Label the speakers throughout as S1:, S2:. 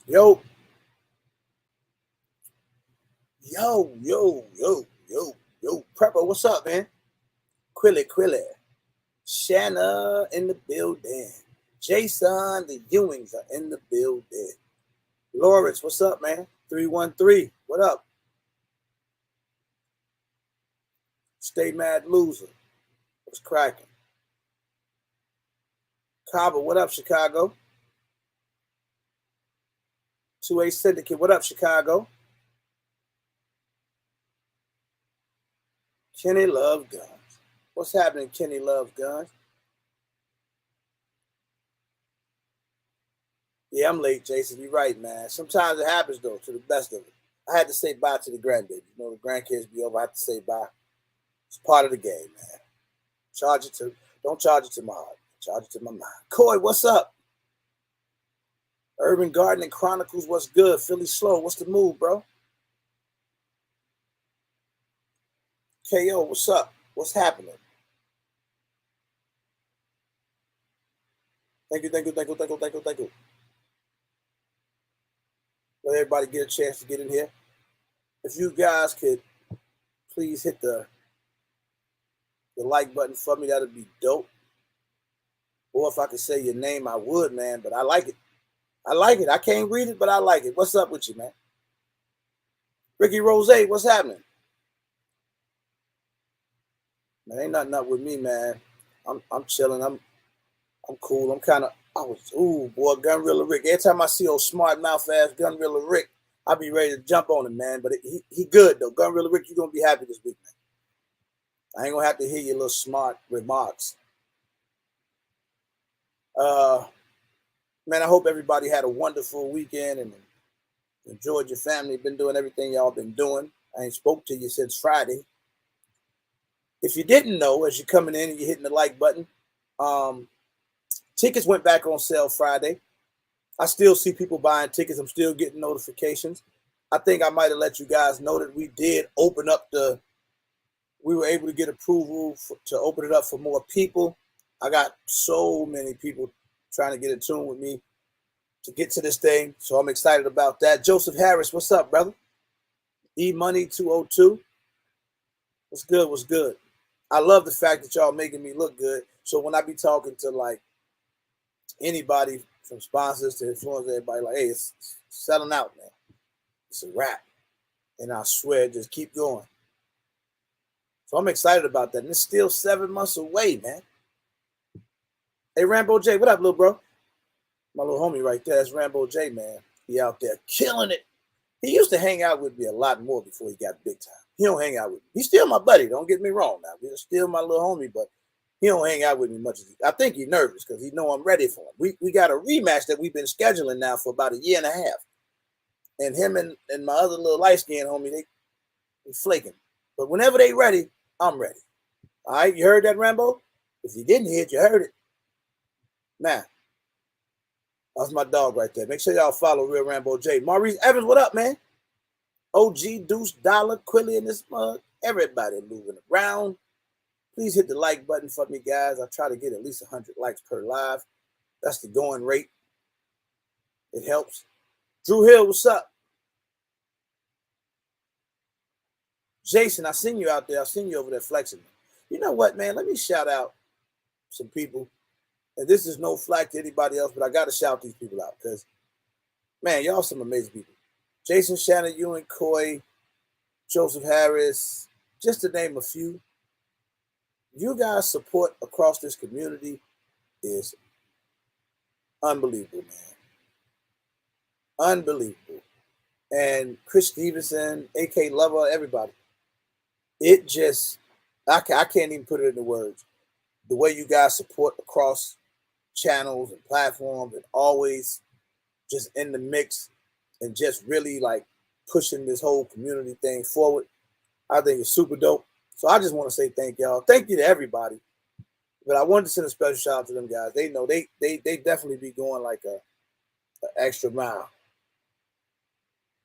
S1: Yo, yo. Prepper, what's up, man? Quilly. Shanna in the building. Jason, the Ewings are in the building. Lawrence, what's up, man? 313, what up? Stay mad loser. What's cracking? Kaba, what up, Chicago? 2A Syndicate, what up, Chicago? Kenny Love Guns. What's happening, Kenny Love Guns? Yeah, I'm late, Jason. You're right, man. Sometimes it happens, though, to the best of it. I had to say bye to the grandbaby. You know, the grandkids be over. I have to say bye. It's part of the game, man. Don't charge it to my heart. Charge it to my mind. Coy, what's up? Urban Gardening Chronicles, what's good? Philly Slow, what's the move, bro? KO, what's up? What's happening? Thank you. Let everybody get a chance to get in here. If you guys could please hit the like button for me, that'd be dope. Or if I could say your name, I would, man. But I like it. I can't read it, but I like it. What's up with you, man? Ricky Rose, what's happening? Man, ain't nothing up with me, man. I'm chilling. I'm cool. Boy, Gunrilla Rick. Every time I see old smart mouth ass Gunrilla Rick, I be ready to jump on him, man. But he good though. Gunrilla Rick, you gonna be happy this week, man. I ain't gonna have to hear your little smart remarks. Man, I hope everybody had a wonderful weekend and enjoyed your family. Been doing everything y'all been doing. I ain't spoke to you since Friday. If you didn't know, as you're coming in and you're hitting the like button, tickets went back on sale Friday. I still see people buying tickets. I'm still getting notifications. I think I might have let you guys know that we did open up we were able to get approval to open it up for more people. I got so many people trying to get in tune with me to get to this thing. So I'm excited about that. Joseph Harris, what's up, brother? E-Money 202. What's good? I love the fact that y'all making me look good. So when I be talking to like anybody from sponsors to influencers, everybody like, hey, it's selling out, man. It's a wrap. And I swear, just keep going. So I'm excited about that. And it's still 7 months away, man. Hey, Rambo J, what up, little bro? My little homie right there. That's Rambo J, man. He out there killing it. He used to hang out with me a lot more before he got big time. He don't hang out with me. He's still my buddy. Don't get me wrong now. He's still my little homie, but he don't hang out with me much. I think he's nervous because he know I'm ready for him. We got a rematch that we've been scheduling now for about a year and a half. And him and my other little light-skinned homie, they flaking. But whenever they ready, I'm ready. All right, you heard that, Rambo? If you didn't hear it, you heard it. Now, that's my dog right there. Make sure y'all follow Real Rambo J. Maurice Evans, what up, man? OG, Deuce, Dollar, Quilly in this mug. Everybody moving around. Please hit the like button for me, guys. I try to get at least 100 likes per live. That's the going rate. It helps. Drew Hill, what's up? Jason, I seen you out there. I seen you over there flexing. You know what, man? Let me shout out some people. And this is no flack to anybody else, but I got to shout these people out because, man, y'all some amazing people. Jason, Shannon, Ewan, Coy, Joseph Harris, just to name a few. You guys' support across this community is unbelievable, man. Unbelievable. And Chris Stevenson, AK Lover, everybody. It just, I can't even put it into words. The way you guys support across channels and platforms and always just in the mix and just really like pushing this whole community thing forward, I think it's super dope. So I just want to say thank y'all. Thank you to everybody. But I wanted to send a special shout out to them guys. They know they definitely be going like a extra mile.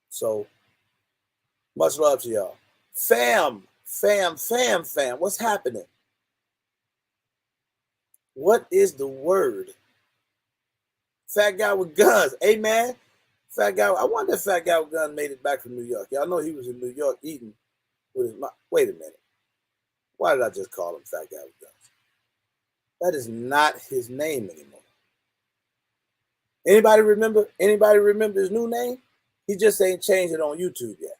S1: So much love to y'all. Fam. What's happening? What is the word? Fat guy with guns. Hey, man. Fat guy. I wonder if Fat Guy with Guns made it back from New York. Y'all know he was in New York eating with his mom. Wait a minute. Why did I just call him Fat Guy with Guns? That is not his name anymore. Anybody remember? Anybody remember his new name? He just ain't changed it on YouTube yet.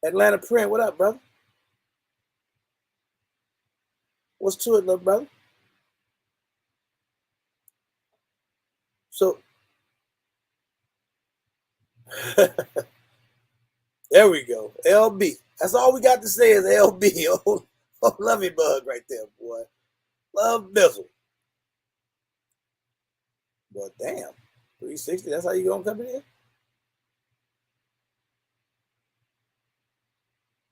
S1: Atlanta Print, what up, brother? What's to it, little brother? So there we go. LB. That's all we got to say is LB. Oh, lovey bug right there, boy. Love Bizzle. But damn, 360, that's how you gonna come in here?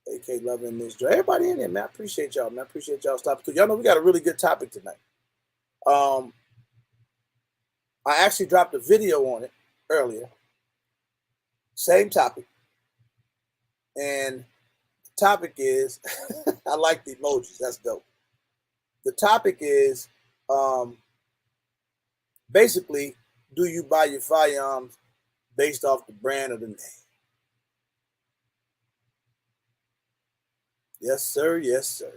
S1: AK loving this joy. Everybody in there, man. I appreciate y'all, man. I appreciate y'all stopping through. Y'all know we got a really good topic tonight. I actually dropped a video on it earlier. Same topic. And the topic is, I like the emojis. That's dope. The topic is basically, do you buy your firearms based off the brand of the name? Yes, sir. Yes, sir.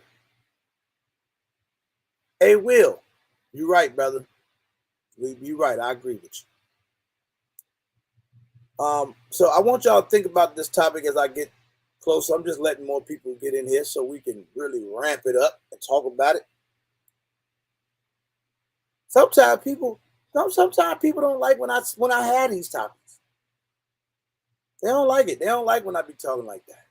S1: Hey, Will, you're right, brother. You're right. I agree with you. So I want y'all to think about this topic as I get closer. I'm just letting more people get in here so we can really ramp it up and talk about it. Sometimes people don't like when I had these topics. They don't like it. They don't like when I be talking like that.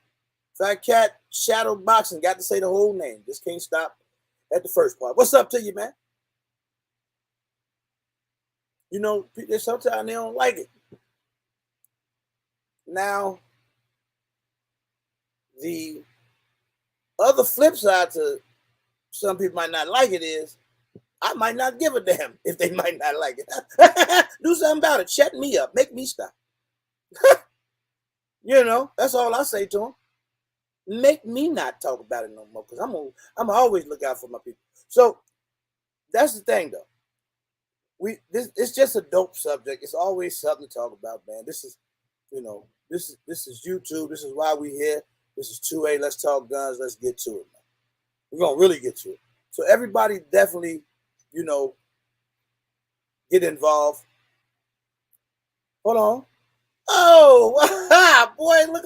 S1: Fat Cat Shadow Boxing got to say the whole name. Just can't stop at the first part. What's up to you, man? You know, sometimes they don't like it. Now, the other flip side to some people might not like it is I might not give a damn if they might not like it. Do something about it. Shut me up. Make me stop. You know, that's all I say to them. Make me not talk about it no more, because I'm always look out for my people. So that's the thing, though. It's just a dope subject. It's always something to talk about, man. This is YouTube. This is why we here. This is 2A. Let's talk guns. Let's get to it, man. We're gonna really get to it. So everybody definitely, get involved. Hold on. Oh, boy, look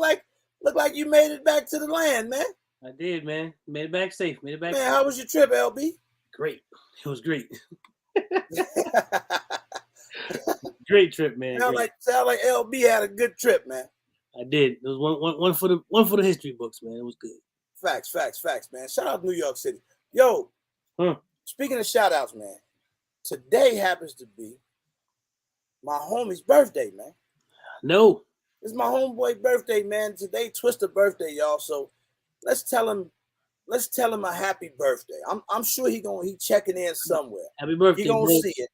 S1: like you made it back to the land, man.
S2: I did, man. Made it back safe. Made it back.
S1: Man, how was your trip, LB?
S2: Great. It was great. Great trip, man.
S1: Sound like LB had a good trip, man.
S2: I did. It was one for the history books, man. It was good.
S1: Facts, man. Shout out to New York City. Yo, Speaking of shout outs, man, today happens to be my homie's birthday, man.
S2: No.
S1: It's my homeboy birthday, man. Today, Twister birthday, y'all. So let's tell him a happy birthday. I'm sure he checking in somewhere.
S2: Happy birthday.
S1: He gonna see it.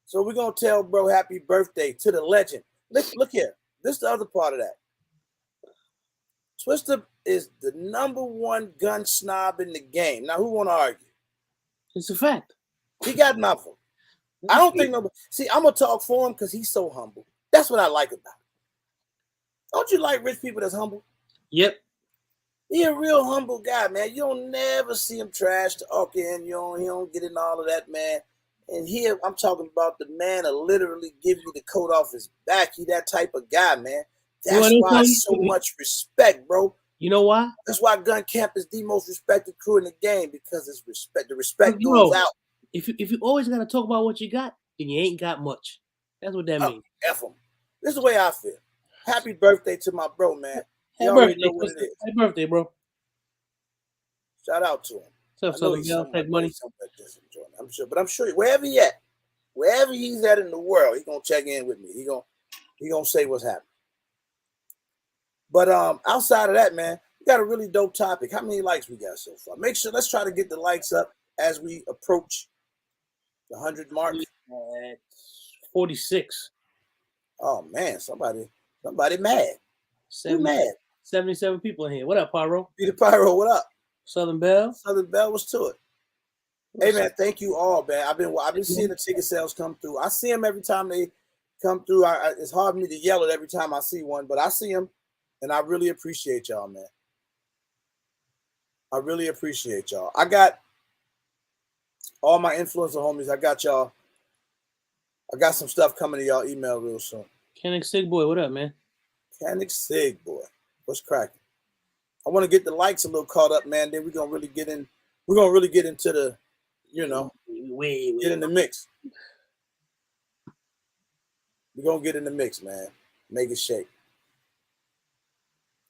S1: So we're gonna tell bro happy birthday to the legend. Look here. This is the other part of that. Twister is the #1 gun snob in the game. Now, who wanna argue?
S2: It's a fact.
S1: He got nothing. I don't think nobody. See, I'm gonna talk for him because he's so humble. That's what I like about him. Don't you like rich people that's humble?
S2: Yep.
S1: He a real humble guy, man. You don't never see him trash talking. He don't get in all of that, man. And here I'm talking about the man that literally give you the coat off his back. He that type of guy, man. That's why so much respect, bro.
S2: You know why?
S1: That's why Gun Camp is the most respected crew in the game, because it's respect. The respect goes out.
S2: If you always gotta talk about what you got, then you ain't got much. That's what that means.
S1: F him. This is the way I feel. Happy birthday to my bro, man.
S2: You already know what it is. Happy birthday, bro.
S1: Shout out to him.
S2: What's up, Southern Take money.
S1: I'm sure wherever he's at in the world, he's gonna check in with me. He gonna say what's happening. But outside of that, man, we got a really dope topic. How many likes we got so far? Let's try to get the likes up as we approach the 100 mark.
S2: At 46.
S1: Oh man, somebody mad. Who mad?
S2: 77 people in here. What up, Pyro?
S1: Peter Pyro, what up?
S2: Southern Bell.
S1: Southern Bell, what's to it? Hey man, thank you all, man. I've been seeing the ticket sales come through. I see them every time they come through. It's hard for me to yell it every time I see one, but I see them, and I really appreciate y'all, man. I really appreciate y'all. I got all my influencer homies. I got y'all. I got some stuff coming to y'all email real soon.
S2: Kennick Sig Boy, what up, man?
S1: Kennick Sig Boy, what's cracking? I want to get the likes a little caught up, man. Then we're gonna really get in. We're gonna really get into the, get in the mix. We're gonna get in the mix, man. Make it shake.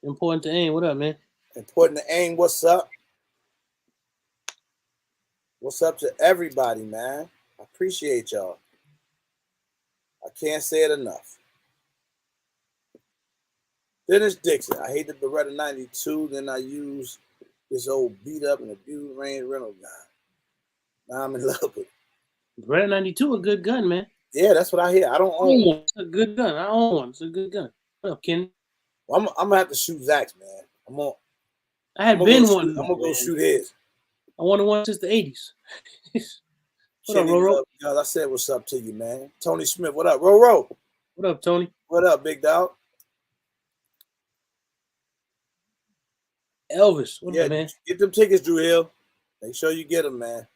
S2: Important to aim. What up, man?
S1: Important to aim. What's up? What's up to everybody, man? I appreciate y'all. I can't say it enough. Dennis Dixon. I hate the Beretta 92. Then I use this old beat up and abused range rental gun. Now I'm in love with it.
S2: Beretta 92, a good gun, man.
S1: Yeah, that's what I hear. I don't own one.
S2: It's a good gun. I own one. It's a good gun. What up, Kenny?
S1: Well, I'm gonna have to shoot Zach's, man.
S2: I had been one.
S1: I'm gonna go shoot his.
S2: I wanted one since the 80s. What up, Roro?
S1: I said what's up to you, man. Tony Smith, what up? Roro.
S2: What up, Tony?
S1: What up, big dog?
S2: Elvis, what up, man?
S1: Get them tickets, Drew Hill. Make sure you get them, man.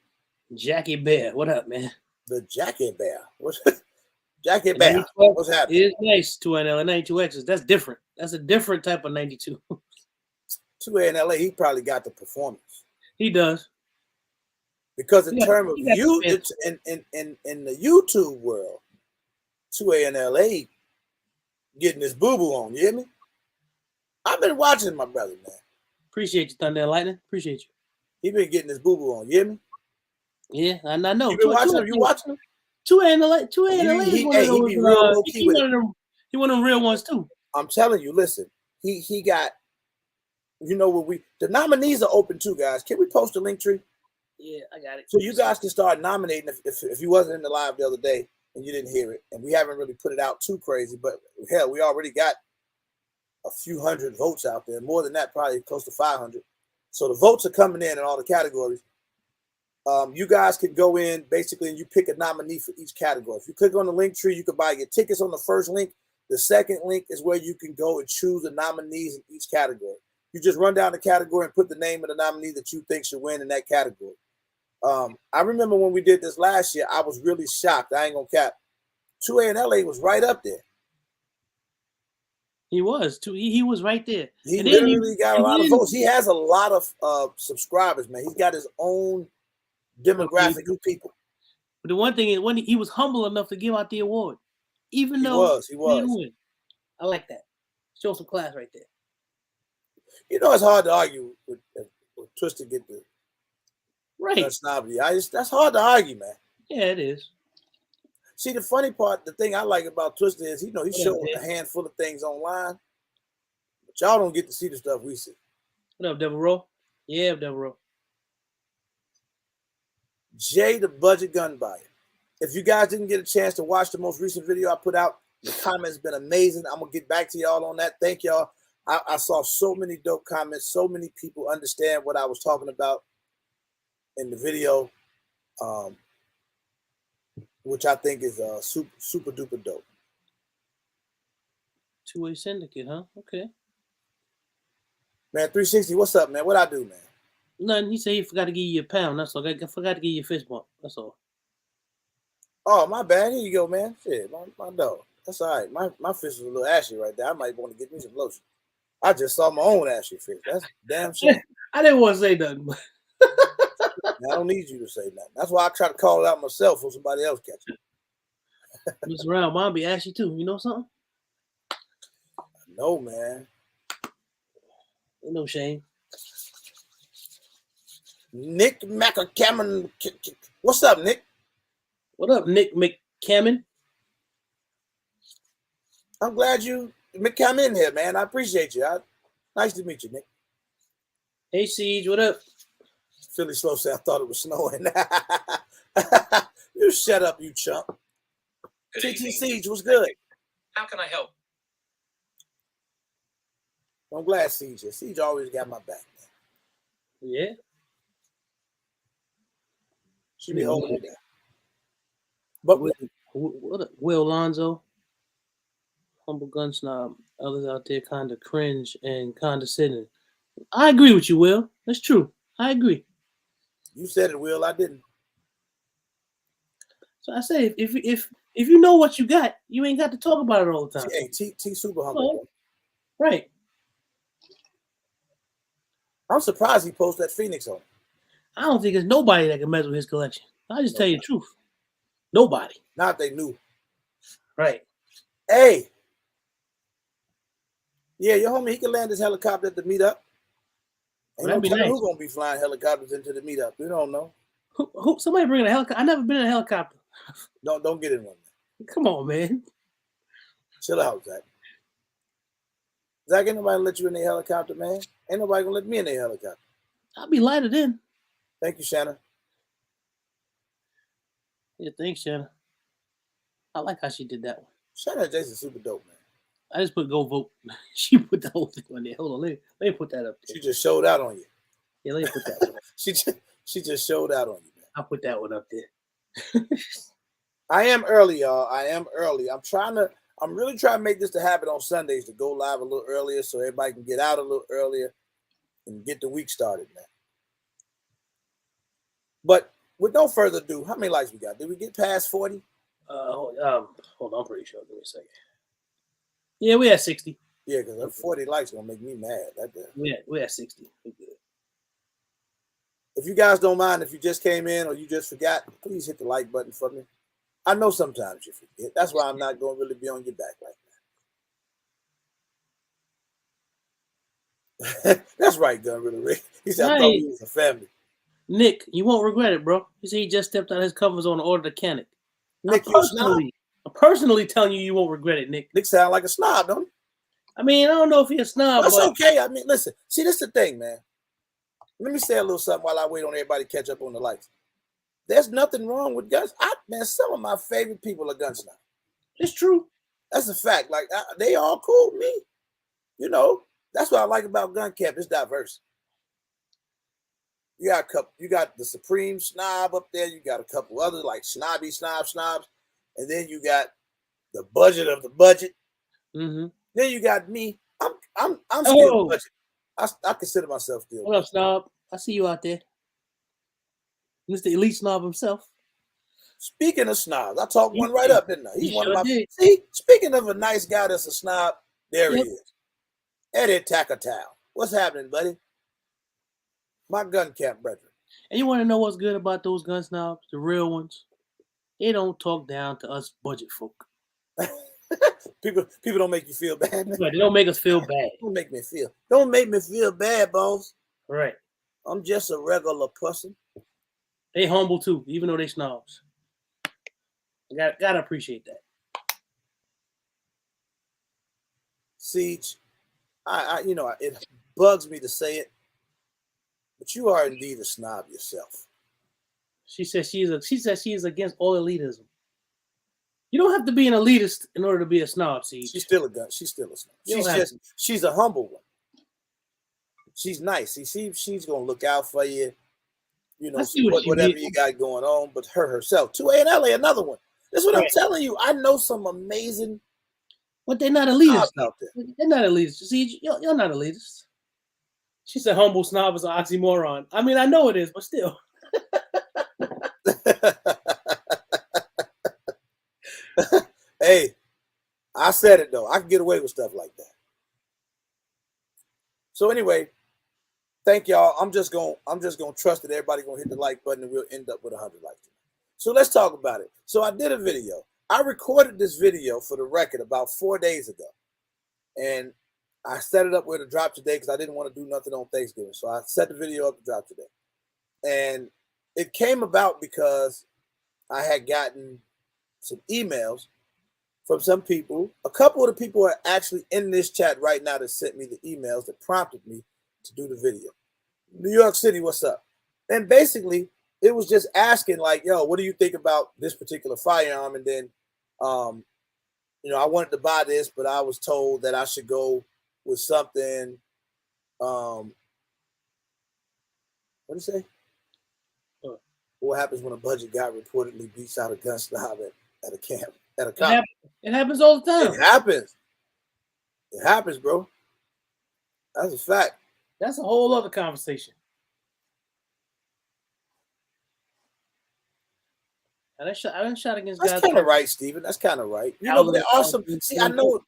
S2: Jackie Bear, what up, man?
S1: The Jackie Bear. What's Jackie Bear? What's happening?
S2: It's nice, 2NL and 92Xs. That's different. That's a different type of 92.
S1: 2A in LA, he probably got the performance.
S2: He does.
S1: Because in terms of you, it's in the YouTube world, 2A in LA getting his boo-boo on, you hear me? I've been watching my brother, man.
S2: Appreciate you, Thunder and Lightning. Appreciate you.
S1: He been getting his boo-boo on, you hear me?
S2: Yeah, I know.
S1: You been watching him? You watching him?
S2: 2A in LA. 2A in LA is one of those. He one of them real ones too.
S1: I'm telling you, listen. He got. You know what the nominees are open too, guys. Can we post a link tree?
S2: Yeah, I got it.
S1: So you guys can start nominating if you wasn't in the live the other day and you didn't hear it, and we haven't really put it out too crazy, but hell, we already got a few hundred votes out there. More than that, probably close to 500. So the votes are coming in all the categories. You guys can go in basically and you pick a nominee for each category. If you click on the link tree, you can buy your tickets on the first link. The second link is where you can go and choose the nominees in each category. You just run down the category and put the name of the nominee that you think should win in that category. I remember when we did this last year, I was really shocked. I ain't gonna cap. 2A in LA was right up there.
S2: He was too. He was right there.
S1: He literally got a lot of votes. He has a lot of subscribers, man. He's got his own demographic of people.
S2: But the one thing is, when he was humble enough to give out the award, even though
S1: he was.
S2: Didn't win. I like that. Show some class right there.
S1: You know, it's hard to argue with Twisted get the
S2: right
S1: snobbery. That's hard to argue, man.
S2: Yeah, it is.
S1: See, the funny part, the thing I like about Twisted is, he's showing a handful of things online, but y'all don't get to see the stuff we see.
S2: What up, Devil Roll? Yeah, Devil Roll.
S1: Jay, the budget gun buyer. If you guys didn't get a chance to watch the most recent video I put out, the comments been amazing. I'm gonna get back to y'all on that. Thank y'all. I saw so many dope comments. So many people understand what I was talking about in the video, which I think is super duper dope.
S2: 2A Syndicate, huh? Okay.
S1: Man, 360, what's up, man? What I do, man?
S2: Nothing. He said he forgot to give you a pound. That's all. I forgot to give you a fist bump. That's all.
S1: Oh, my bad. Here you go, man. Shit, my dog. That's all right. My fist is a little ashy right there. I might want to get me some lotion. I just saw my own ashy fist. That's damn shame.
S2: I didn't want to say nothing.
S1: I don't need you to say nothing. That's why I try to call it out myself so somebody else catch it.
S2: Mr. Round, mine be ashy too. You know something?
S1: No, man.
S2: Ain't no shame.
S1: Nick McCammon. What's up, Nick?
S2: What up, Nick McCammon?
S1: I'm glad you come in here, man. I appreciate you. Nice to meet you, Nick.
S2: Hey, Siege, what up?
S1: Philly Slow said I thought it was snowing. You shut up, you chump. TT Siege, what's good?
S3: How can I help?
S1: I'm glad Siege is. Siege always got my back, man.
S2: Yeah.
S1: She be holding it down.
S2: But what up, Will Lonzo? humble gun snob. Others out there kind of cringe and condescending. I agree with you, Will. That's true. I agree.
S1: You said it, Will. I didn't.
S2: So I say, if you know what you got, you ain't got to talk about it all the time.
S1: Hey, T super humble.
S2: Right.
S1: I'm surprised he posted that Phoenix on.
S2: I don't think there's nobody that can mess with his collection. I just tell you the truth. Nobody.
S1: Not if they knew.
S2: Right.
S1: Hey. Yeah, your homie, he can land his helicopter at the meetup. Ain't no telling who's gonna be flying helicopters into the meetup. We don't know.
S2: Who somebody bringing a helicopter? I never been in a helicopter.
S1: Don't get in one.
S2: Come on, man.
S1: Chill out, Zach. Zach, ain't nobody let you in the helicopter, man. Ain't nobody gonna let me in the helicopter.
S2: I'll be lighter then.
S1: Thank you, Shanna.
S2: Yeah, thanks, Shanna. I like how she did that one.
S1: Shanna Jason's super dope, man.
S2: I just put go vote. She put the whole thing on there. Hold on, let me put that up there.
S1: She just showed out on you.
S2: Yeah, let me put that one up.
S1: she just showed out on you, man.
S2: I'll put that one up there.
S1: I am early, y'all. I am early. I'm really trying to make this to happen on Sundays, to go live a little earlier so everybody can get out a little earlier and get the week started, man. But with no further ado, how many likes we got? Did we get past 40?
S2: Hold on, I'm pretty sure. Give me a second. Yeah, we at 60.
S1: Yeah, because 40 likes gonna make me mad.
S2: We at 60. We good.
S1: If you guys don't mind, if you just came in or you just forgot, please hit the like button for me. I know sometimes you forget. That's why I'm not gonna really be on your back like that. That's right, Gun Riddle Rick. He said, I thought we was a family.
S2: Nick, you won't regret it, bro. He said he just stepped out of his covers on Order to Canic.
S1: Nick,
S2: I'm personally telling you, you won't regret it, Nick.
S1: Nick sound like a snob, don't he?
S2: I mean, I don't know if he's a snob.
S1: That's okay. I mean, listen. See, this is the thing, man. Let me say a little something while I wait on everybody to catch up on the likes. There's nothing wrong with guns. Man, some of my favorite people are gun snobs.
S2: It's true.
S1: That's a fact. Like, they all cool with me. You know, that's what I like about gun camp. It's diverse. You got the supreme snob up there. You got a couple others like snobby snobs, and then you got the budget of the budget.
S2: Mm-hmm.
S1: Then you got me. I'm still budget. I consider myself still.
S2: What up, snob? I see you out there, Mr. Elite Snob himself.
S1: Speaking of snobs, I talked one right up, didn't I? He's one of my.
S2: Did.
S1: See, speaking of a nice guy that's a snob, there he is. Eddie Tackatow. What's happening, buddy? My gun camp brethren.
S2: And you want to know what's good about those gun snobs, the real ones? They don't talk down to us budget folk.
S1: people don't make you feel bad. Man.
S2: Right, they don't make us feel bad.
S1: Don't make me feel bad, boss.
S2: Right.
S1: I'm just a regular person.
S2: They humble too, even though they snobs. Gotta appreciate that.
S1: Siege, it bugs me to say it, but you are indeed a snob yourself.
S2: She says she is against all elitism. You don't have to be an elitist in order to be a snob, Siege.
S1: She's still a snob. She's a humble one. She's nice. She's gonna look out for you. You know, support whatever you got going on, but herself. 2A and LA, another one. That's what I'm telling you. I know some amazing.
S2: But they're not elitist
S1: out there.
S2: They're not elitist. See, you're not elitist. She said humble snob is an oxymoron. I mean, I know it is, but still.
S1: Hey, I said it though. I can get away with stuff like that. So anyway, thank y'all. I'm just gonna trust that everybody gonna hit the like button and we'll end up with 100 likes. So let's talk about it. So I did a video. I recorded this video for the record about 4 days ago. And I set it up where to drop today because I didn't want to do nothing on Thanksgiving. So I set the video up to drop today. And it came about because I had gotten some emails from some people. A couple of the people are actually in this chat right now that sent me the emails that prompted me to do the video. New York City, what's up? And basically, it was just asking like, yo, what do you think about this particular firearm? And then, I wanted to buy this, but I was told that I should go with something. What do you say? What happens when a budget guy reportedly beats out a gun snob at a camp, at a camp?
S2: It happens all the time.
S1: It happens. It happens, bro. That's a fact.
S2: That's a whole other conversation. I done shot against
S1: That's
S2: guys.
S1: kind of right, Steven. That's kind of right. You know, but there are some. See, I know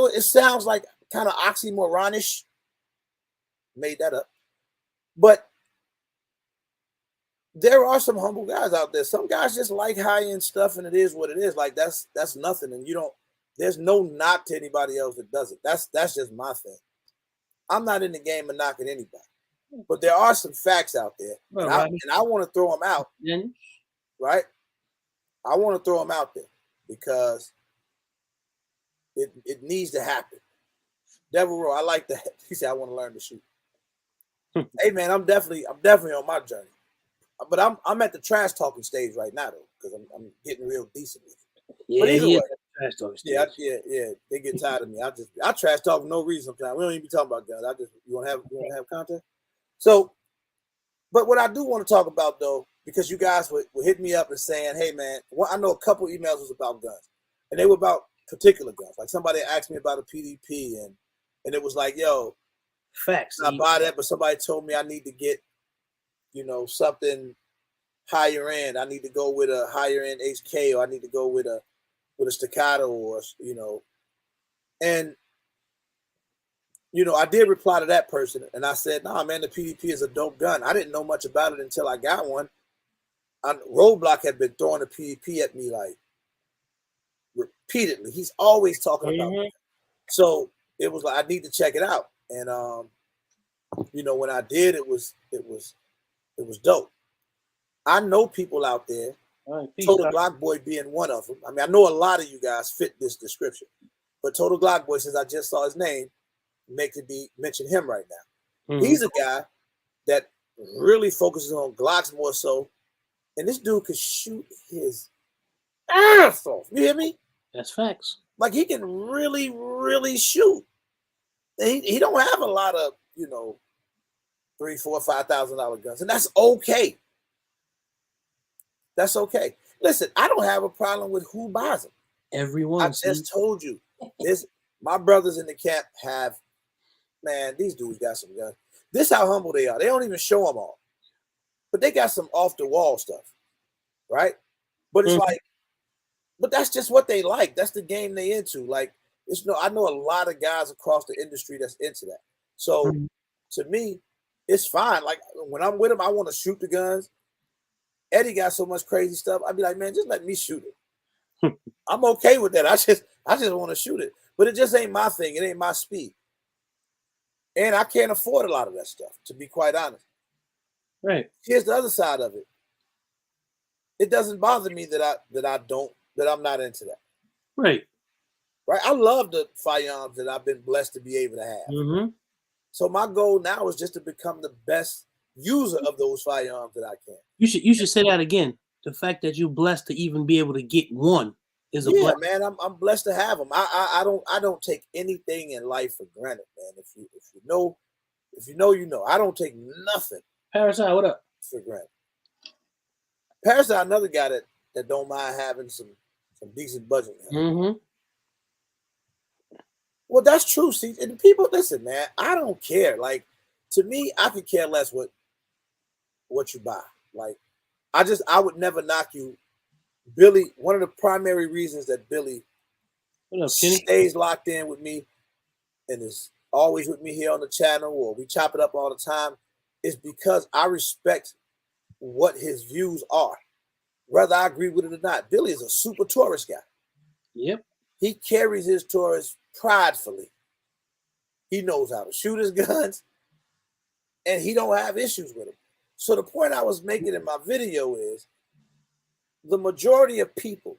S1: it sounds like kind of oxymoronish. Made that up, but there are some humble guys out there. Some guys just like high-end stuff, and it is what it is. Like that's nothing, and you don't. There's no knock to anybody else that does it. That's just my thing. I'm not in the game of knocking anybody, but there are some facts out there, and I want to throw them out. Right? I want to throw them out there because it needs to happen. Devil Row, I like that. He said, "I want to learn to shoot." Hey man, I'm definitely on my journey, but I'm at the trash talking stage right now though, because I'm getting real decent with it.
S2: Yeah,
S1: but either way,
S2: trash talking stage.
S1: Yeah. They get tired of me. I trash talk for no reason sometimes. We don't even be talking about guns. You want to have content. So, but what I do want to talk about though, because you guys would hit me up and saying, "Hey man," I know a couple emails was about guns, and they were about particular guns. Like somebody asked me about a PDP, and it was like, "Yo,
S2: facts.
S1: I buy that," but somebody told me I need to get, something higher end. I need to go with a higher end HK, or I need to go with a staccato, or and I did reply to that person, and I said, "Nah, man, the PDP is a dope gun." I didn't know much about it until I got one. Roadblock had been throwing the PDP at me like repeatedly. He's always talking about it. So it was like I need to check it out, and when I did, it was dope. I know people out there, Total Glock Boy being one of them. I mean, I know a lot of you guys fit this description, but Total Glock Boy, since I just saw his name, makes it be mention him right now. He's a guy that really focuses on Glocks more so, and this dude could shoot his ass off. You hear me?
S2: That's facts.
S1: Like he can really, really shoot. He don't have a lot of $3,000, $4,000, $5,000 guns, and that's okay. That's okay. Listen, I don't have a problem with who buys them.
S2: Everyone.
S1: I just told you this. My brothers in the camp have, man, these dudes got some guns. This how humble they are. They don't even show them all, but they got some off the wall stuff, right? But it's like, but that's just what they like. That's the game they into. Like, I know a lot of guys across the industry that's into that. So to me, it's fine. Like when I'm with them, I want to shoot the guns. Eddie got so much crazy stuff. I'd be like, man, just let me shoot it. I'm okay with that. I just want to shoot it. But it just ain't my thing. It ain't my speed. And I can't afford a lot of that stuff, to be quite honest.
S2: Right.
S1: Here's the other side of it. It doesn't bother me that I'm not into that.
S2: Right.
S1: Right. I love the firearms that I've been blessed to be able to have. So my goal now is just to become the best user of those firearms that I can.
S2: You should say that again. The fact that you're blessed to even be able to get one is a blessing.
S1: Man. I'm blessed to have them. I don't take anything in life for granted, man. If you know, you know. I don't take nothing.
S2: Parasite, what up?
S1: For granted. Parasite, another guy that don't mind having some decent budget. Well, that's true. See, and people, listen, man. I don't care. Like, to me, I could care less what you buy. Like, I would never knock you. Billy, one of the primary reasons that Billy stays locked in with me and is always with me here on the channel, or we chop it up all the time, is because I respect what his views are, whether I agree with it or not. Billy is a super tourist guy.
S2: Yep.
S1: He carries his tours pridefully. He knows how to shoot his guns, and he don't have issues with them. So the point I was making in my video is the majority of people,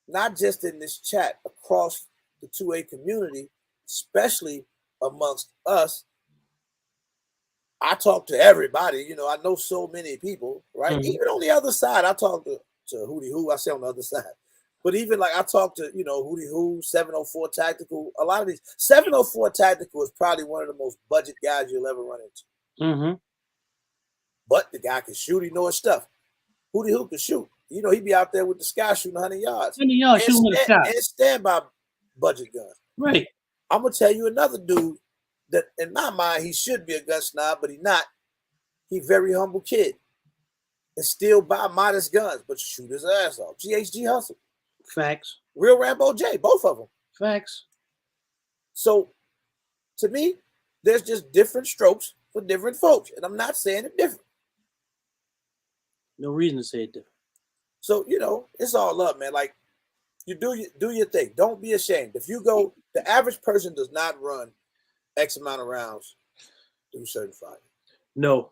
S1: not just in this chat, across the 2A community, especially amongst us, I talk to everybody. I know so many people, right? Even on the other side, I talk to Hootie Who. I say on the other side. But even like I talk to, Hootie Who, 704 Tactical. A lot of these 704 Tactical is probably one of the most budget guys you'll ever run into. But the guy can shoot. He knows his stuff. Hootie Who can shoot. He'd be out there with the sky shooting 100 yards.
S2: 100 yards shooting with a shot.
S1: And standby budget guns.
S2: Right.
S1: I'm gonna tell you another dude that, in my mind, he should be a gun snob, but he's not. He's very humble kid and still buy modest guns, but shoot his ass off. GHG Hustle,
S2: Facts.
S1: Real Rambo J, both of them.
S2: Facts.
S1: So to me, there's just different strokes for different folks, and I'm not saying it different.
S2: No reason to say it different.
S1: So it's all up, man. Like you do your thing. Don't be ashamed. If you go, the average person does not run X amount of rounds through certain fire.
S2: No.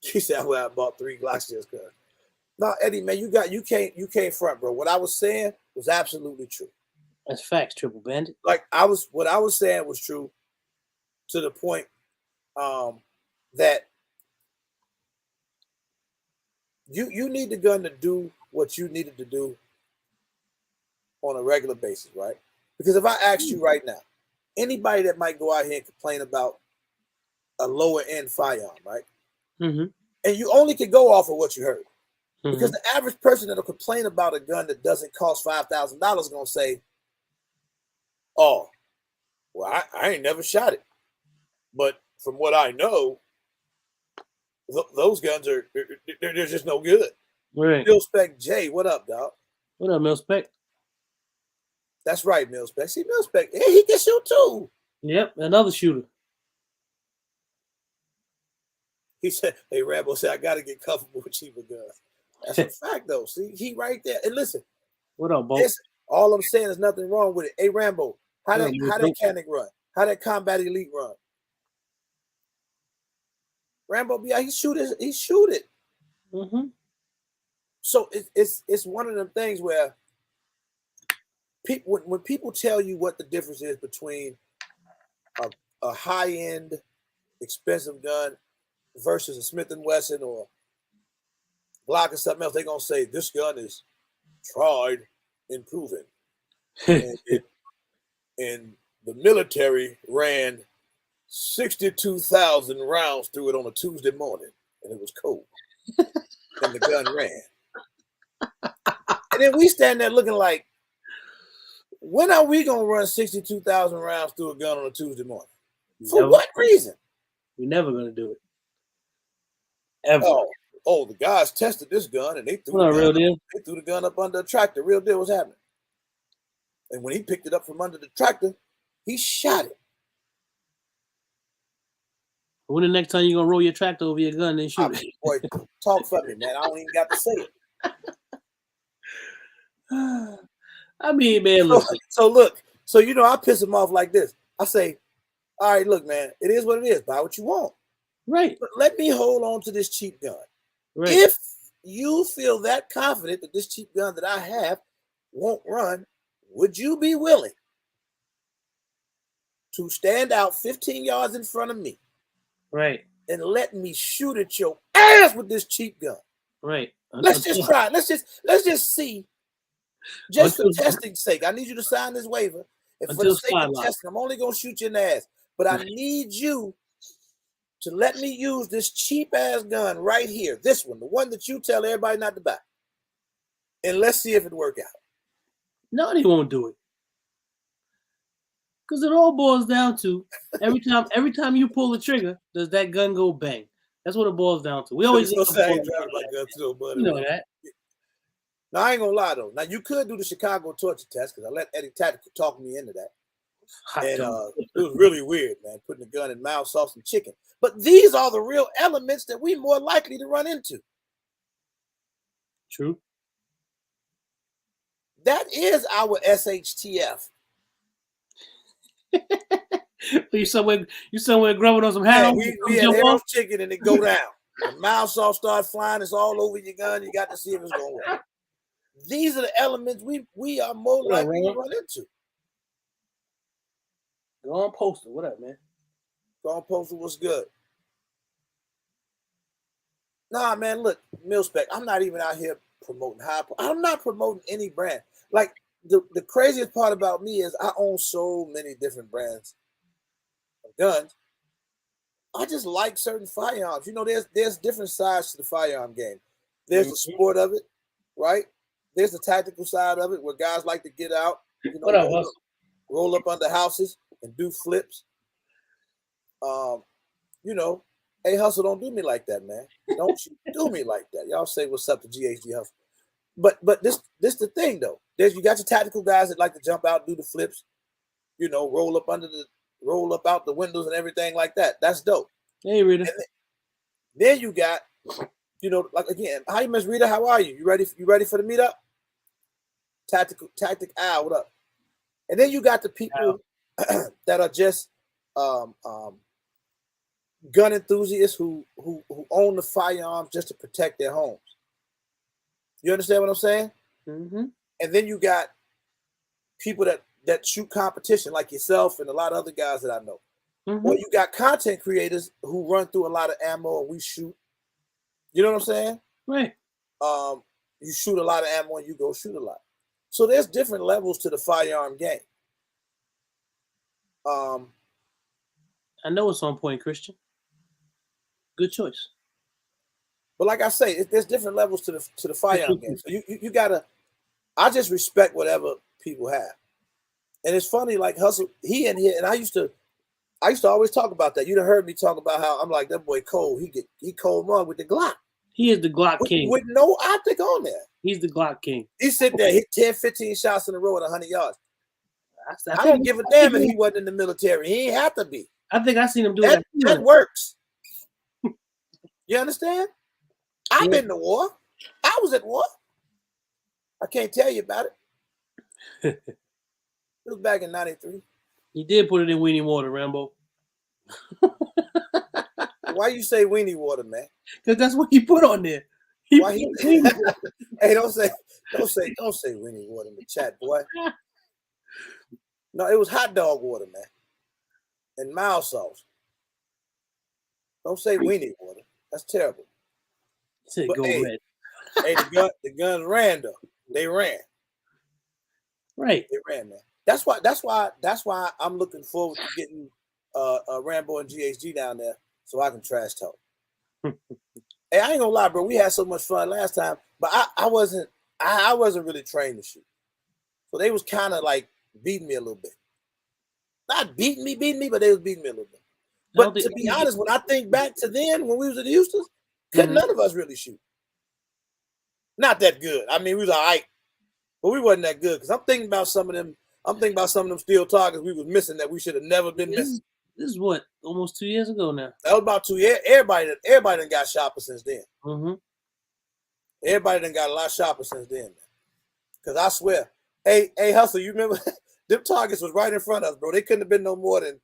S1: She said, "Well, I bought 3 Glocks just cause." No, Eddie, man, you can't front, bro. What I was saying was absolutely true.
S2: That's facts, Triple Bandit.
S1: Like what I was saying was true to the point that you need the gun to do what you needed to do on a regular basis, right? Because if I asked you right now, anybody that might go out here and complain about a lower end firearm, right?
S2: Mm-hmm.
S1: And you only can go off of what you heard.
S2: Mm-hmm.
S1: Because the average person that'll complain about a gun that doesn't cost $5,000 is gonna say, "Oh, well, I ain't never shot it, but from what I know, those guns they're just no good."
S2: Right.
S1: Mil Spec J, what up, dog?
S2: What up, Mil Spec?
S1: That's right, Mil Spec. See, Mil Spec, yeah, he can shoot too.
S2: Yep, another shooter.
S1: He said, "Hey, Rambo said I got to get comfortable with cheaper guns." That's a fact, though. See, he right there. And listen,
S2: What up, Bo?
S1: listen, all I'm saying is nothing wrong with it. Hey, Rambo, how that Canic run? How that Combat Elite run? Rambo, yeah, he shoot it.
S2: Mm-hmm.
S1: So it's one of them things where people, when people tell you what the difference is between a high end expensive gun versus a Smith and Wesson or Glock or something else, they're gonna say this gun is tried and proven, and the military ran 62,000 rounds through it on a Tuesday morning, and it was cold, and the gun ran. And then we stand there looking like, when are we gonna run 62,000 rounds through a gun on a Tuesday morning? For what reason?
S2: We're never gonna do it. Ever.
S1: Oh, the guys tested this gun and they threw the gun up under a tractor. Real deal, what's happening? And when he picked it up from under the tractor, he shot it.
S2: When the next time you gonna roll your tractor over your gun and shoot it?
S1: Boy, talk for me, man. I don't even got to say it.
S2: I mean, man, listen.
S1: So look, I piss him off like this. I say, all right, look, man, it is what it is. Buy what you want.
S2: Right.
S1: But let me hold on to this cheap gun.
S2: Right.
S1: If you feel that confident that this cheap gun that I have won't run, would you be willing to stand out 15 yards in front of me?
S2: Right.
S1: And let me shoot at your ass with this cheap gun.
S2: Right.
S1: Let's just try. Let's just see. Just for testing's sake, I need you to sign this waiver. And for the sake of testing, I'm only gonna shoot you in the ass. But I need you to let me use this cheap ass gun right here. This one, the one that you tell everybody not to buy. And let's see if it work out.
S2: No, they won't do it. Because it all boils down to every time you pull the trigger, does that gun go bang? That's what it boils down to. We always
S1: say I ain't driving my gun too, buddy.
S2: You know that.
S1: Now I ain't gonna lie though. Now you could do the Chicago torture test because I let Eddie Tactical talk me into that. And it was really weird, man, putting the gun in mild sauce and chicken. But these are the real elements that we're more likely to run into.
S2: True.
S1: That is our SHTF.
S2: You somewhere grubbing on some ham.
S1: Yeah, we had arrow chicken and it go down. The mild sauce start flying. It's all over your gun. You got to see if it's gonna work. These are the elements we are more likely to run into.
S2: Go on, Poster. What up, man?
S1: Go on, Poster. What's good? Nah, man. Look, Milspec. I'm not even out here promoting high. I'm not promoting any brand. Like the craziest part about me is I own so many different brands of guns. I just like certain firearms. You know, there's different sides to the firearm game. There's the sport of it, right? There's the tactical side of it where guys like to get out. You know,
S2: what up, Hustle?
S1: roll up under houses and do flips. You know, hey Hustle, don't do me like that, man. Don't you do me like that. Y'all say what's up to GHG Hustle. But this the thing though. You got your tactical guys that like to jump out, do the flips, you know, roll up out the windows and everything like that. That's dope.
S2: Hey Rita.
S1: Then you got, you know, like again, hi Miss Rita, how are you? You ready for the meetup? Tactic Al, what up? And then you got the people that are just gun enthusiasts who own the firearms just to protect their homes. You understand what I'm saying?
S2: Mm-hmm.
S1: And then you got people that shoot competition like yourself and a lot of other guys that I know. Mm-hmm. Or you got content creators who run through a lot of ammo and we shoot. You know what I'm saying?
S2: Right.
S1: You shoot a lot of ammo and you go shoot a lot. So there's different levels to the firearm game.
S2: I know it's on point, Christian. Good choice.
S1: But like I say, there's different levels to the firearm game. So you gotta. I just respect whatever people have, and it's funny. Like Hustle, he in here, and I used to always talk about that. You'd have heard me talk about how I'm like that boy Cole. He cold mug with the Glock.
S2: He is the Glock king
S1: with no optic on there.
S2: He's the Glock king.
S1: He sit there, hit 10, 15 shots in a row at 100 yards. I don't give a damn if he wasn't in the military. He ain't have to be.
S2: I think I seen him do that.
S1: That works. You understand? I've been to war. I was at war. I can't tell you about it. It was back in 93.
S2: He did put it in weenie water, Rambo.
S1: Why you say weenie water, man?
S2: Because that's what he put on there.
S1: Hey, don't say weenie water in the chat, boy. No, it was hot dog water, man. And mild sauce. Don't say weenie water. That's terrible.
S2: Go red.
S1: Hey, the guns ran though. They ran.
S2: Right.
S1: They ran, man. That's why I'm looking forward to getting Rambo and GHG down there so I can trash talk. Hey, I ain't gonna lie, bro. We had so much fun last time, but I wasn't really trained to shoot. So they was kind of like beating me a little bit. Not beating me, but they was beating me a little bit. But to be honest, when I think back to then, when we was at the Houstons, none of us really shoot. Not that good. I mean, we was all right, but we wasn't that good. Because I'm thinking about some of them steel targets we was missing that we should have never been missing.
S2: This is what, almost 2 years ago now.
S1: That was about 2 years. Everybody done got sharper since then.
S2: Mm-hmm.
S1: Everybody done got a lot sharper since then, man. Because I swear, hey, Hustle, you remember them targets was right in front of us, bro. They couldn't have been no more than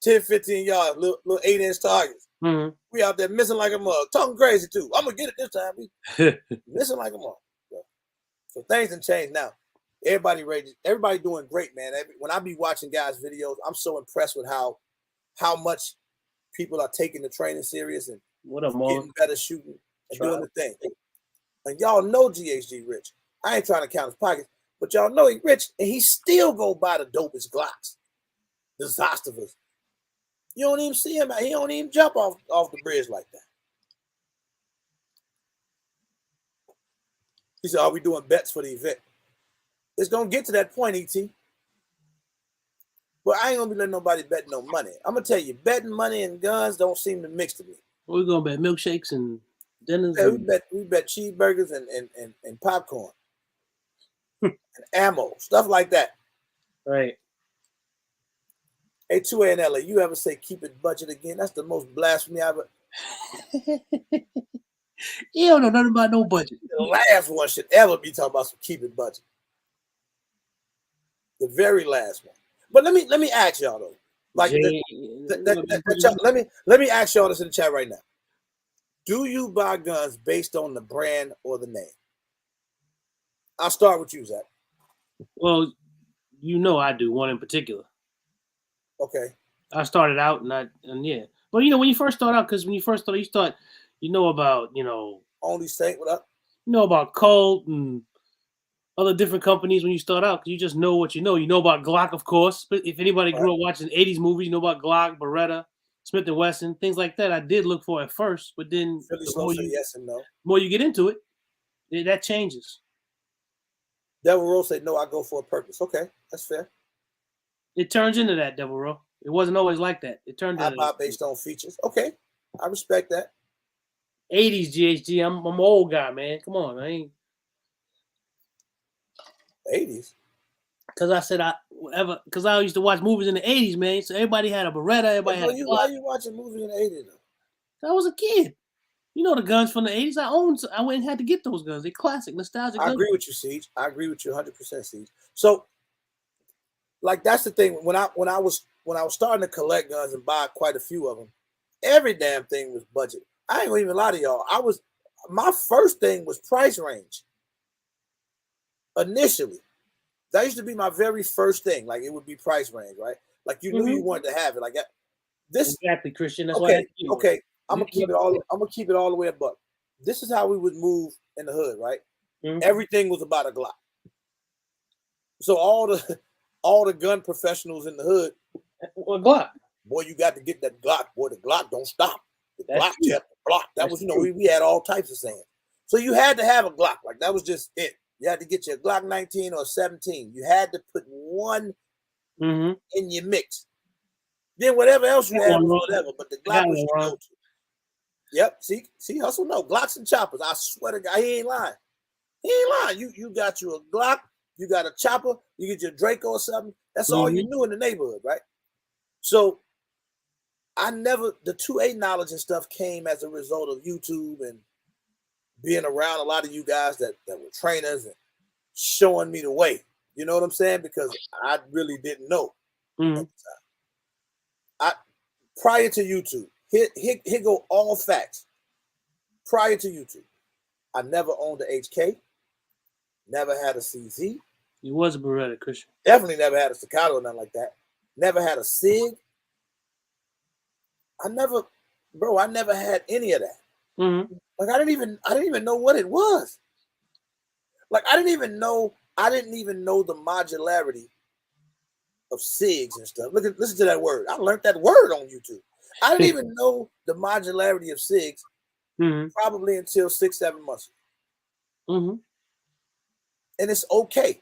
S1: 10, 15 yards, little 8-inch targets.
S2: Mm-hmm.
S1: We out there missing like a mug, talking crazy too. I'm gonna get it this time. We missing like a mug. So things done changed now. Everybody doing great, man. When I be watching guys' videos, I'm so impressed with how much people are taking the training serious and getting better shooting and doing the thing. And y'all know GHG rich. I ain't trying to count his pockets, but y'all know he rich, and he still go buy the dopest Glocks, the Zostovas. You don't even see him. He don't even jump off the bridge like that. He said, "Are we doing bets for the event?" It's gonna get to that point, ET. But I ain't gonna be letting nobody bet no money. I'm gonna tell you, betting money and guns don't seem to mix to me.
S2: We're gonna bet milkshakes and dinners.
S1: Yeah, we bet cheeseburgers and popcorn and ammo, stuff like that.
S2: Right.
S1: Hey, 2A in LA, you ever say keep it budget again? That's the most blasphemy I ever.
S2: You don't know nothing about no budget.
S1: The last one should ever be talking about some keep it budget. The very last one. But let me ask y'all though. Like let me ask y'all this in the chat right now. Do you buy guns based on the brand or the name? I'll start with you, Zach.
S2: Well, I do, one in particular.
S1: Okay.
S2: I started out and yeah. But when you first start out, because when you first start, about,
S1: Only Saint, what up?
S2: You know about Colt and other different companies when you start out, because you just know what you know. You know about Glock, of course. But if anybody grew up watching 80s movies, you know about Glock, Beretta, Smith & Wesson, things like that. I did look for at first, but then
S1: yes and no.
S2: More you get into it, that changes.
S1: Devil Rose said, "No, I go for a purpose." Okay, that's fair.
S2: It turns into that, Devereaux. It wasn't always like that. It turned
S1: I
S2: into
S1: buy based on features. Okay, I respect that.
S2: 80s GHG. I'm an old guy, man. Come on, I ain't
S1: 80s.
S2: because I said I whatever because I used to watch movies in the 80s, man. So everybody had a Beretta,
S1: But
S2: everybody had
S1: bro,
S2: a
S1: why
S2: Glock.
S1: you watching movies in the 80s?
S2: I was a kid. You know the guns from the 80s. I went and had to get those guns. They're classic, nostalgic
S1: I
S2: guns.
S1: agree with you, Siege. I agree with you 100%, Siege. So, like, that's the thing. When I was starting to collect guns and buy quite a few of them, every damn thing was budget. I ain't gonna even lie to y'all. My first thing was price range. Initially, that used to be my very first thing. Like, it would be price range, right? Like, you knew you wanted to have it. Like this.
S2: Exactly, Christian. That's why.
S1: Okay. I'm gonna keep it all the way a buck. This is how we would move in the hood, right? Everything was about a Glock. So all the gun professionals in the hood,
S2: Glock.
S1: boy, you got to get that Glock. Boy, the Glock don't stop. The
S2: That's
S1: Glock
S2: true.
S1: kept the Glock. That
S2: That's
S1: was, we had all types of saying. So you had to have a Glock. Like, that was just it. You had to get your Glock 19 or 17. You had to put one in your mix. Then whatever else you had was whatever. But the Glock was your go-to. Yep. See, hustle. No, Glocks and choppers. I swear to God, he ain't lying. He ain't lying. You got you a Glock. You got a chopper. You get your Draco or something. That's all you knew in the neighborhood, right? So the 2A knowledge and stuff came as a result of YouTube and being around a lot of you guys that were trainers and showing me the way. You know what I'm saying? Because I really didn't know at the time. Prior to YouTube, here go all facts. Prior to YouTube, I never owned a HK, never had a CZ.
S2: You was a Beretta, Christian.
S1: Definitely never had a staccato or nothing like that. Never had a SIG. I never had any of that. Like, I didn't even know what it was. Like, I didn't even know the modularity of SIGs and stuff. Listen to that word. I learned that word on YouTube. I didn't even know the modularity of SIGs probably until 6-7 months ago. And it's okay.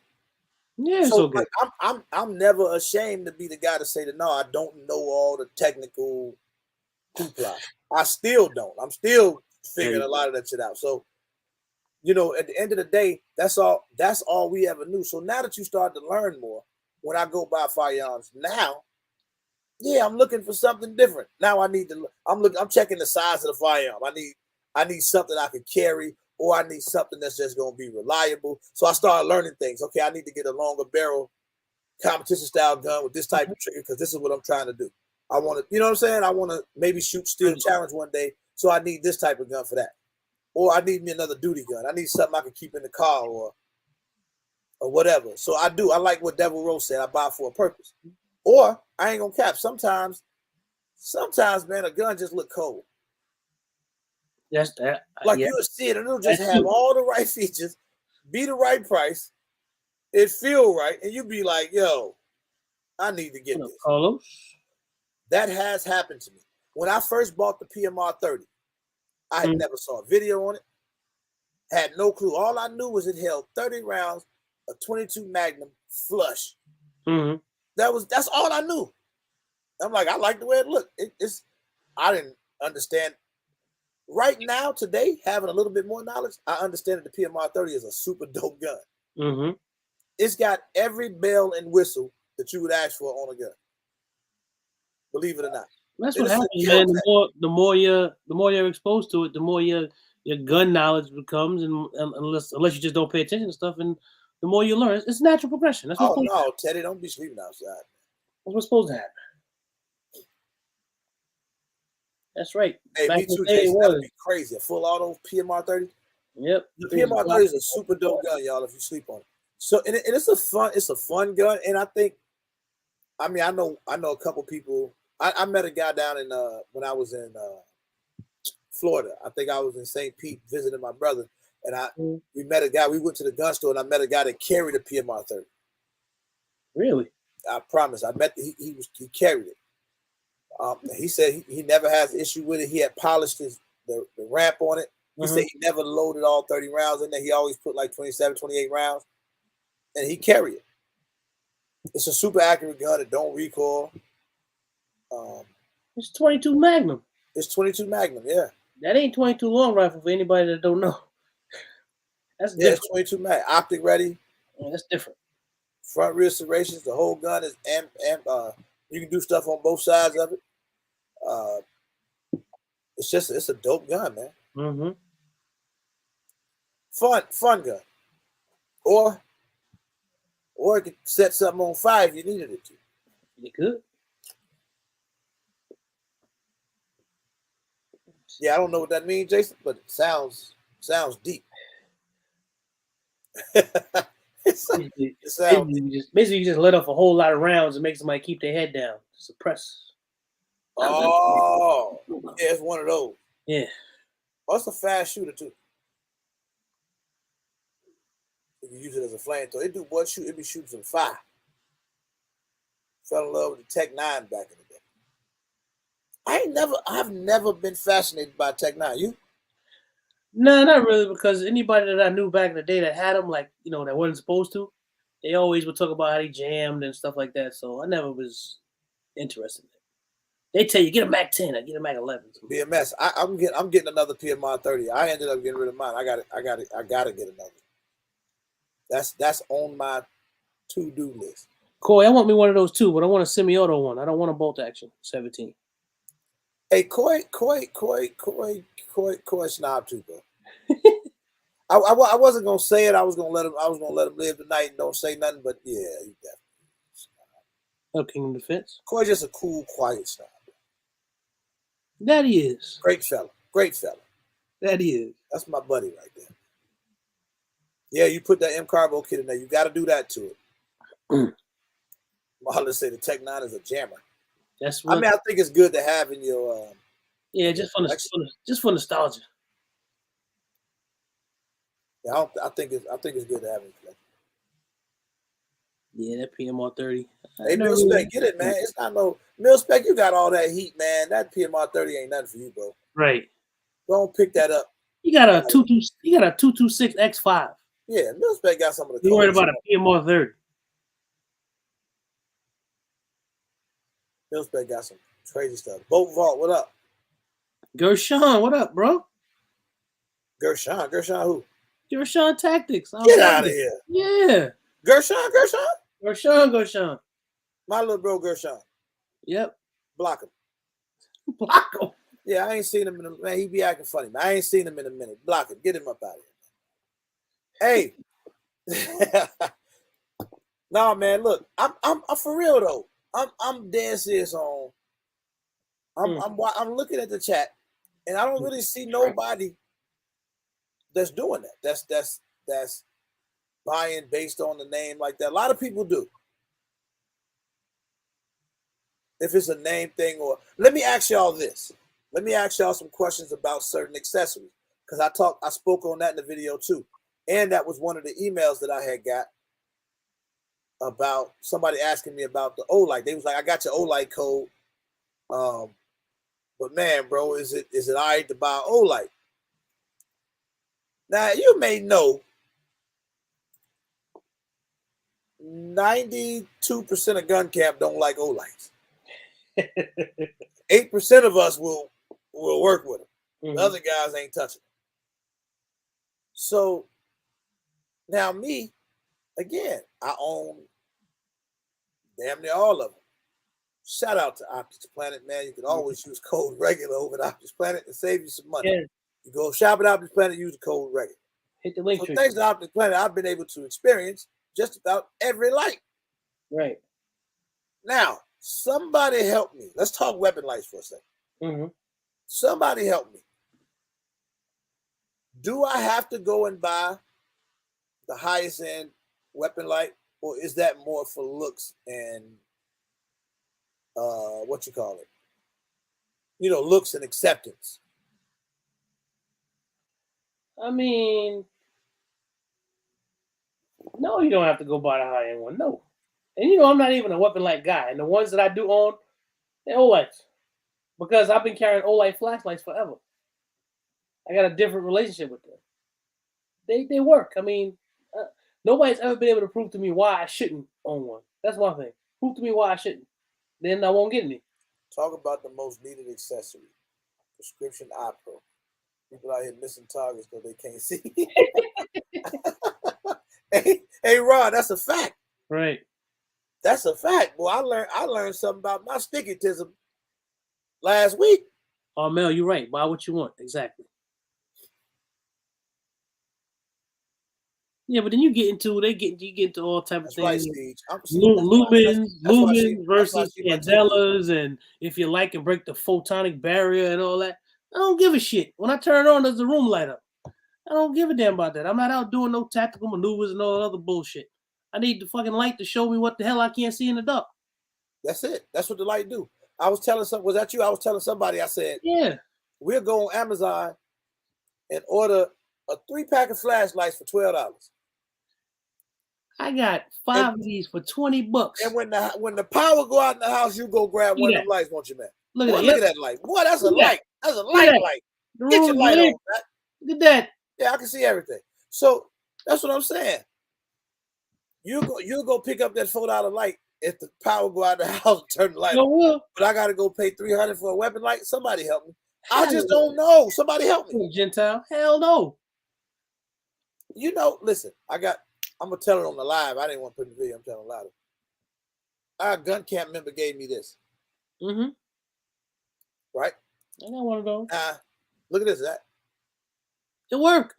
S2: Yeah, it's okay.
S1: Like, I'm never ashamed to be the guy to say that no, I don't know all the technical hoopla. I still don't. I'm still figuring a lot of that shit out. So, at the end of the day, that's all we ever knew. So now that you start to learn more, when I go buy firearms now, yeah, I'm looking for something different. Now I'm checking the size of the firearm. I need something I can carry, or I need something that's just going to be reliable. So I started learning things. Okay, I need to get a longer barrel competition style gun with this type of trigger because this is what I'm trying to do. I want to, you know what I'm saying? I want to maybe shoot steel challenge one day. So I need this type of gun for that. Or I need me another duty gun. I need something I can keep in the car or whatever. So I do. I like what Devil Rose said. I buy for a purpose. Or I ain't gonna cap. Sometimes, man, a gun just look cold.
S2: That's that.
S1: Like, you'll see it and it'll just have all the right features, be the right price, it feel right, and you be like, yo, I need to get this.
S2: Carlos?
S1: That has happened to me. When I first bought the PMR 30, I had never saw a video on it, had no clue. All I knew was it held 30 rounds, a 22 Magnum flush. That's all I knew. I'm like, I like the way it looked. I didn't understand. Right now, today, having a little bit more knowledge, I understand that the PMR 30 is a super dope gun. It's got every bell and whistle that you would ask for on a gun. Believe it or not.
S2: That's what happens, man. The more you're exposed to it, the more your gun knowledge becomes, and unless you just don't pay attention to stuff, and the more you learn, it's natural progression. That's what's
S1: no, Teddy, don't be sleeping outside.
S2: That's what's supposed to happen. That's right.
S1: Hey, me too, Jason. That would be crazy. A full auto PMR 30.
S2: Yep.
S1: The PMR 30 is a super dope gun, y'all. If you sleep on it, so and it's a fun gun, and I know a couple people. I met a guy down in when I was in Florida. I think I was in St. Pete visiting my brother, and we met a guy. We went to the gun store, and I met a guy that carried a PMR 30.
S2: Really?
S1: I promise. I met he carried it. He said he never has an issue with it. He had polished the ramp on it. He said he never loaded all 30 rounds in there. He always put like 27, 28 rounds, and he carried it. It's a super accurate gun. It don't recoil.
S2: It's 22 Magnum.
S1: It's 22 Magnum. Yeah.
S2: That ain't 22 long rifle for anybody that don't know. That's
S1: Yeah,
S2: different.
S1: it's 22 Mag. Optic ready.
S2: Yeah, that's different.
S1: Front rear serrations. The whole gun is you can do stuff on both sides of it. It's a dope gun, man.
S2: Mm-hmm.
S1: Fun gun. Or it could set something on fire if you needed it to.
S2: You could.
S1: Yeah, I don't know what that means, Jason, but it sounds deep.
S2: Basically, you just let off a whole lot of rounds and make somebody keep their head down. Suppress.
S1: Oh, yeah, it's one of those.
S2: Yeah.
S1: Well, it's a fast shooter too. You can use it as a flamethrower. It do what shoot? It be shooting some fire. Fell in love with the Tech 9 back in the day. I've never been fascinated by Tech 9. You?
S2: No, not really, because anybody that I knew back in the day that had them, like, that wasn't supposed to, they always would talk about how they jammed and stuff like that. So I never was interested in it. They tell you get a Mac 10, I get a Mac 11.
S1: BMS. I'm getting another PMR 30. I ended up getting rid of mine. I gotta get another. That's on my to-do list.
S2: Corey, I want me one of those too, but I want a semi-auto one. I don't want a bolt action 17.
S1: Hey, Coy snob too, bro. I wasn't gonna say it. I was gonna let him live tonight and don't say nothing. But yeah, he definitely.
S2: Oh, Kingdom Defense.
S1: Coy's just a cool, quiet snob.
S2: That he is.
S1: Great fella.
S2: That he is.
S1: That's my buddy right there. Yeah, you put that M Carbo kit in there. You got to do that to it. Marlon say the Tech 9 is a jammer.
S2: That's what.
S1: I mean, I think it's good to have in your.
S2: Yeah, just for nostalgia.
S1: Yeah, I think it's good to have in collection.
S2: Yeah, that PMR 30.
S1: Hey, Mil-Spec, get it, man. It's not no Mil-Spec. You got all that heat, man. That PMR 30 ain't nothing for you, bro.
S2: Right.
S1: Don't pick that up.
S2: You got a 226 X5.
S1: Yeah, Mil-Spec got some of the.
S2: You worried about a PMR 30?
S1: Mil-Spec got some crazy stuff. Boat Vault, what up?
S2: Gershon, what up, bro?
S1: Gershon who?
S2: Gershon Tactics.
S1: Get out of here.
S2: Yeah.
S1: Gershon.
S2: Gershon.
S1: My little bro Gershon.
S2: Yep.
S1: Block him.
S2: Block him.
S1: Yeah, I ain't seen him in a man. He be acting funny, man. I ain't seen him in a minute. Block him. Get him up out of here. Hey. Nah, man. Look, I'm for real though. I'm dead serious on. I'm looking at the chat, and I don't really see nobody that's doing that. That's buying based on the name like that. A lot of people do. If it's a name thing, or let me ask y'all this. Let me ask y'all some questions about certain accessories, because I spoke on that in the video too, and that was one of the emails that I had got about somebody asking me about the Olight. They was like, I got your Olight code, but man, bro, is it all right to buy Olight? Now you may know 92% of gun camp don't like Olights. 8% of us will work with them. Mm-hmm. The other guys ain't touching them. So now me, again, I own damn near all of them. Shout out to Optic Planet, man. You can always use code regular over at Optic Planet and save you some money. Yeah. You go shop at Optic Planet, use the code regular.
S2: Hit the link.
S1: So thanks to Optic Planet, I've been able to experience just about every light.
S2: Right.
S1: Now, somebody help me. Let's talk weapon lights for a second.
S2: Mm-hmm.
S1: Somebody help me. Do I have to go and buy the highest end weapon light, or is that more for looks and looks and acceptance?
S2: I mean, no, you don't have to go buy the high end one. No. And I'm not even a weapon light guy. And the ones that I do own, they're Olights. Because I've been carrying Olight flashlights forever. I got a different relationship with them. They work. I mean, Nobody's ever been able to prove to me why I shouldn't own one. That's one thing. Prove to me why I shouldn't. Then I won't get any.
S1: Talk about the most needed accessory. Prescription eye pro. People out here missing targets because they can't see. hey, Ron, that's a fact.
S2: Right.
S1: That's a fact. Boy, I learned something about my stigmatism last week.
S2: Oh, Mel, you're right. Buy what you want. Exactly. Yeah, but then you get into all type of
S1: That's right,
S2: things.
S1: Steve.
S2: Lumens versus candelas, and if you like and break the photonic barrier and all that. I don't give a shit. When I turn it on, does the room light up? I don't give a damn about that. I'm not out doing no tactical maneuvers and all that other bullshit. I need the fucking light to show me what the hell I can't see in the dark.
S1: That's it. That's what the light do. I was telling was that you? I was telling somebody, I said,
S2: yeah,
S1: we'll go on Amazon and order a 3-pack of flashlights for $12.
S2: I got 5 of these for $20.
S1: And when the power go out in the house, you go grab one of them lights, won't you, man? Look at that light. Boy, that's a light. That's a light. Get your light on, man.
S2: Look at that.
S1: Yeah, I can see everything. So that's what I'm saying. You'll go pick up that $4 light if the power go out the house and turn the light on. But I gotta go pay $300 for a weapon light. Somebody help me. I just don't know. Somebody help me.
S2: Gentile. Hell no.
S1: You know, listen, I'm gonna tell it on the live. I didn't want to put in the video. I'm telling live. Our gun camp member gave me this.
S2: Mm-hmm.
S1: Right?
S2: I got one of those.
S1: Look at this, Zach.
S2: It worked.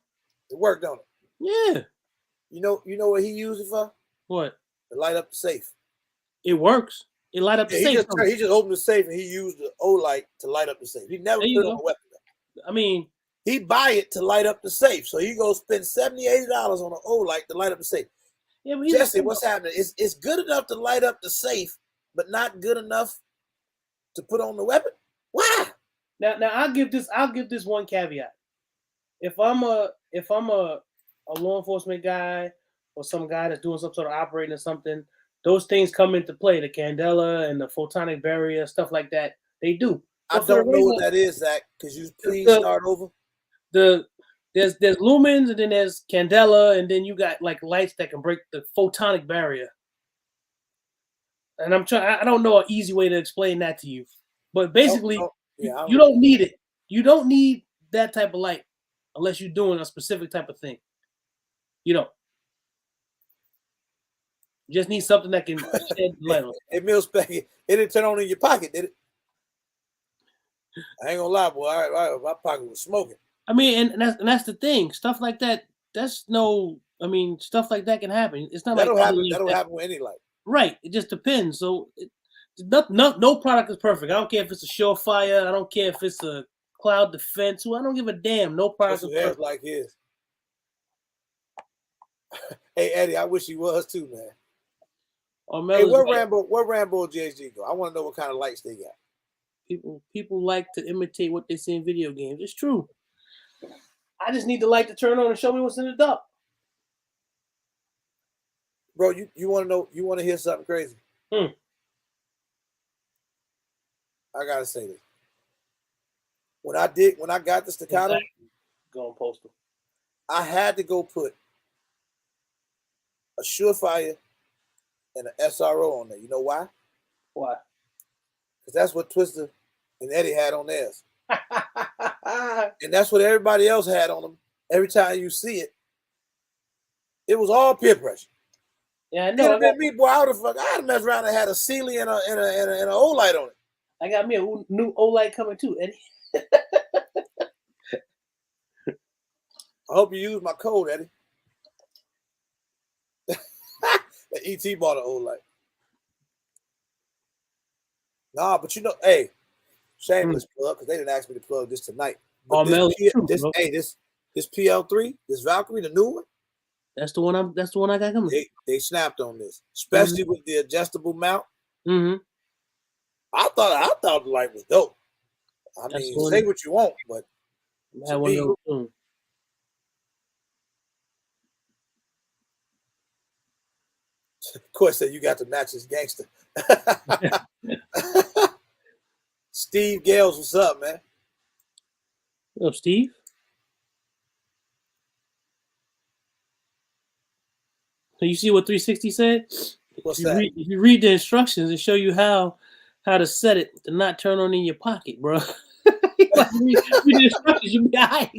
S1: It worked, don't it?
S2: Yeah.
S1: You know what he used it for?
S2: What?
S1: To light up the safe.
S2: It works. It light up the safe.
S1: He just opened the safe and he used the O light to light up the safe. He never put it on a weapon.
S2: I mean,
S1: he buy it to light up the safe. So he go spend $70, $80 on an O light to light up the safe. Yeah, but Jesse, what's happening? It's good enough to light up the safe, but not good enough to put on the weapon. Why?
S2: Now I'll give this one caveat. If I'm a law enforcement guy or some guy that's doing some sort of operating or something, those things come into play. The candela and the photonic barrier, stuff like that, they do.
S1: I don't know what that is, Zach. Could you please start over?
S2: There's lumens, and then there's candela, and then you got like lights that can break the photonic barrier. And I don't know an easy way to explain that to you. But basically, you don't need it. You don't need that type of light unless you're doing a specific type of thing. You don't. You just need something that can shed light on.
S1: Hey, Milspec, it didn't turn on in your pocket, did it? I ain't gonna lie, boy. All right, my pocket was smoking.
S2: I mean, and that's the thing. Stuff like that. Stuff like that can happen. It's not
S1: that'll happen. That'll happen with any light.
S2: Right. It just depends. So, no product is perfect. I don't care if it's a Surefire. I don't care if it's a Cloud Defense. I don't give a damn. No product is perfect.
S1: Like his. Hey, Eddie, I wish he was too, man. Hey, where Rambo JG go? I want to know what kind of lights they got.
S2: People like to imitate what they see in video games. It's true. I just need the light to turn on and show me what's in the dark.
S1: Bro, you want to know? You want to hear something crazy? I gotta say this. When I got the Staccato,
S2: going postal,
S1: I had to go put a Surefire and an SRO on there. You know why?
S2: Why?
S1: Because that's what Twister and Eddie had on theirs. And that's what everybody else had on them. Every time you see it, it was all peer pressure.
S2: Yeah, I know.
S1: Me, boy, I'd have messed around and had a Sealy and an O light on it.
S2: I got me a new O light coming too, Eddie.
S1: I hope you use my code, Eddie. The ET bought an O light. Nah, but hey, shameless plug, because they didn't ask me to plug this tonight. But this PL3, this Valkyrie, the new one.
S2: That's the one I got coming.
S1: They snapped on this, especially with the adjustable mount.
S2: Mm-hmm.
S1: I thought the light was dope. I mean, say what you want, but to me, of course, that you got to match his gangster. Steve Gales, what's up, man?
S2: What's up, Steve? So you see what 360 said?
S1: What's that?
S2: If you read the instructions, it show you how to set it to not turn on in your pocket, bro. Like, read the instructions, you'll be all right.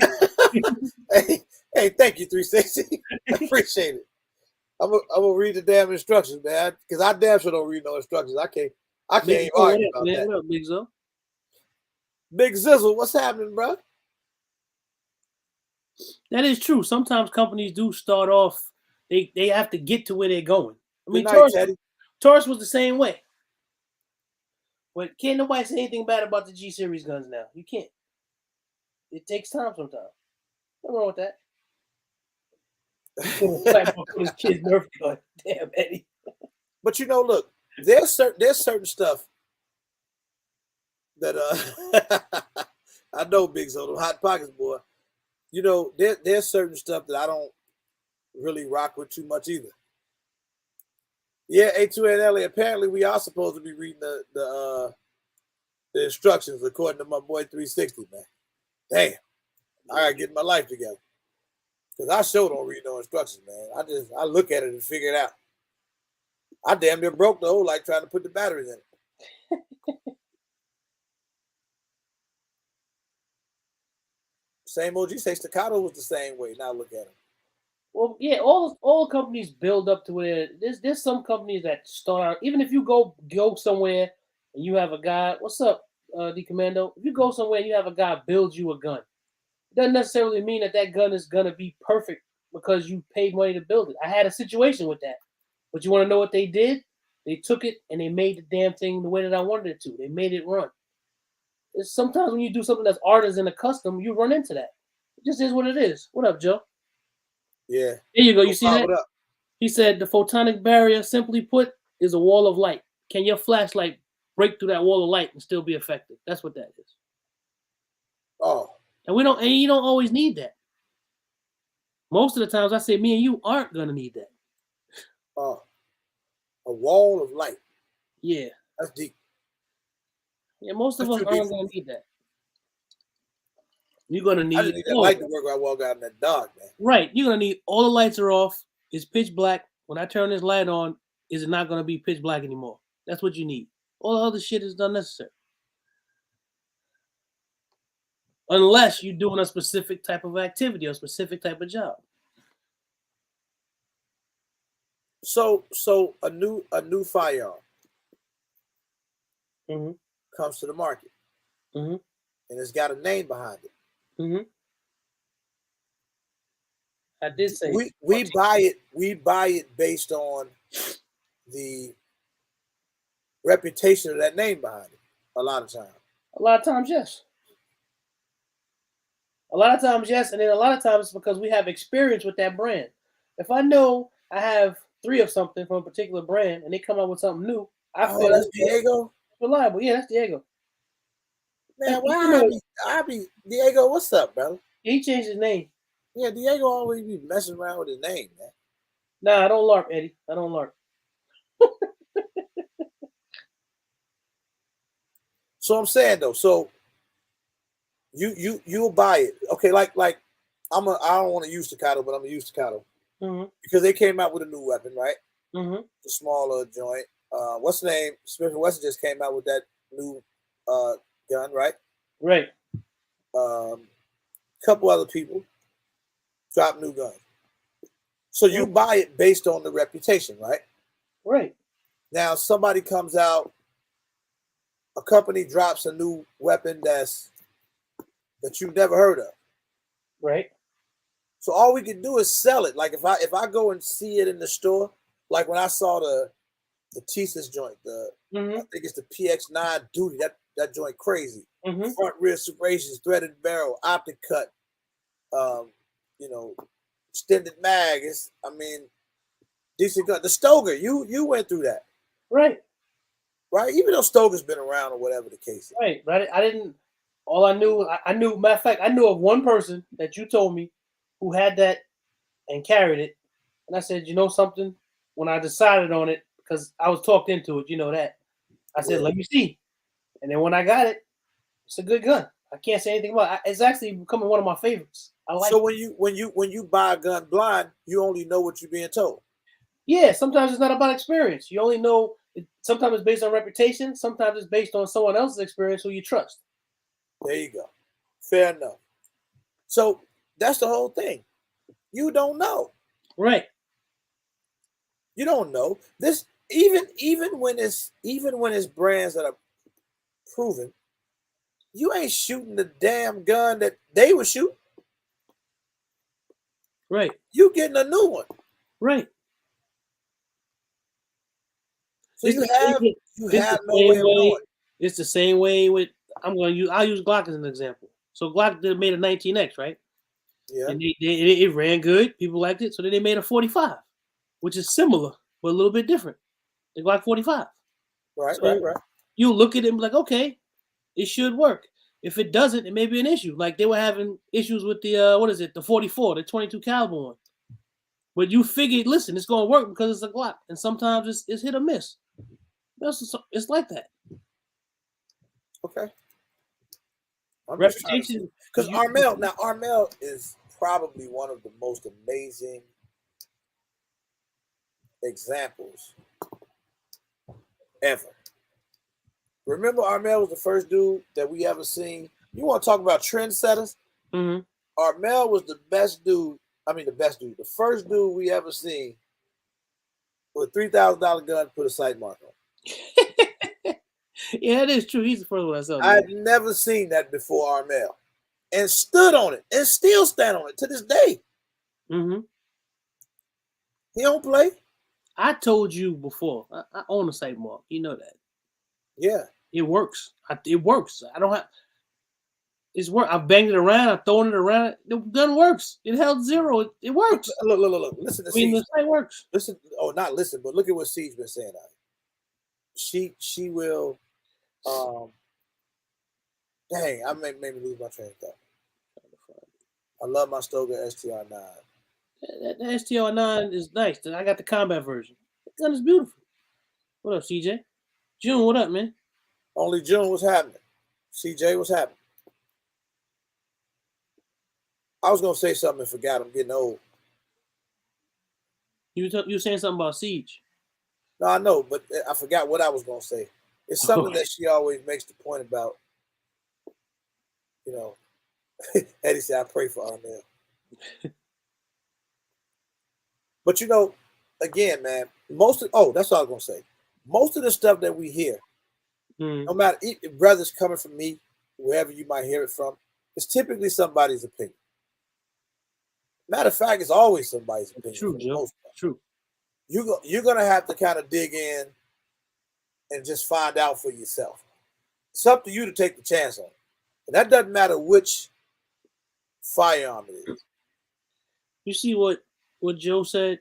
S1: Hey, thank you, 360. I appreciate it. I'm gonna read the damn instructions, man, because I damn sure don't read no instructions. I can't even argue about that.
S2: What up, Big Zo?
S1: Big Zizzle, what's happening, bro?
S2: That is true. Sometimes companies do start off, they have to get to where they're going. I mean,
S1: Good night, Teddy.
S2: Taurus was the same way. But can't nobody say anything bad about the G Series guns now. You can't. It takes time sometimes. Nothing wrong with that. His kid's Nerf gun. Damn, Eddie.
S1: But you know, look, there's certain stuff that I know, Big Zo, the Hot Pockets boy. You know, there's certain stuff that I don't really rock with too much either. Yeah, A2NLA. Apparently, we are supposed to be reading the instructions according to my boy 360, man. Damn, I gotta get my life together because I sure don't read no instructions, man. I look at it and figure it out. I damn near broke the whole light trying to put the batteries in it. Same OG say Staccato was the same way. Now look at him.
S2: Well, yeah, all companies build up to where there's some companies that start out. Even if you go somewhere and you have a guy, what's up, the Commando? If you go somewhere and you have a guy build you a gun, it doesn't necessarily mean that gun is gonna be perfect because you paid money to build it. I had a situation with that, but you want to know what they did? They took it and they made the damn thing the way that I wanted it to. They made it run. It's sometimes when you do something that's artisan and custom, you run into that. It just is what it is. What up, Joe?
S1: Yeah.
S2: There you go. You see that? He said the photonic barrier, simply put, is a wall of light. Can your flashlight break through that wall of light and still be effective? That's what that is.
S1: Oh.
S2: And you don't always need that. Most of the times I say me and you aren't gonna need that.
S1: Oh. A wall of light.
S2: Yeah.
S1: That's deep.
S2: Yeah, most of us aren't gonna need that. You're gonna need.
S1: I just need that light to work when I walk out in that dark, man.
S2: Right. You're gonna need all the lights are off. It's pitch black. When I turn this light on, is it not gonna be pitch black anymore? That's what you need. All the other shit is unnecessary. Unless you're doing a specific type of activity or a specific type of job.
S1: So a new firearm comes to the market, and it's got a name behind it.
S2: I did say
S1: we buy it. We buy it based on the reputation of that name behind it. A lot of times.
S2: A lot of times, yes. A lot of times, yes, and then a lot of times it's because we have experience with that brand. If I know I have 3 of something from a particular brand and they come out with something new, I feel
S1: that's Diego.
S2: Reliable. Yeah, that's Diego.
S1: Man, why I be Diego? What's up, brother?
S2: He changed his name.
S1: Yeah, Diego always be messing around with his name, man.
S2: Nah, I don't LARP, Eddie. I don't LARP.
S1: So I'm saying though, so you'll buy it, okay? Like I don't want to use Staccato, but I'm gonna use Staccato because they came out with a new weapon, right? The smaller joint. What's the name? Smith & Wesson just came out with that new gun, right?
S2: Right.
S1: Couple other people drop new guns. So you buy it based on the reputation, right?
S2: Right.
S1: Now somebody comes out, a company drops a new weapon that you've never heard of. Right. So all we can do is sell it. Like if I go and see it in the store, like when I saw the Thesis joint, I think it's the PX9 Duty, that joint crazy. Front rear separations, threaded barrel, optic cut, extended mag. Decent gun. The Stoger, you went through that. Right. Right? Even though Stoger's been around or whatever the case is.
S2: Right. But I didn't, all I knew, matter of fact, I knew of one person that you told me who had that and carried it. And I said, you know something? When I decided on it, because I was talked into it, you know that. I said, let me see. And then when I got it, it's a good gun. I can't say anything about it. It's actually becoming one of my favorites. I like
S1: so when you buy a gun blind, you only know what you're being told.
S2: Yeah, sometimes it's not about experience. You only know. Sometimes it's based on reputation. Sometimes it's based on someone else's experience who you trust.
S1: There you go. Fair enough. So that's the whole thing. You don't know.
S2: Right.
S1: You don't know this. Even when it's brands that are proven, you ain't shooting the damn gun that they were shooting.
S2: Right.
S1: You getting a new one.
S2: Right.
S1: So you have no way of knowing.
S2: It's the same way with. I'll use Glock as an example. So Glock made a 19X, right?
S1: Yeah.
S2: And it ran good. People liked it. So then they made a 45, which is similar but a little bit different. The Glock 45.
S1: Right.
S2: You look at it and be like, okay, it should work. If it doesn't, it may be an issue. Like they were having issues with the the 44, the 22 caliber one. But you figured, listen, it's going to work because it's a Glock, and sometimes it's hit or miss. It's like that.
S1: Okay.
S2: Reputation.
S1: Because Armel is probably one of the most amazing examples ever. Remember, Armel was the first dude that we ever seen. You want to talk about trendsetters?
S2: Mm-hmm.
S1: Armel was the best dude. I mean, the best dude. The first dude we ever seen with a $3,000 gun to put a sight mark on.
S2: Yeah, it is true. He's the first one I saw.
S1: I've never seen that before, Armel. And stood on it and still stand on it to this day.
S2: Mm-hmm.
S1: He don't play.
S2: I told you before. I own a sight mark. You know that.
S1: Yeah.
S2: It works. It works. I don't have. It's work. I've banged it around. I've thrown it around. The gun works. It held zero. It works.
S1: Look. Listen to Siege.
S2: The sight works.
S1: Listen. Oh, not listen, but look at what Siege been saying. She will. Dang, I made me lose my train of thought. I love my Stoga STR9.
S2: The STR9 is nice. I got the combat version. The gun is beautiful. What up, CJ? June, what up, man?
S1: Only June was happening. CJ was happening. I was gonna say something and forgot. I'm getting old.
S2: You were saying something about Siege.
S1: No, I know, but I forgot what I was gonna say. It's something that she always makes the point about. You know, Eddie said, "I pray for Armel." But again, man, that's what I was gonna say. Most of the stuff that we hear, no matter whether it's coming from me, wherever you might hear it from, it's typically somebody's opinion. Matter of fact, it's always somebody's opinion.
S2: True, Joe. True.
S1: You're gonna have to kind of dig in and just find out for yourself. It's up to you to take the chance on it, and that doesn't matter which firearm it is.
S2: You see what Joe said?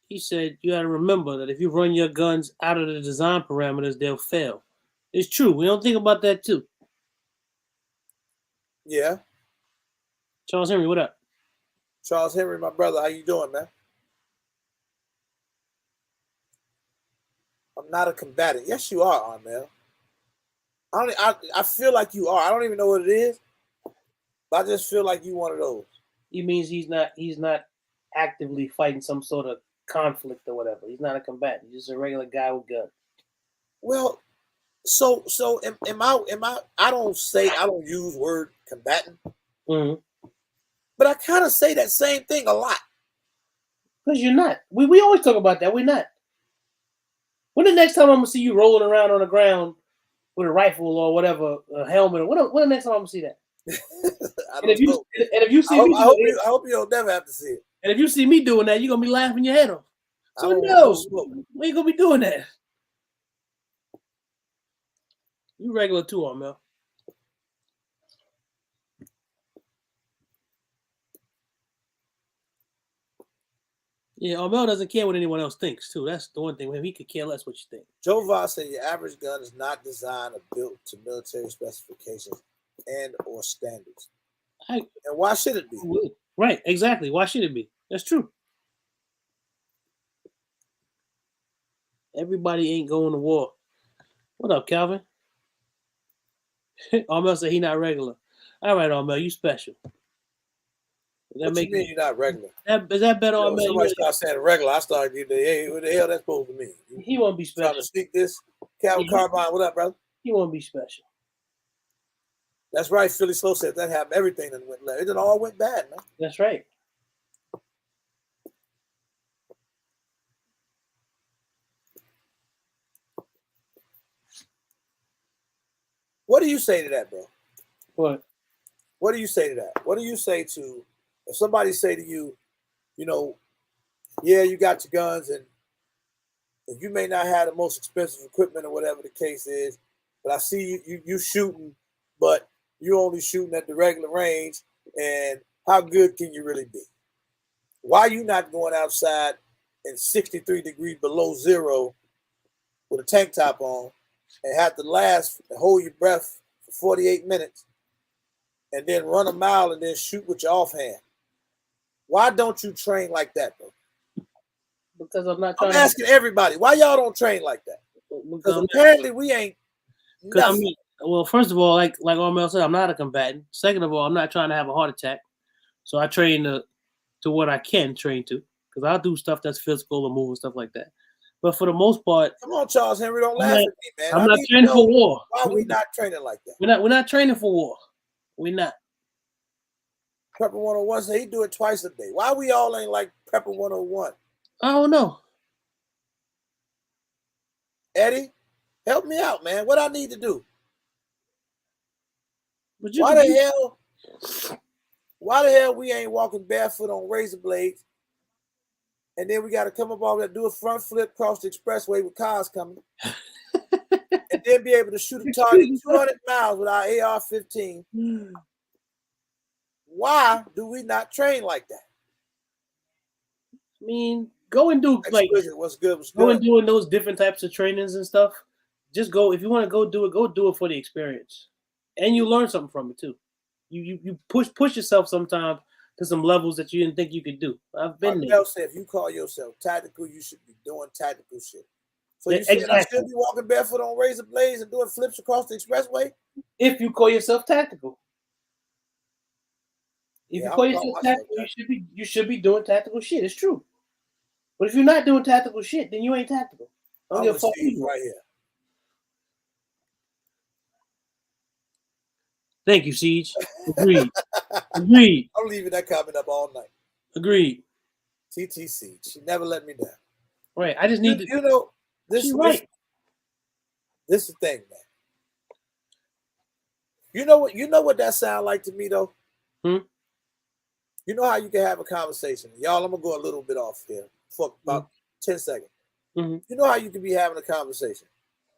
S2: He said you got to remember that if you run your guns out of the design parameters, they'll fail. It's true. We don't think about that too.
S1: Yeah.
S2: Charles Henry, what up?
S1: Charles Henry, my brother, how you doing, man? I'm not a combatant. Yes, you are, Armel. I feel like you are. I don't even know what it is, but I just feel like you one of those.
S2: He means he's not actively fighting some sort of conflict or whatever. He's not a combatant. He's just a regular guy with guns.
S1: Well, so am I? I don't use word combatant, but I kind of say that same thing a lot.
S2: Because you're not. We always talk about that. We're not. When the next time I'm gonna see you rolling around on the ground with a rifle or whatever, a helmet, or when the next time I'm gonna see that? If you see me,
S1: I hope you don't never have to see it.
S2: And if you see me doing that, you're gonna be laughing your head off. So no, we ain't gonna be doing that. You regular too, Armel. Yeah, Armel doesn't care what anyone else thinks too. That's the one thing with him. He could care less what you think.
S1: Joe Voss said your average gun is not designed or built to military specifications and or standards. And why should it be?
S2: Right, exactly. Why should it be? That's true. Everybody ain't going to war. What up, Calvin? Armel said he not regular. All right, Armel, you special.
S1: What you mean you're not regular?
S2: Is that better?
S1: You know, somebody starts saying regular, I start getting, hey, what the hell that's supposed to mean?
S2: He won't be special.
S1: Trying to sneak this? Calvin Carbine, what up, brother?
S2: He won't be special.
S1: That's right. Philly Slow said that happened. Everything that went left. It all went bad, man.
S2: That's right.
S1: What do you say to that, bro?
S2: What?
S1: What do you say to that? What do you say to if somebody say to you, you know, yeah, you got your guns and you may not have the most expensive equipment or whatever the case is, but I see you shooting, but you're only shooting at the regular range, and how good can you really be? Why are you not going outside in 63 degrees below zero with a tank top on and have to hold your breath for 48 minutes and then run a mile and then shoot with your offhand? Why don't you train like that, bro?
S2: Because I'm
S1: asking everybody, why y'all don't train like that? Because apparently we ain't nothing.
S2: Well, first of all, like Armel said, I'm not a combatant. Second of all, I'm not trying to have a heart attack. So I train to what I can train to. Because I'll do stuff that's physical and moving, stuff like that. But for the most part,
S1: come on, Charles Henry, don't laugh at me, man.
S2: I'm not training for war.
S1: Why are we not training like that?
S2: We're not training for war. We're not.
S1: Prepper 101 said he do it twice a day. Why we all ain't like Prepper 101?
S2: I don't know.
S1: Eddie, help me out, man. What I need to do? Why the hell we ain't walking barefoot on razor blades? And then we got to come up over there, do a front flip across the expressway with cars coming. And then be able to shoot a target 200 miles with our AR-15. Why do we not train like that?
S2: I mean, go and do
S1: what's good.
S2: Go and doing those different types of trainings and stuff. Just go if you want to go do it for the experience, and you learn something from it too. You push yourself sometimes to some levels that you didn't think you could do. I've been there.
S1: Said if you call yourself tactical, you should be doing tactical shit. So you said I should be walking barefoot on razor blades and doing flips across the expressway?
S2: If you call yourself tactical. If you call yourself tactical, you should be doing tactical shit. It's true. But if you're not doing tactical shit, then you ain't tactical.
S1: I'm gonna see you right here.
S2: Thank you, Siege. Agreed. Agreed.
S1: I'm leaving that comment up all night.
S2: Agreed.
S1: TTC. She never let me down.
S2: Right. I just need to.
S1: You know, this is the thing, man. You know what that sound like to me though?
S2: Hmm?
S1: You know how you can have a conversation. Y'all, I'm gonna go a little bit off here for about 10 seconds.
S2: Mm-hmm.
S1: You know how you can be having a conversation.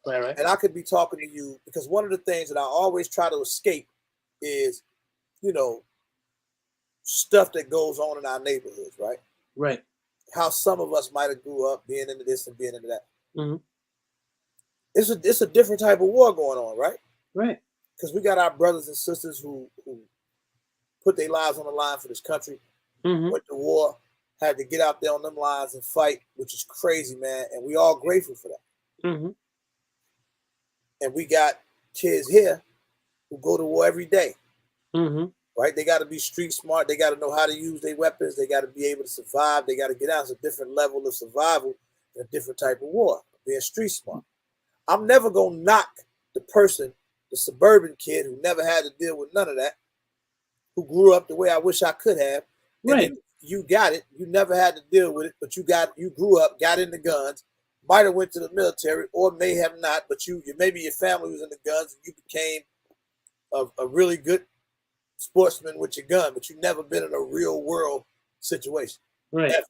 S2: Right.
S1: And I could be talking to you because one of the things that I always try to escape is, stuff that goes on in our neighborhoods, right?
S2: Right.
S1: How some of us might have grew up being into this and being into that.
S2: Mm-hmm.
S1: It's a different type of war going on, right?
S2: Right.
S1: Because we got our brothers and sisters who put their lives on the line for this country, went to war, had to get out there on them lines and fight, which is crazy, man. And we all grateful for that.
S2: Mm-hmm.
S1: And we got kids here who go to war every day.
S2: Mm-hmm.
S1: Right? They got to be street smart. They got to know how to use their weapons. They got to be able to survive. They got to get out. It's a different level of survival and a different type of war, being street smart. I'm never going to knock the person, the suburban kid who never had to deal with none of that, who grew up the way I wish I could have.
S2: Right.
S1: You got it. You never had to deal with it, but you grew up, got into guns, might have went to the military or may have not, but maybe your family was in the guns and you became a really good sportsman with your gun, but you've never been in a real world situation.
S2: Right.
S1: Ever.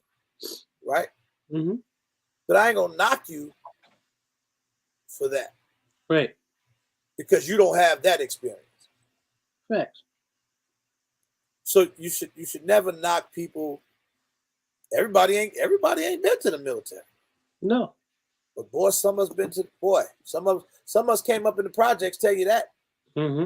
S1: Right?
S2: Mm-hmm.
S1: But I ain't gonna knock you for that.
S2: Right. Because
S1: you don't have that experience.
S2: Facts.
S1: So you should never knock people. Everybody ain't been to the military.
S2: No.
S1: But boy, some of us been to some of us came up in the projects, tell you that.
S2: Mm-hmm.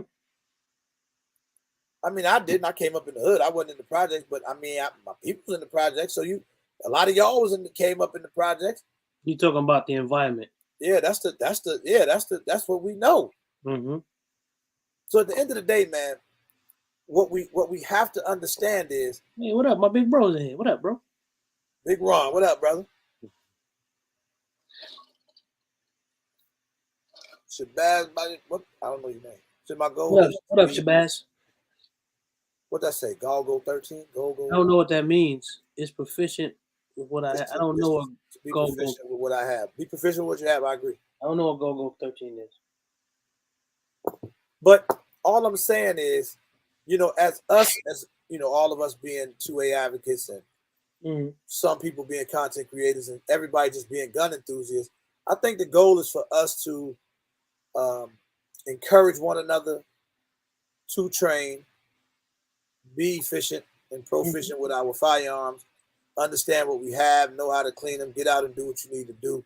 S1: I mean, I didn't. I came up in the hood. I wasn't in the projects, but I mean, my people was in the projects. So a lot of y'all came up in the projects.
S2: You talking about the environment?
S1: Yeah, that's what we know.
S2: Mm-hmm.
S1: So at the end of the day, man, what we have to understand is,
S2: Hey, what up? My big bro's in here. What up, bro?
S1: Big Ron, what up, brother? Shabazz, what? I don't know your name. So my goal
S2: What up?
S1: is
S2: What up, Shabazz?
S1: What that say? Gogo 13? Gogo.
S2: I don't know what that means. It's proficient with what I
S1: To
S2: don't know what
S1: be
S2: Go.
S1: proficient with what I have. Be proficient with what you have. I agree.
S2: I don't know what Go 13 is.
S1: But all I'm saying is, as all of us being 2A advocates and some people being content creators and everybody just being gun enthusiasts, I think the goal is for us to encourage one another to train, be efficient and proficient with our firearms, understand what we have, know how to clean them, get out and do what you need to do.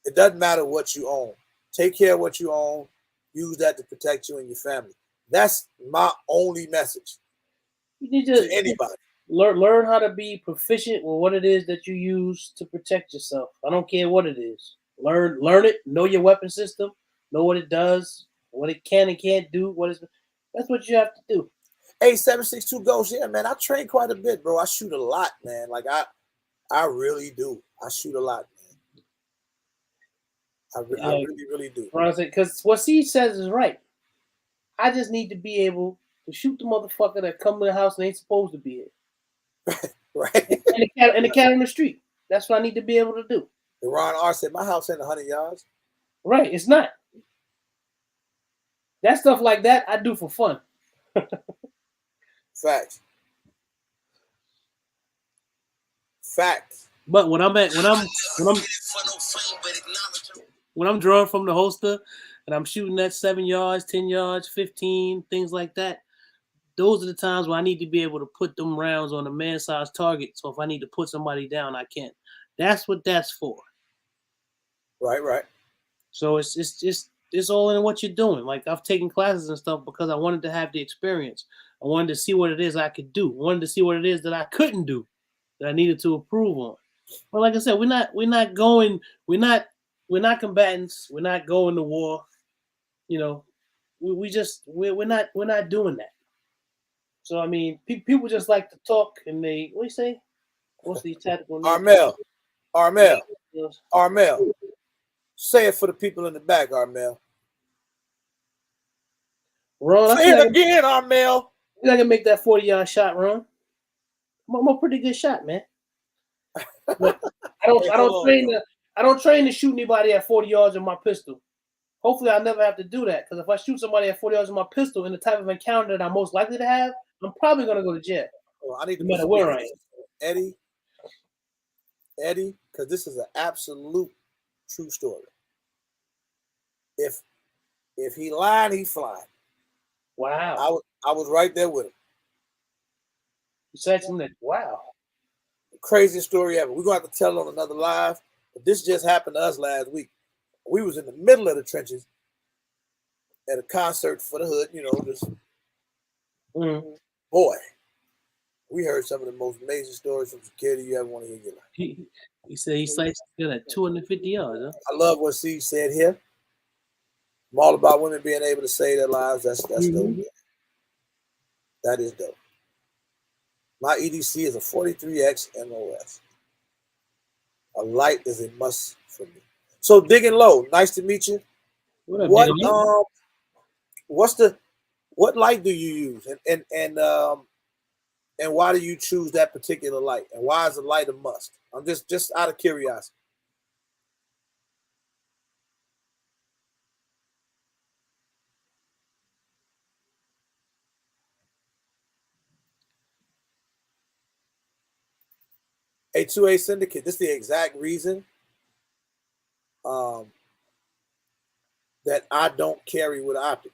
S1: It doesn't matter what you own. Take care of what you own. Use that to protect you and your family. That's my only message
S2: You need
S1: to anybody.
S2: Learn how to be proficient with what it is that you use to protect yourself. I don't care what it is. Learn it. Know your weapon system. Know what it does. What it can and can't do. That's what you have to do.
S1: Hey, 762 Ghost, yeah, man. I train quite a bit, bro. I shoot a lot, man. Like I really do. I shoot a lot, man. I really, really do.
S2: Because what C says is right. I just need to be able to shoot the motherfucker that come to the house and ain't supposed to be here.
S1: Right.
S2: And the cat on the street. That's what I need to be able to do.
S1: Ron R said, my house ain't 100 yards.
S2: Right, it's not. That stuff like that, I do for fun.
S1: Facts.
S2: But when I'm drawing from the holster and I'm shooting at 7 yards, 10 yards, 15, things like that, those are the times where I need to be able to put them rounds on a man-sized target. So if I need to put somebody down, I can. That's what that's for.
S1: Right.
S2: So it's all in what you're doing. Like I've taken classes and stuff because I wanted to have the experience. I wanted to see what it is I could do. I wanted to see what it is that I couldn't do, that I needed to improve on. But like I said, we're not combatants. We're not going to war. We're not doing that. So I mean, people just like to talk and what do you say? What's the tactical name?
S1: Armel. Say it for the people in the back, Armel.
S2: Ron,
S1: say it again, Armel.
S2: I can make that 40-yard shot, Ron. I'm a pretty good shot, man. I don't train to shoot anybody at 40 yards with my pistol. Hopefully, I'll never have to do that, because if I shoot somebody at 40 yards with my pistol in the type of encounter that I'm most likely to have, I'm probably going to go to jail.
S1: Well, I need to
S2: no matter where I
S1: am. Eddie, because this is an absolute true story. If he lied, he flying.
S2: Wow.
S1: I was right there with him.
S2: You said something that, wow.
S1: The craziest story ever. We're going to have to tell on another live, but this just happened to us last week. We was in the middle of the trenches at a concert for the hood, just boy. We heard some of the most amazing stories from security you ever want to hear in your life.
S2: He said he sights at 250 yards. Huh?
S1: I love what C said here. I'm all about women being able to save their lives. That's dope. That is dope. My EDC is a 43X MOS. A light is a must for me. So Digging Low, nice to meet you. What light do you use, and why do you choose that particular light, and why is the light a must? I'm just out of curiosity. A 2A syndicate. This is the exact reason that I don't carry with Optic.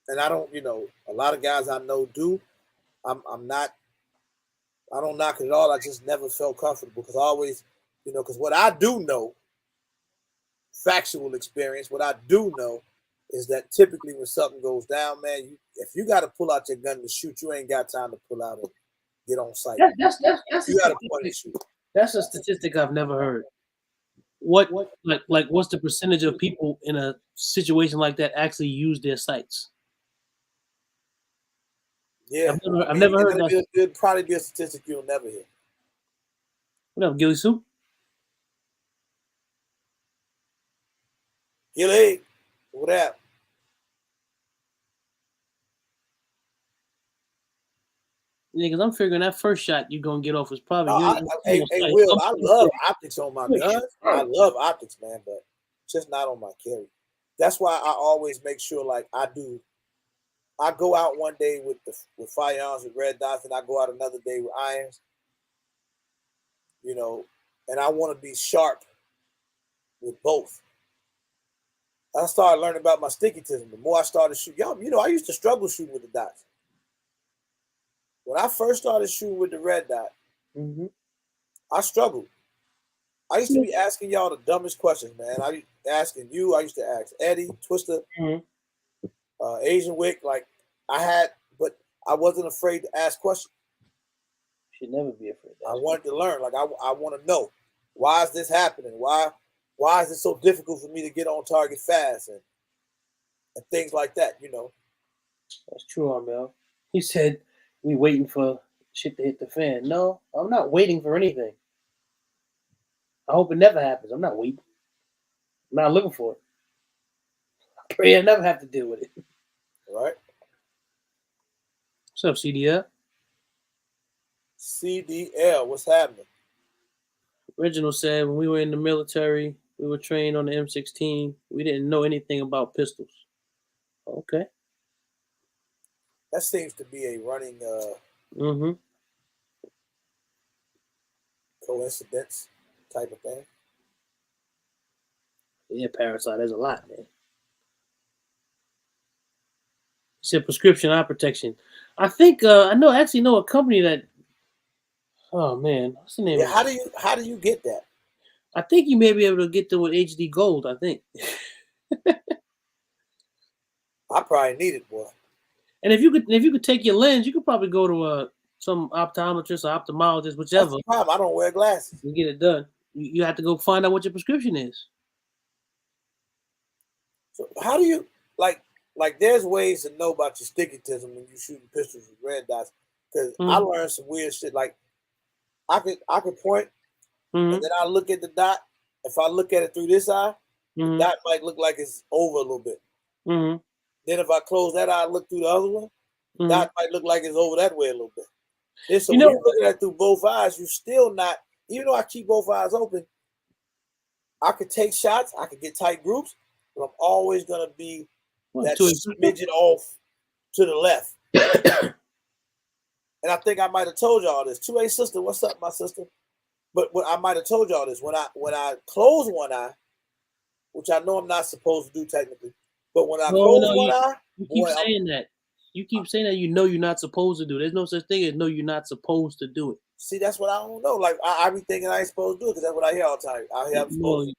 S1: And I don't, a lot of guys I know do. I don't knock it at all. I just never felt comfortable because I always, because what I do know, factual experience, what I do know is that typically when something goes down, man, if you got to pull out your gun to shoot, you ain't got time to pull out and get on site.
S2: That's
S1: you got to point and shoot.
S2: That's a statistic I've never heard. What's the percentage of people in a situation like that actually use their sights?
S1: Yeah,
S2: I've never heard
S1: that'd
S2: that.
S1: it'd probably be a statistic you'll never hear.
S2: What up, Gilly Soup?
S1: Gilly, what up?
S2: Yeah, because I'm figuring that first shot you're gonna get off is probably
S1: No,
S2: you
S1: hey,
S2: gonna
S1: Will,
S2: some
S1: I
S2: sort
S1: love
S2: of
S1: optics on my
S2: switch.
S1: guns. I love optics, man, but just not on my carry. That's why I always make sure, like I do. I go out one day with firearms with red dots, and I go out another day with irons. You know, and I want to be sharp with both. I started learning about my stickytism. The more I started shooting, y'all, I used to struggle shooting with the dots. When I first started shooting with the red dot,
S2: Mm-hmm.
S1: I struggled. I used to be asking y'all the dumbest questions, man. I asking you. I used to ask Eddie, Twister,
S2: Mm-hmm.
S1: Asian Wick. Like but I wasn't afraid to ask questions.
S2: Should never be afraid.
S1: I wanted to learn. Like I want to know, why is this happening? Why is it so difficult for me to get on target fast and things like that?
S2: That's true, Armel. He said we waiting for shit to hit the fan. No, I'm not waiting for anything. I hope it never happens. I'm not waiting. I'm not looking for it. I pray I never have to deal with it.
S1: Right?
S2: What's up, CDF?
S1: CDL, what's happening?
S2: Reginald said when we were in the military, we were trained on the M16. We didn't know anything about pistols. Okay.
S1: That seems to be a running
S2: Mm-hmm.
S1: coincidence type of thing.
S2: Yeah, Parasite. There's a lot, man. He said prescription eye protection. I think I know a company that. Oh man, what's the name
S1: Yeah,
S2: of
S1: how
S2: it?
S1: do you get that?
S2: I think you may be able to get them with HD Gold. I think.
S1: I probably need it, boy.
S2: And if you could take your lens, you could probably go to some optometrist or ophthalmologist,
S1: That's
S2: whichever,
S1: the problem. I don't wear glasses.
S2: and get it done. You have to go find out what your prescription is.
S1: So how do you like? There's ways to know about your stickytism when you shooting pistols with red dots. Because I
S2: Mm-hmm.
S1: learned some weird shit. Like I could point, and
S2: Mm-hmm.
S1: then I look at the dot. If I look at it through this eye, the
S2: Mm-hmm.
S1: dot might look like it's over a little bit.
S2: Mm-hmm.
S1: Then if I close that eye, and look through the other one, the
S2: Mm-hmm.
S1: dot might look like it's over that way a little bit. And so
S2: You
S1: when you're
S2: know,
S1: looking at it through both eyes, you still not. Even though I keep both eyes open, I could take shots. I could get tight groups, but I'm always gonna be
S2: what
S1: that
S2: to
S1: smidget off to the left. And I think I might have told y'all this. 2A sister, what's up, my sister? But what I might have told y'all this when I close one eye, which I know I'm not supposed to do technically, but when I close
S2: no,
S1: one eye,
S2: you keep
S1: boy,
S2: saying that. You keep saying that you know you're not supposed to do. There's no such thing as no, you're not supposed to do it.
S1: see, that's what I don't know. Like I be thinking I ain't supposed to do it because that's what I hear all the time. I hear I'm
S2: No,
S1: supposed to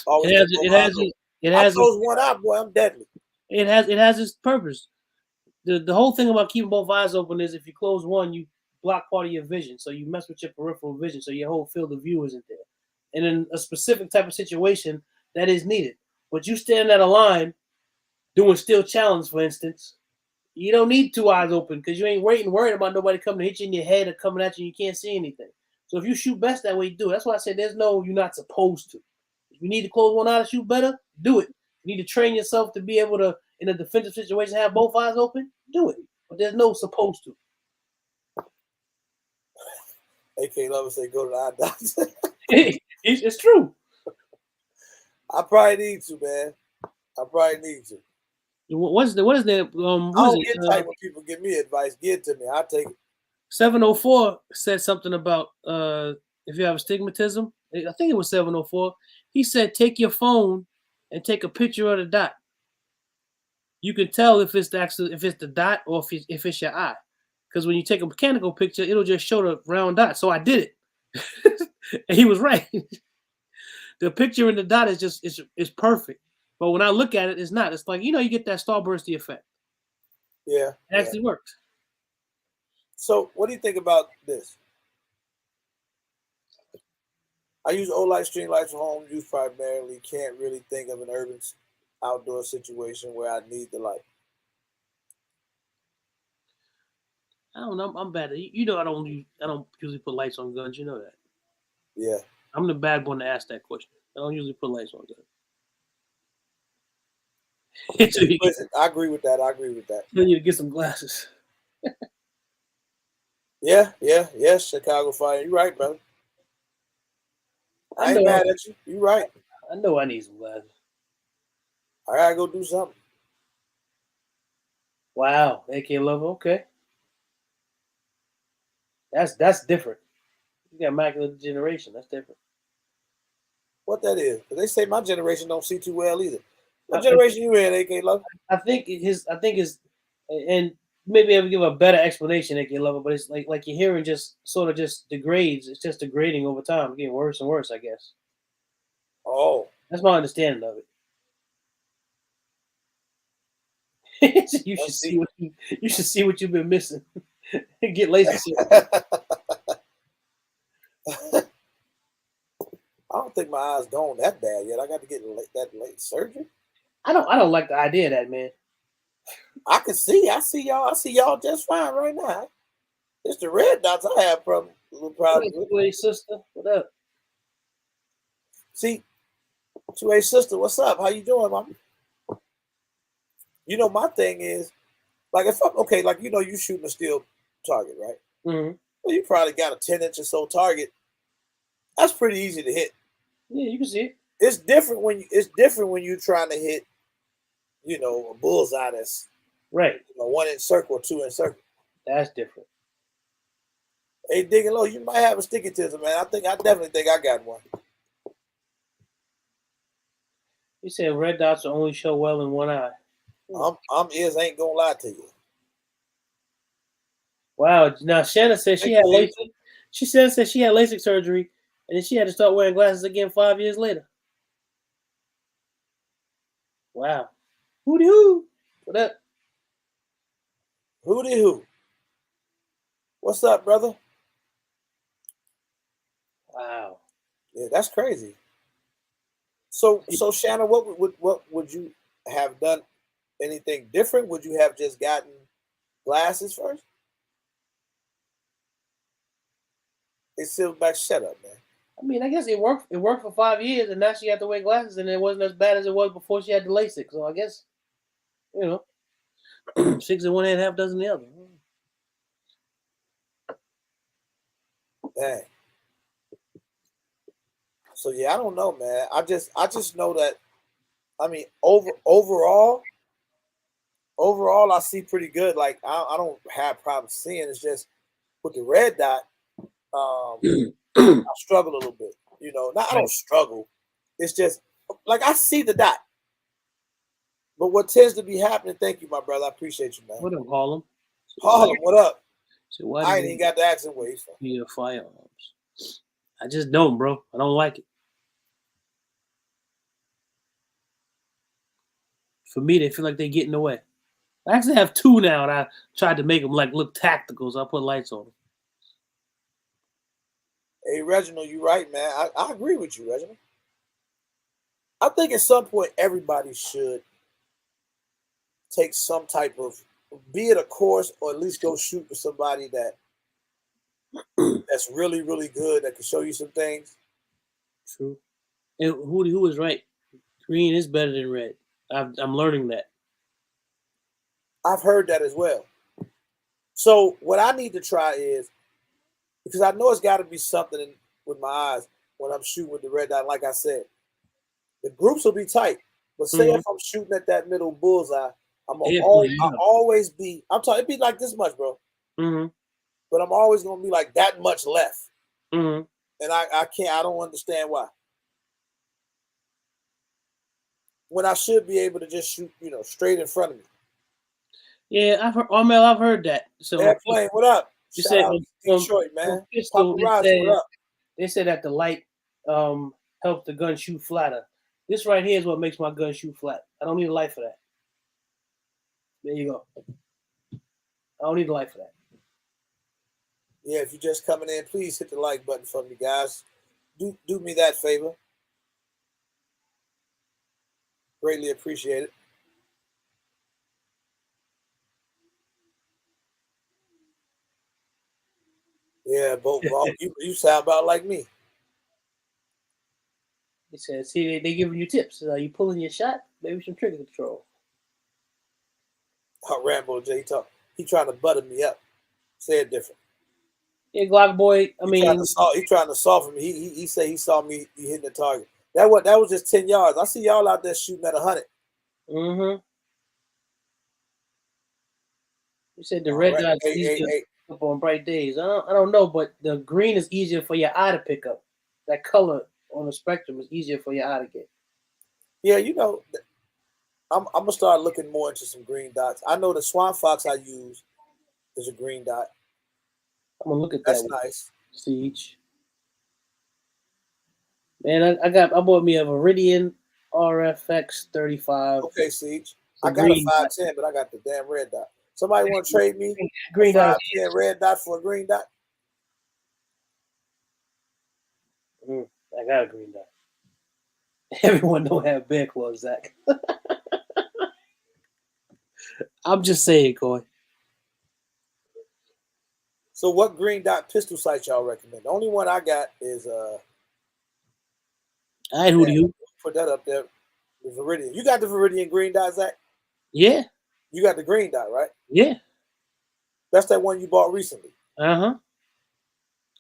S1: always
S2: it
S1: keep
S2: has
S1: both
S2: it
S1: eyes
S2: has
S1: open.
S2: it
S1: I
S2: has
S1: close one eye, boy, I'm deadly.
S2: it has its purpose. The whole thing about keeping both eyes open is if you close one, you block part of your vision, so you mess with your peripheral vision, so your whole field of view isn't there. And in a specific type of situation, that is needed. But you stand at a line doing steel challenge, for instance, you don't need two eyes open because you ain't worried about nobody coming to hit you in your head or coming at you. You can't see anything. So if you shoot best that way, do it. That's why I said there's no you're not supposed to. If you need to close one eye to shoot better, do it. You need to train yourself to be able to, in a defensive situation, have both eyes open, do it. But there's no supposed to.
S1: AK Lover say go to the eye doctor.
S2: It's true.
S1: I probably need to, man. I probably need to.
S2: What is the
S1: I
S2: what is
S1: don't
S2: it?
S1: get tight when people give me advice. Give it to me. I'll take it.
S2: 704 said something about if you have astigmatism. I think it was 704. He said take your phone and take a picture of the dot. You can tell if it's the dot or if it's your eye. Because when you take a mechanical picture, it'll just show the round dot. So I did it. And he was right. The picture in the dot is just it's perfect. But when I look at it, it's not. It's like, you get that starbursty effect.
S1: Yeah,
S2: It
S1: yeah.
S2: actually works.
S1: So, what do you think about this? I use Olight string lights for home use primarily. Can't really think of an urban outdoor situation where I need the light.
S2: I don't know. I'm bad. You know, I don't usually put lights on guns. You know that.
S1: Yeah.
S2: I'm the bad one to ask that question. I don't usually put lights on guns. So you
S1: Listen, I agree with that. I agree with that.
S2: need to get some glasses.
S1: Yeah. Chicago Fire. You're right, brother.
S2: I
S1: I ain't
S2: know.
S1: mad at you. You're right.
S2: I know. I need some glasses.
S1: I gotta go do something.
S2: Wow, AK lover. Okay, that's different. You got macular degeneration. That's different.
S1: What that is? 'Cause they say my generation don't see too well either. What
S2: I,
S1: generation you in, AK Love?
S2: I think his. I think his. And maybe I would give a better explanation, AK lover. But it's like your hearing just sort of just degrades. It's just degrading over time, getting worse and worse. I guess
S1: Oh,
S2: that's my understanding of it. So you should
S1: let's
S2: see
S1: see.
S2: what you should see what you've been missing. Get LASIK surgery.
S1: I don't think my eyes going that bad yet. I got to get that late surgery.
S2: I don't like the idea of that, man.
S1: I can see. I see y'all. I see y'all just fine right now. It's the red dots I have little
S2: What
S1: problems
S2: up,
S1: with.
S2: two-way sister? What up?
S1: See, to a sister, what's up? How you doing, mom? You know, my thing is, like, if I'm okay, like, you shooting a steel target, right?
S2: Mm-hmm.
S1: Well, you probably got a 10-inch or so target. That's pretty easy to hit.
S2: Yeah, you can see it.
S1: It's different when you're trying to hit, a bullseye that's
S2: Right.
S1: 1-inch circle or 2-inch circle.
S2: That's different.
S1: Hey, digging low, you might have a sticky tizzle, man. I definitely think I got one.
S2: You said red dots only show well in one eye.
S1: I'm is ain't gonna lie to you.
S2: Wow. Now Shanna said she
S1: Thank
S2: had
S1: you, Eve.
S2: LASIK. Said she had LASIK surgery, and then she had to start wearing glasses again 5 years later. Wow. Hooty hoo. What up?
S1: Hooty hoo. What's up, brother?
S2: Wow.
S1: Yeah, that's crazy. So Shanna, what would you have done? Anything different? Would you have just gotten glasses first? Hey, Silverback, shut up, man.
S2: I mean, I guess it worked. It worked for 5 years, and now she had to wear glasses, and it wasn't as bad as it was before she had the LASIK. So I guess you know, six in one hand, half dozen the other.
S1: Dang. So yeah, I don't know, man. I just know that. I mean, overall, I see pretty good. Like I don't have problems seeing. It's just with the red dot, I struggle a little bit. Not I
S2: Right.
S1: don't struggle. It's just like I see the dot, but what tends to be happening. Thank you, my brother. I appreciate you, man.
S2: What up, Harlem?
S1: Harlem, what up?
S2: So why do
S1: I ain't even
S2: you
S1: got the accent where he's from.
S2: need firearms? I just don't, bro. I don't like it. For me, they feel like they get in the way. I actually have two now, and I tried to make them like look tactical, so I put lights on them.
S1: Hey, Reginald, you right, man. I agree with you, Reginald. I think at some point everybody should take some type of, be it a course or at least go shoot with somebody that's really, really good that can show you some things.
S2: True. And who was right? Green is better than red. I'm learning that.
S1: I've heard that as well. So what I need to try is, because I know it's got to be something with my eyes when I'm shooting with the red dot. Like I said, the groups will be tight. But say
S2: Mm-hmm.
S1: if I'm shooting at that middle bullseye,
S2: Yeah, pull you
S1: I
S2: up.
S1: always be. I'm talking. It'd be like this much, bro.
S2: Mm-hmm.
S1: But I'm always gonna be like that much left,
S2: Mm-hmm.
S1: and I can't. I don't understand why. When I should be able to just shoot, straight in front of me.
S2: Yeah, I've heard. Oh, Mel, I've heard that. So
S1: Air Flame, what up?
S2: you
S1: Shout
S2: said
S1: out to Detroit,
S2: on
S1: man.
S2: pistol,
S1: Paparazzi, what up?
S2: they said that the light helps the gun shoot flatter. This right here is what makes my gun shoot flat. I don't need a light for that. There you go. I don't need a light for that.
S1: Yeah, if you're just coming in, please hit the like button for me, guys. Do me that favor. Greatly appreciate it. Yeah, both. You sound about like me.
S2: He said, "See, they giving you tips. You pulling your shot? Maybe some trigger control."
S1: Rambo J talk. He trying to butter me up. Say it different.
S2: Yeah, Glock boy. I mean,
S1: He trying to soften me. He say he saw me hitting the target. That was just 10 yards. I see y'all out there shooting at 100.
S2: mm-hmm. You said the
S1: All
S2: red
S1: right.
S2: dot's
S1: Hey,
S2: easier
S1: hey,
S2: to
S1: hey.
S2: pick up on bright days. I don't know, but the green is easier for your eye to pick up. That color on the spectrum is easier for your eye to get.
S1: Yeah, I'm gonna start looking more into some green dots. I know the Swamp Fox I use is a green dot.
S2: I'm gonna look at that
S1: That's
S2: one.
S1: nice.
S2: Siege. Man, I bought me a Viridian RFX 35.
S1: Okay, Siege.
S2: It's a
S1: I got a
S2: green dot.
S1: 510, but I got the damn red dot. Somebody want to trade me a
S2: Green dot.
S1: 510 red dot for a green dot?
S2: I got a green dot. Everyone don't have bear claws, Zach. I'm just saying, Coy.
S1: So what green dot pistol sight y'all recommend? The only one I got is
S2: All right, who do you?
S1: put that up there. The Viridian. You got the Viridian green dot, Zach?
S2: Yeah,
S1: You got the green dot, right?
S2: yeah.
S1: That's that one you bought recently.
S2: Uh-huh.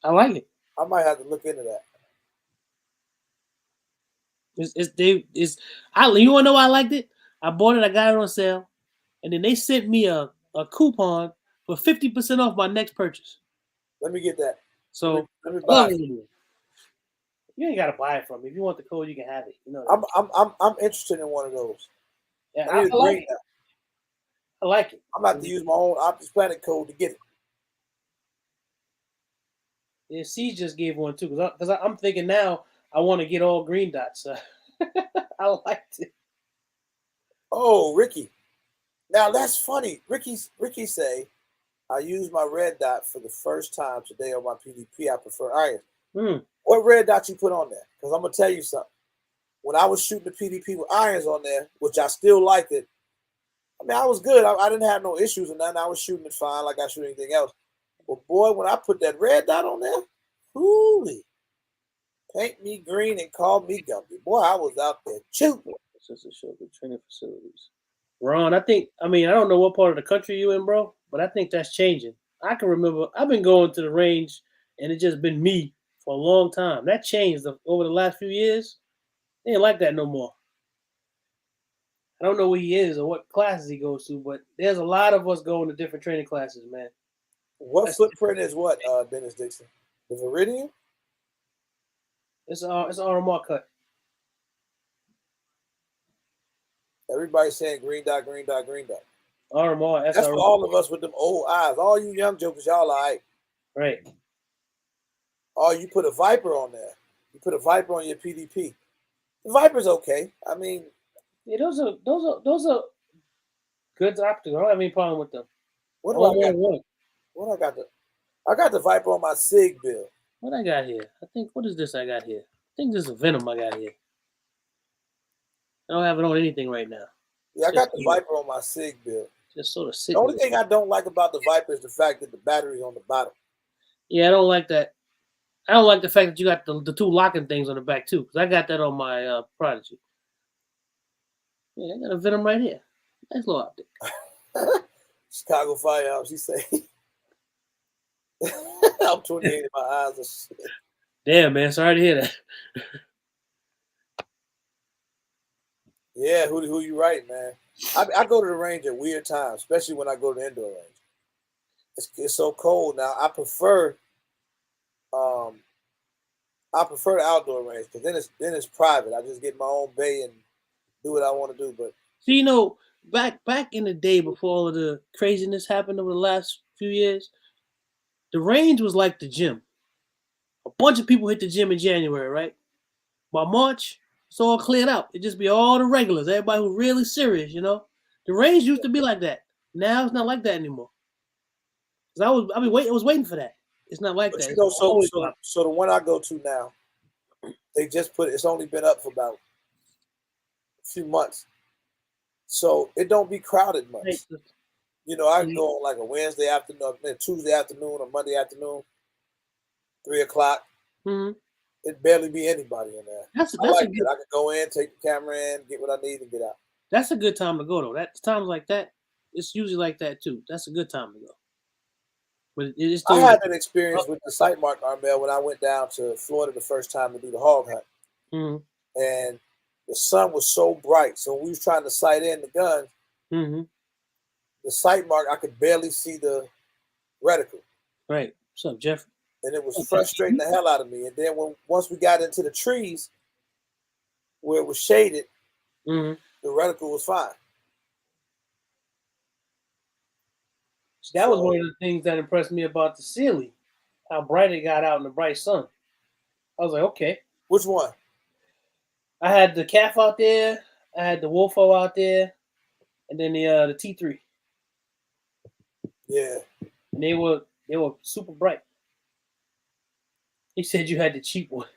S2: I like it.
S1: I might have to look into that.
S2: You wanna know why I liked it? I bought it, I got it on sale, and then they sent me a coupon for 50% off my next purchase.
S1: Let me get that.
S2: So
S1: Let me
S2: I love
S1: buy it.
S2: it. You ain't gotta buy it from me. If you want the code, you can have it. You know.
S1: I'm interested in one of those.
S2: Yeah,
S1: I need a
S2: I like
S1: green
S2: it.
S1: dot.
S2: I like it.
S1: I'm about to use my own Optic Planet code to get it.
S2: Yeah, C just gave one too, because I'm thinking now I want to get all green dots. I liked it.
S1: Oh, Ricky. Now that's funny. Ricky say, I used my red dot for the first time today on my PDP. I prefer irons. What red dot you put on there? Because I'm gonna tell you something. When I was shooting the PDP with irons on there, which I still liked it, I mean I was good. I didn't have no issues and nothing. I was shooting it fine like I shoot anything else. But boy, when I put that red dot on there, holy, paint me green and call me Gumby. Boy, I was out there shooting.
S2: Just to show the training facilities. Ron, I don't know what part of the country you in, bro, but I think that's changing. I can remember I've been going to the range and it's just been me for a long time. That changed over the last few years. They ain't like that no more. I don't know where he is or what classes he goes to, but there's a lot of us going to different training classes, man.
S1: What footprint is what, Dennis Dixon? The Viridian?
S2: It's an RMR cut.
S1: Everybody's saying green dot, green dot, green dot.
S2: RMR.
S1: That's for all of us with them old eyes. All you young jokers, y'all all right.
S2: Right.
S1: Oh, you put a Viper on there. You put a Viper on your PDP. The Viper's okay. I mean,
S2: yeah, those are good optics. I don't have any problem with them.
S1: what do I got? What I got? I got the Viper on my Sig build.
S2: What I got here? What is this I got here? I think this is a Venom I got here. I don't have it on anything right now.
S1: Yeah, I got the Viper on my Sig build.
S2: Just sort of sitting.
S1: The only thing I don't like about the Viper is the fact that the battery's on the bottom.
S2: Yeah, I don't like that. I don't like the fact that you got the two locking things on the back too, because I got that on my Prodigy. Yeah, I got a Venom right here. Nice little optic.
S1: Chicago Firearms, he say. I'm 28 in my eyes and shit.
S2: Damn, man, sorry to hear that.
S1: Yeah, who you right, man? I go to the range at weird times, especially when I go to the indoor range. It's so cold now. I prefer the outdoor range because then it's private. I just get my own bay and do what I want to do. But
S2: So back in the day before all of the craziness happened over the last few years, the range was like the gym. A bunch of people hit the gym in January, right? By March, it's all cleared out. It just be all the regulars, everybody who's really serious, you know. The range used to be like that. Now it's not like that anymore. I was waiting for that. It's not like that.
S1: So the one I go to now, they just it's only been up for about a few months, so it don't be crowded much. You know, I can go on like a Wednesday afternoon, Tuesday afternoon, or Monday afternoon. 3 o'clock.
S2: Mm-hmm.
S1: It'd barely be anybody in there.
S2: That's
S1: I
S2: a
S1: like
S2: good,
S1: it. I could go in, take the camera in, get what I need, and get out.
S2: that's a good time to go though. That times like that, it's usually like that too. That's a good time to go. But it is
S1: I
S2: still
S1: had an experience with the sight mark, Armel, when I went down to Florida the first time to do the hog hunt.
S2: mm-hmm.
S1: And the sun was so bright. So when we was trying to sight in the gun,
S2: Mm-hmm.
S1: the sight mark, I could barely see the reticle.
S2: Right. What's up, Jeff?
S1: And it was frustrating the hell out of me. And then once we got into the trees where it was shaded,
S2: Mm-hmm.
S1: the reticle was fine.
S2: That was one of the things that impressed me about the Sealy, how bright it got out in the bright sun. I was like, okay.
S1: Which one?
S2: I had the calf out there, I had the Wolfo out there, and then the T3.
S1: Yeah.
S2: And they were super bright. He said you had the cheap one.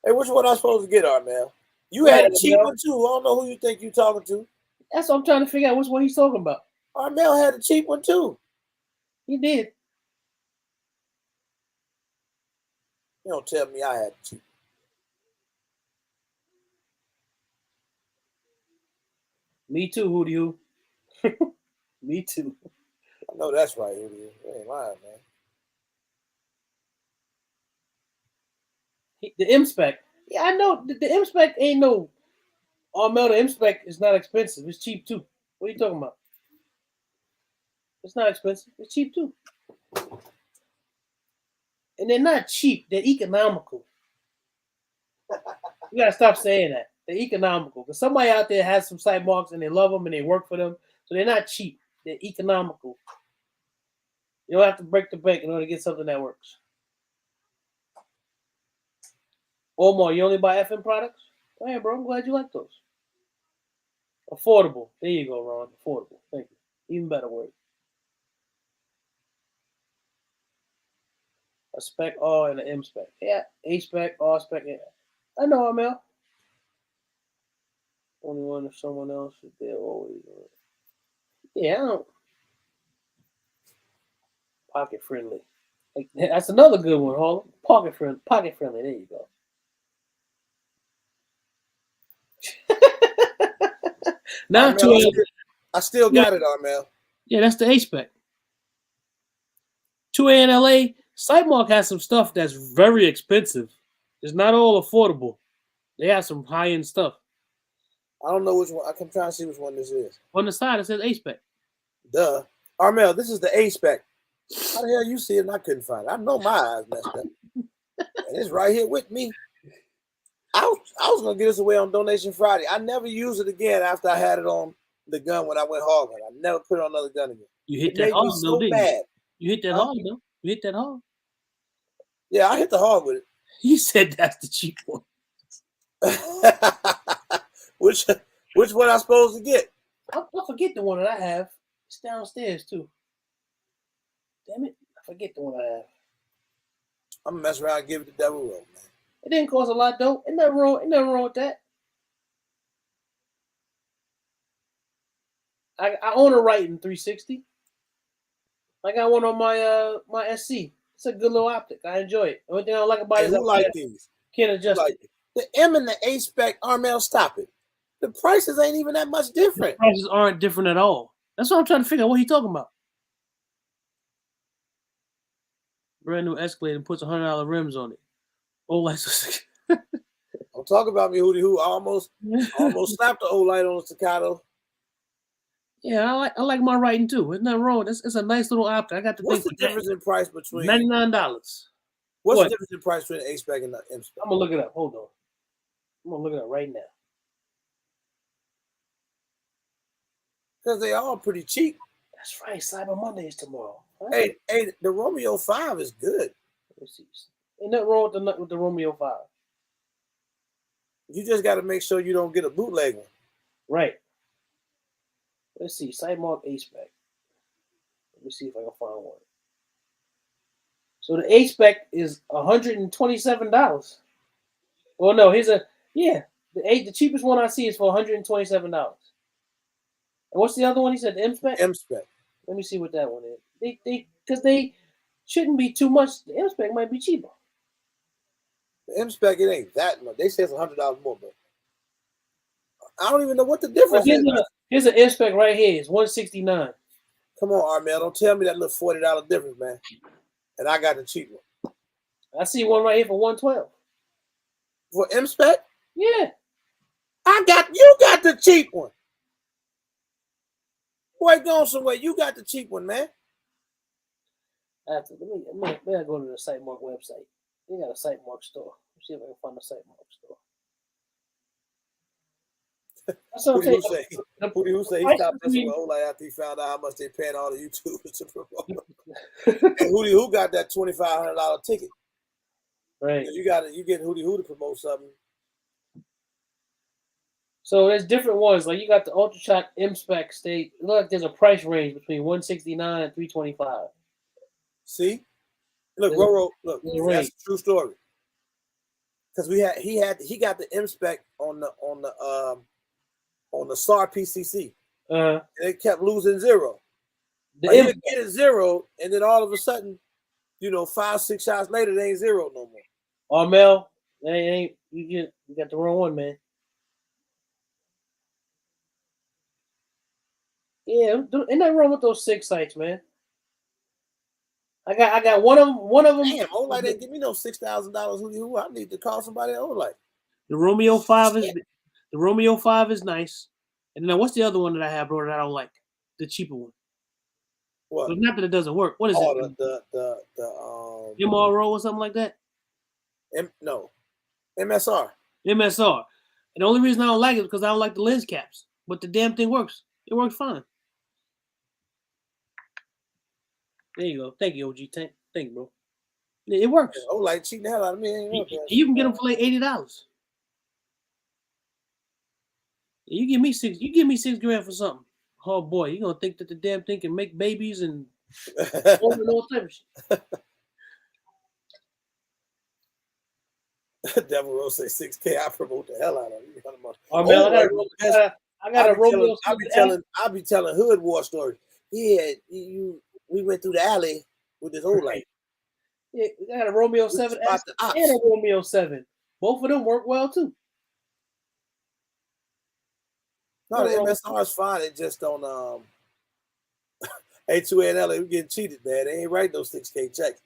S1: Hey, which one I supposed to get, Armel? You had a cheap one too. I don't know who you think you talking to.
S2: That's what I'm trying to figure out which one he's talking about.
S1: Armel had a cheap one too.
S2: He did.
S1: You don't tell me I had a cheap.
S2: Me too, Hootie Hoo. Me too.
S1: I know that's right, Hootie. You ain't lying, man.
S2: The M-Spec. Yeah, I know. The M-Spec ain't no... Armel, the M-Spec is not expensive. It's cheap too. What are you talking about? It's not expensive. It's cheap too. And they're not cheap. They're economical. You gotta stop saying that. They're economical. Because somebody out there has some sight marks and they love them and they work for them. So they're not cheap. They're economical. You don't have to break the bank in order to get something that works. Omar, you only buy FM products? Go ahead, bro. I'm glad you like those. Affordable. There you go, Ron. Affordable. Thank you. Even better word. A spec R and an M spec. Yeah. A spec, R spec. Yeah. I know, Mel. Only one if someone else is there always. Yeah, I don't. Pocket friendly. Like, that's another good one, Harlem. Pocket friendly. Pocket friendly. There you go. Now
S1: I still got it, Armel.
S2: Yeah, that's the A spec. 2A in LA. Sightmark has some stuff that's very expensive. It's not all affordable. They have some high end stuff.
S1: I don't know which one. I'm trying to see which one this is.
S2: On the side, it says A spec.
S1: Duh. Armel, this is the A spec. How the hell you see it and I couldn't find it? I know my eyes messed up. And it's right here with me. I was going to get this away on Donation Friday. I never used it again after I had it on the gun when I went hog hunting. I never put it on another gun again.
S2: You hit that hard,
S1: though, didn't you?
S2: You hit that hard, though. You hit that hard.
S1: Yeah, I hit the hard with it.
S2: You said that's the cheap one.
S1: Which one I supposed to get?
S2: I forget the one that I have. It's downstairs too. Damn it! I forget the one I have.
S1: I'm gonna mess around and give it the devil roll, man.
S2: It didn't cost a lot though. Ain't nothing wrong with that. I own a Writing 360. I got one on my SC. It's a good little optic. I enjoy it. The only thing I don't like about it is I
S1: like these.
S2: Can't adjust it.
S1: The M and the A spec, Armel, stop it. The prices ain't even that much different.
S2: The prices aren't different at all. That's what I'm trying to figure out. What he talking about? Brand new Escalade and puts $100 rims on it. Oh, lights.
S1: I'm talking about me, Hootie Hoo. I almost slapped the old light on the staccato.
S2: Yeah, I like my Writing too. It's nothing wrong. It's a nice little optic. I got to
S1: What's
S2: think.
S1: the difference in price between
S2: $99?
S1: What's the difference in price between the A spec and the M spec?
S2: I'm gonna look it up. Hold on. I'm gonna look it up right now.
S1: Because they all pretty cheap.
S2: That's right. Cyber Monday is tomorrow.
S1: Right? Hey, the Romeo 5 is good.
S2: Let's see. Ain't nothing wrong with the Romeo 5.
S1: You just got to make sure you don't get a bootleg one.
S2: Right. Let's see. Sightmark A spec. Let me see if I can find one. So the A spec is $127. Well, no, the cheapest one I see is for $127. And what's the other one? He said the M spec.
S1: M spec.
S2: Let me see what that one is. because they shouldn't be too much. The M-Spec might be cheaper.
S1: The M-Spec, it ain't that much. They say it's $100 more, but I don't even know what the difference is.
S2: Here's an M-Spec right here. It's $169.
S1: Come on, Armel. Don't tell me that little $40 difference, man. And I got the cheap one.
S2: I see one right here for $112.
S1: For M-Spec?
S2: Yeah.
S1: You got the cheap one. Boy, going somewhere. You got the cheap one, man.
S2: Let me go to the SiteMark website. They got a SiteMark store. Let's see if I can find a SiteMark store. That's what I'm saying.
S1: Who say he stopped messing with Olay after he found out how much they paying all the YouTubers to promote? And who got that $2,500 ticket?
S2: Right.
S1: You get Hootie Who to promote something.
S2: So there's different ones. Like you got the UltraShot M-Spec state. Look, like there's a price range between $169 and $325. See?
S1: Look, Roro, look, that's a true story. Because he got the M-Spec on the SAR PCC. And it kept losing zero. He would get it zero, and then all of a sudden, 5-6 shots later, they ain't zero no more.
S2: Oh, Mel, you got the wrong one, man. Yeah, ain't nothing wrong with those 6 sights, man. I got one of them.
S1: Damn, Olay didn't give me no $6,000 Who. I need to call somebody at Olay.
S2: The Romeo 5 is nice. And then what's the other one that I have, bro, that I don't like? The cheaper one. What? But not that it doesn't work. What is it?
S1: The
S2: MRO or something like that?
S1: No. MSR.
S2: MSR. And the only reason I don't like it is because I don't like the lens caps. But the damn thing works. It works fine. There you go. Thank you, OG. Thank you, bro. It works.
S1: Oh, like cheating the hell out of me.
S2: You can get them for like $80. You give me $6 for something. Oh boy, you're gonna think that the damn thing can make babies and all type of shit.
S1: Devil Rose say $6K. I promote the hell out of you.
S2: Oh man, I got a Romeo.
S1: I be telling hood war stories. Yeah, we went through the alley with this old light.
S2: Yeah, we got a Romeo 7 S and a Romeo 7. Both of them work well too.
S1: No, the MSR is fine. It just don't A2A and LA, we getting cheated, man. They ain't writing those $6K checks.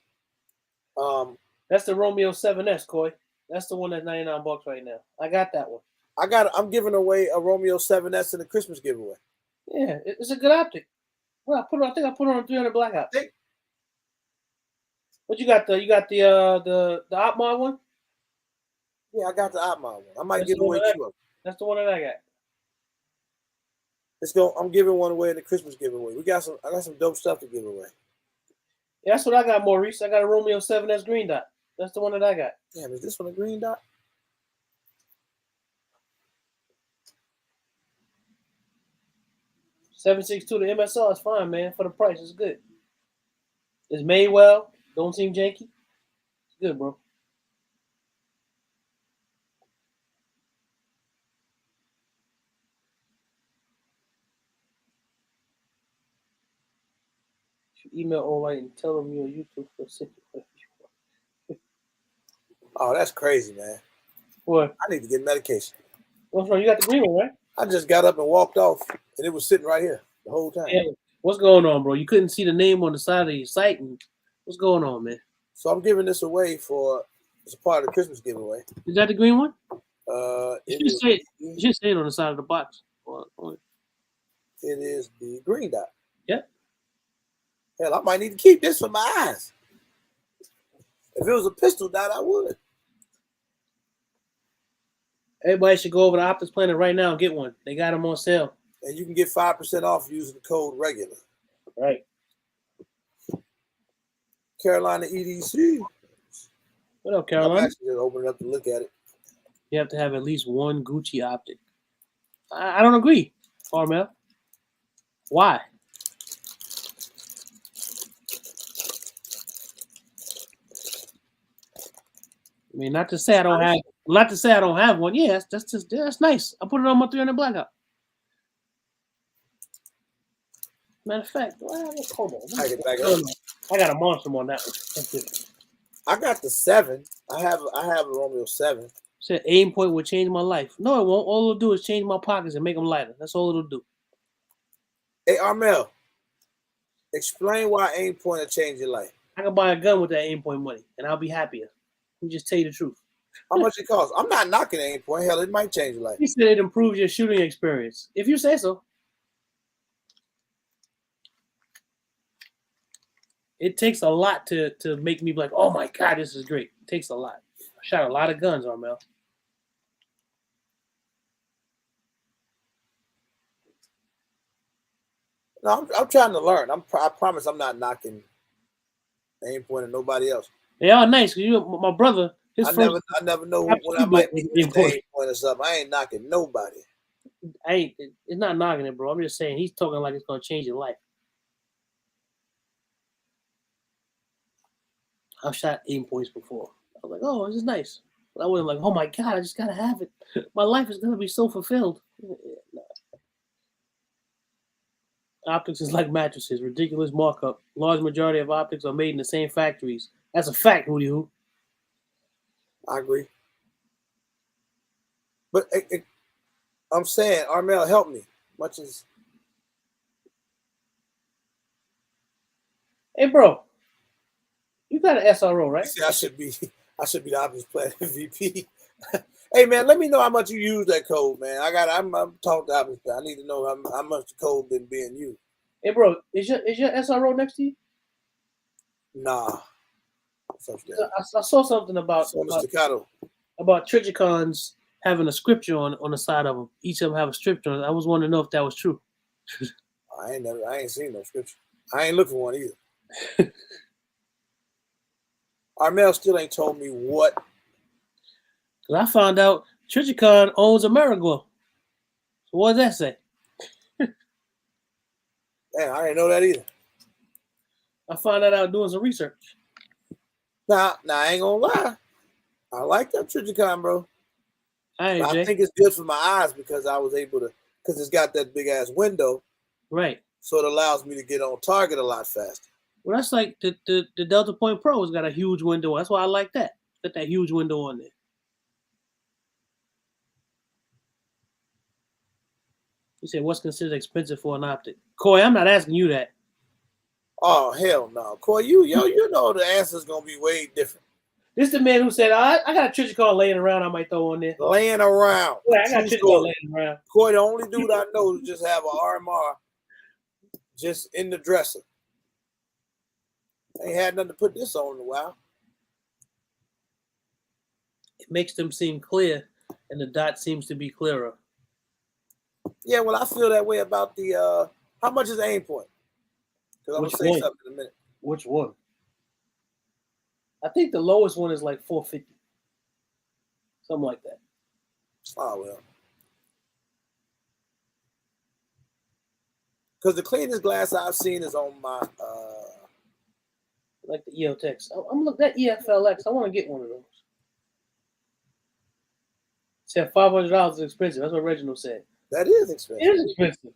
S2: That's the Romeo 7S, Coy. That's the one that's $99 right now. I got that one.
S1: I'm giving away a Romeo 7S in a Christmas giveaway.
S2: Yeah, it's a good optic. Well, I think I put it on 300 blackout. What you got? You got the OpMod one?
S1: Yeah, I got the OpMod one. I might give away 2 of them.
S2: That's the one that I got.
S1: Let's go. I'm giving one away in the Christmas giveaway. I got some dope stuff to give away.
S2: Yeah, that's what I got, Maurice. I got a Romeo 7S green dot. That's the one that I got.
S1: Damn, is this one a green dot?
S2: $762. The MSR is fine, man. For the price, it's good. It's made well. Don't seem janky. It's good, bro. Email Olay and tell them you're YouTube for sick.
S1: Oh, that's crazy, man.
S2: What?
S1: I need to get medication.
S2: What's wrong? You got the green one, right?
S1: I just got up and walked off, and it was sitting right here the whole time.
S2: Yeah. What's going on, bro? You couldn't see the name on the side of your site, and what's going on, man?
S1: So I'm giving this away as a part of the Christmas giveaway.
S2: Is that the green one?
S1: You
S2: should say it on the side of the box.
S1: It is the green dot.
S2: Yeah.
S1: Hell, I might need to keep this for my eyes. If it was a pistol dot, I would.
S2: Everybody should go over to Optic Planet right now and get one. They got them on sale.
S1: And you can get 5% off using the code regular.
S2: Right.
S1: Carolina EDC.
S2: What up, Carolina?
S1: I'm actually just opening up to look at it.
S2: You have to have at least one Gucci optic. I don't agree, Armel. Why? I mean, not to say I don't have one. Yeah, that's nice. I put it on my 300 blackout. Matter of fact, well, hold on.
S1: I get back up.
S2: I got a monster on that one. That's it.
S1: I got the 7. I have a Romeo 7.
S2: Said aim point would change my life. No, it won't. All it'll do is change my pockets and make them lighter. That's all it'll do.
S1: Hey, Armel, explain why aim point will change your life.
S2: I can buy a gun with that aim point money, and I'll be happier. Let me just tell you the truth.
S1: How much it costs? I'm not knocking aim point. Hell, it might change your life.
S2: He said it improves your shooting experience. If you say so. It takes a lot to make me be like, oh my God, this is great. It takes a lot. I shot a lot of guns, Armel.
S1: No, I'm trying to learn. I promise I'm not knocking aim point and nobody else.
S2: They are nice. My brother,
S1: I never know when I might be aim point or something. I ain't knocking nobody.
S2: It's not knocking it, bro. I'm just saying he's talking like it's gonna change your life. I've shot aim points before. I was like, oh, this is nice. But I wasn't like, oh my God, I just gotta have it. My life is gonna be so fulfilled. Optics is like mattresses, ridiculous markup. Large majority of optics are made in the same factories. That's a fact, Hootie Hoo.
S1: I agree. But I'm saying, Armel, help me. Much as
S2: hey, bro, you got an SRO, right?
S1: See, I should be the optics player VP. Hey man, let me know how much you use that code, man. I'm talking to optics player. I need to know how much the code been being used.
S2: Hey, bro, is your SRO next to you?
S1: Nah.
S2: I saw something about Trichicons having a scripture on the side of them. Each of them have a scripture on it. I was wanting to know if that was true.
S1: I ain't seen no scripture. I ain't looking for one either. Armel still ain't told me what.
S2: Cause I found out Trichicon owns Ameriglow. So what does that say?
S1: Damn, I didn't know that either.
S2: I found that out doing some research.
S1: Now I ain't gonna lie. I like that Trichicon, bro.
S2: I
S1: think it's good for my eyes because I was able to, because it's got that big ass window.
S2: Right.
S1: So it allows me to get on target a lot faster.
S2: Well, that's like the Delta Point Pro has got a huge window. That's why I like that. Got that huge window on there. You said, what's considered expensive for an optic? Coy, I'm not asking you that.
S1: Oh, hell no. Coy, you know the answer's going to be way different.
S2: This is the man who said, I got a Trichicon laying around I might throw on there.
S1: Laying around.
S2: Yeah, I got a Trichicon laying around.
S1: Coy, the only dude I know who just have an RMR just in the dresser. Ain't had nothing to put this on in a while.
S2: It makes them seem clear, and the dot seems to be clearer.
S1: Yeah, well, I feel that way about the how much is the aim point? Because I'm gonna say something in a minute.
S2: Which one? I think the lowest one is like 450. Something like that.
S1: Oh well. Because the cleanest glass I've seen is on my
S2: like the EOTech. I'm looking at EFLX. I want to get one of those. Said $500 is expensive. That's what Reginald said.
S1: That is expensive.
S2: It is expensive.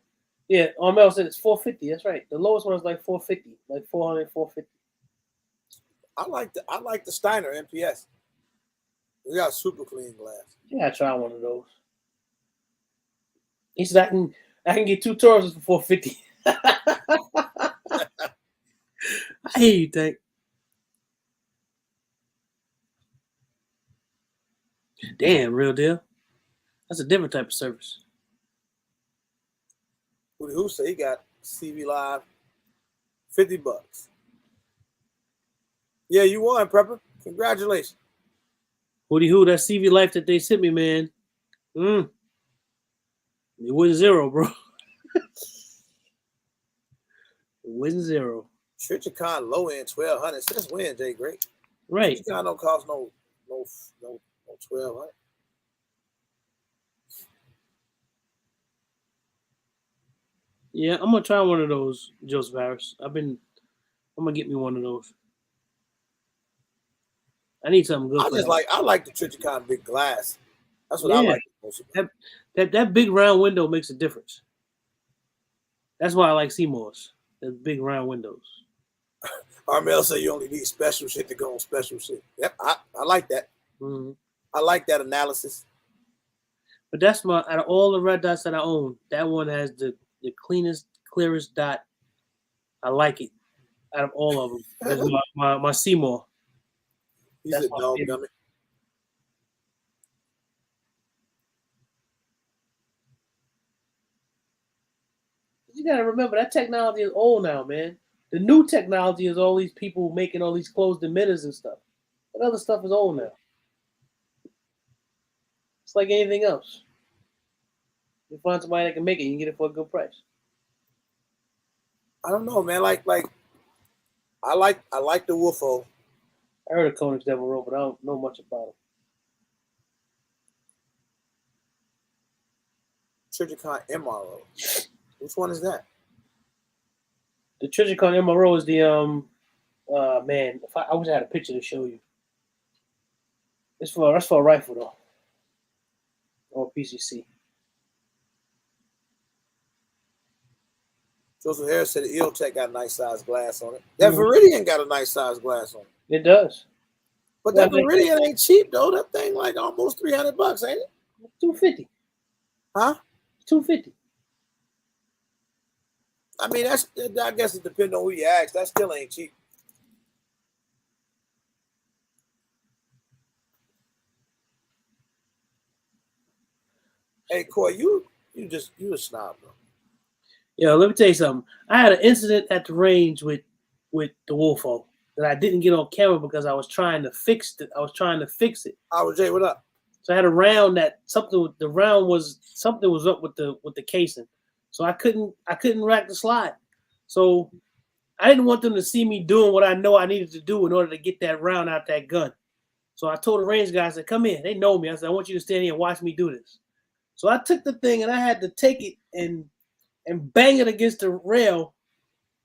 S2: Yeah, Armel said it's 450. That's right. The lowest one is like 450, like 400, 450.
S1: I like the Steiner MPS. We got super clean glass.
S2: Yeah, I try one of those. He said I can get 2 Tauruses for 450. I hear you, Tank. Damn, real deal. That's a different type of service.
S1: Who say he got CV Live $50? Yeah, you won, Prepper. Congratulations.
S2: Hootie Hoo, that CV Life that they sent me, man. It wasn't zero, bro. It wasn't zero.
S1: Trichicon low end 1200. Since when, Jay Great?
S2: Right.
S1: Trichicon don't cost no 1200.
S2: Yeah, I'm gonna try one of those, Joseph Harris. I'm gonna get me one of those. I need something good.
S1: I like the Trichicon big glass. That's what I like most about.
S2: That big round window makes a difference. That's why I like Seymour's. The big round windows.
S1: Armel said you only need special shit to go on special shit. Yep, I like that.
S2: Mm-hmm.
S1: I like that analysis.
S2: But that's out of all the red dots that I own, that one has the cleanest, clearest dot. I like it out of all of them. It's my Seymour.
S1: He's a dog dummy.
S2: You gotta remember that technology is old now, man. The new technology is all these people making all these closed emitters and stuff. That other stuff is old now. It's like anything else. You find somebody that can make it, you can get it for a good price.
S1: I don't know, man. Like I like the Wolfo.
S2: I heard of Koenig's Devil Road, but I don't know much about it.
S1: Trijicon MRO. Which one is that?
S2: The Trijicon MRO is the man. I wish I had a picture to show you. That's for a rifle though, or PCC.
S1: Joseph Harris said the EOTech got a nice size glass on it. That Viridian got a nice size glass on it.
S2: It does.
S1: But that Viridian ain't cheap though. That thing like almost $300, ain't it?
S2: $250.
S1: Huh?
S2: $250.
S1: I mean, I guess it depends on who you ask. That still ain't cheap. Hey, Coy, you a snob, bro.
S2: Yeah, let me tell you something. I had an incident at the range with the Wolfo that I didn't get on camera because I was trying to fix it.
S1: Howard J, what up?
S2: So I had a round that something was up with the casing. So I couldn't rack the slide. So I didn't want them to see me doing what I know I needed to do in order to get that round out that gun. So I told the range guys, I said, come in. They know me. I said, I want you to stand here and watch me do this. So I took the thing and I had to take it and bang it against the rail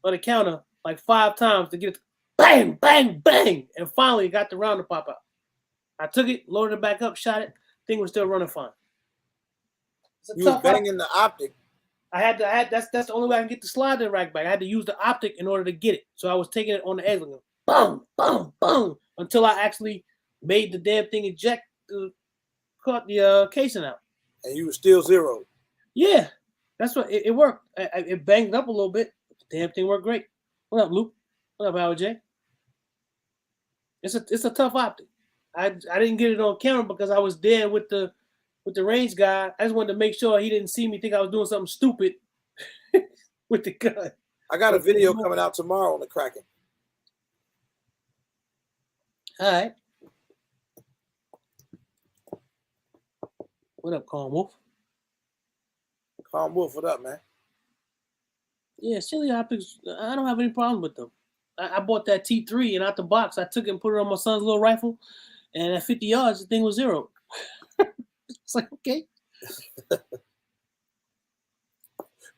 S2: on the counter like 5 times to get it to bang, bang, bang. And finally got the round to pop out. I took it, loaded it back up, shot it. Thing was still running fine.
S1: You was banging the Optic.
S2: That's the only way I can get the slide in rack back. I had to use the Optic in order to get it. So I was taking it on the edge, like, boom, boom, boom, until I actually made the damn thing eject, caught the casing out.
S1: And you were still zero.
S2: Yeah, that's what it worked. It banged up a little bit. But the damn thing worked great. What up, Luke? What up, Howard J? It's a tough optic. I didn't get it on camera because I was there with the range guy. I just wanted to make sure he didn't see me think I was doing something stupid with the gun.
S1: I got a video coming out tomorrow on the Kraken.
S2: All right. What up, Calm Wolf?
S1: Calm Wolf, what up, man?
S2: Yeah, silly optics. I don't have any problem with them. I bought that T3 and out the box, I took it and put it on my son's little rifle, and at 50 yards, the thing was zero. It's like, okay.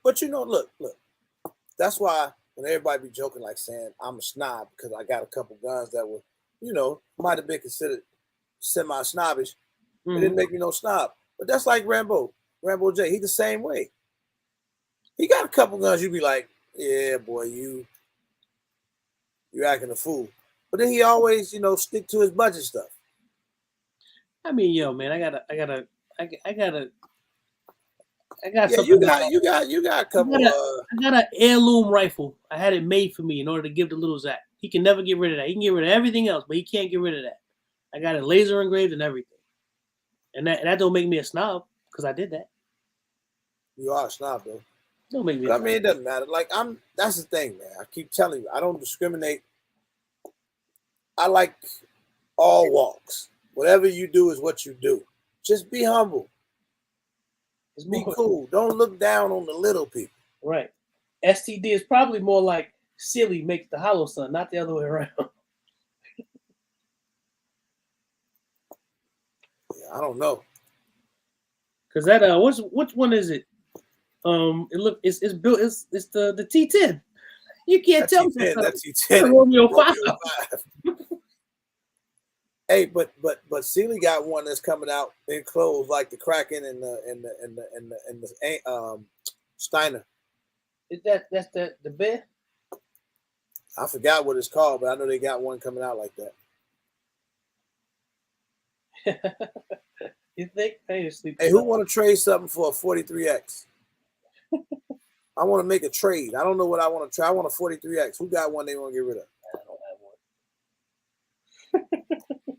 S1: But look. That's why when everybody be joking like saying I'm a snob because I got a couple guns that were, might have been considered semi-snobbish. It didn't make me no snob. But that's like Rambo J. He the same way. He got a couple guns. You be like, yeah, boy, you acting a fool. But then he always, stick to his budget stuff.
S2: I mean, yo, man, I got something.
S1: You got a couple.
S2: I got an heirloom rifle. I had it made for me in order to give to little Zach. He can never get rid of that. He can get rid of everything else, but he can't get rid of that. I got it laser engraved and everything. And that don't make me a snob because I did that.
S1: You are a snob, though.
S2: Don't make me.
S1: But I mean, it doesn't matter. Like that's the thing, man. I keep telling you, I don't discriminate. I like all walks. Whatever you do is what you do. Just be humble. Be cool. Don't look down on the little people.
S2: Right. STD is probably more like silly makes the hollow son, not the other way around.
S1: Yeah, I don't know.
S2: Cause that which one is it? It's built. It's the T10. You can't tell me
S1: that's T10.
S2: Romeo 5.
S1: Hey, but Sealy got one that's coming out enclosed like the Kraken and the Steiner.
S2: Is that's the bed?
S1: I forgot what it's called, but I know they got one coming out like that.
S2: You think? I need to sleep.
S1: Hey, who want to trade something for a 43X? I want to make a trade. I don't know what I want to try. I want a 43X. Who got one they want to get rid of?
S2: I don't have one.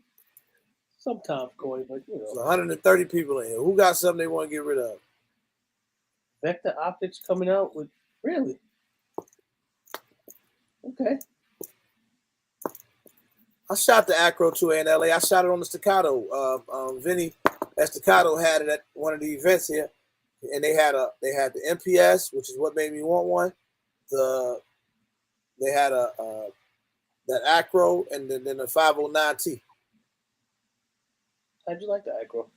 S2: Sometimes, Corey, but you know.
S1: There's 130 people in here. Who got something they want to get rid of?
S2: Vector Optics coming out with really? Okay.
S1: I shot the Acro 2A in LA. I shot it on the Staccato. Vinny at Staccato had it at one of the events here, and they had the MPS, which is what made me want one. They had that Acro and then the 509T.
S2: How'd you like the Acro?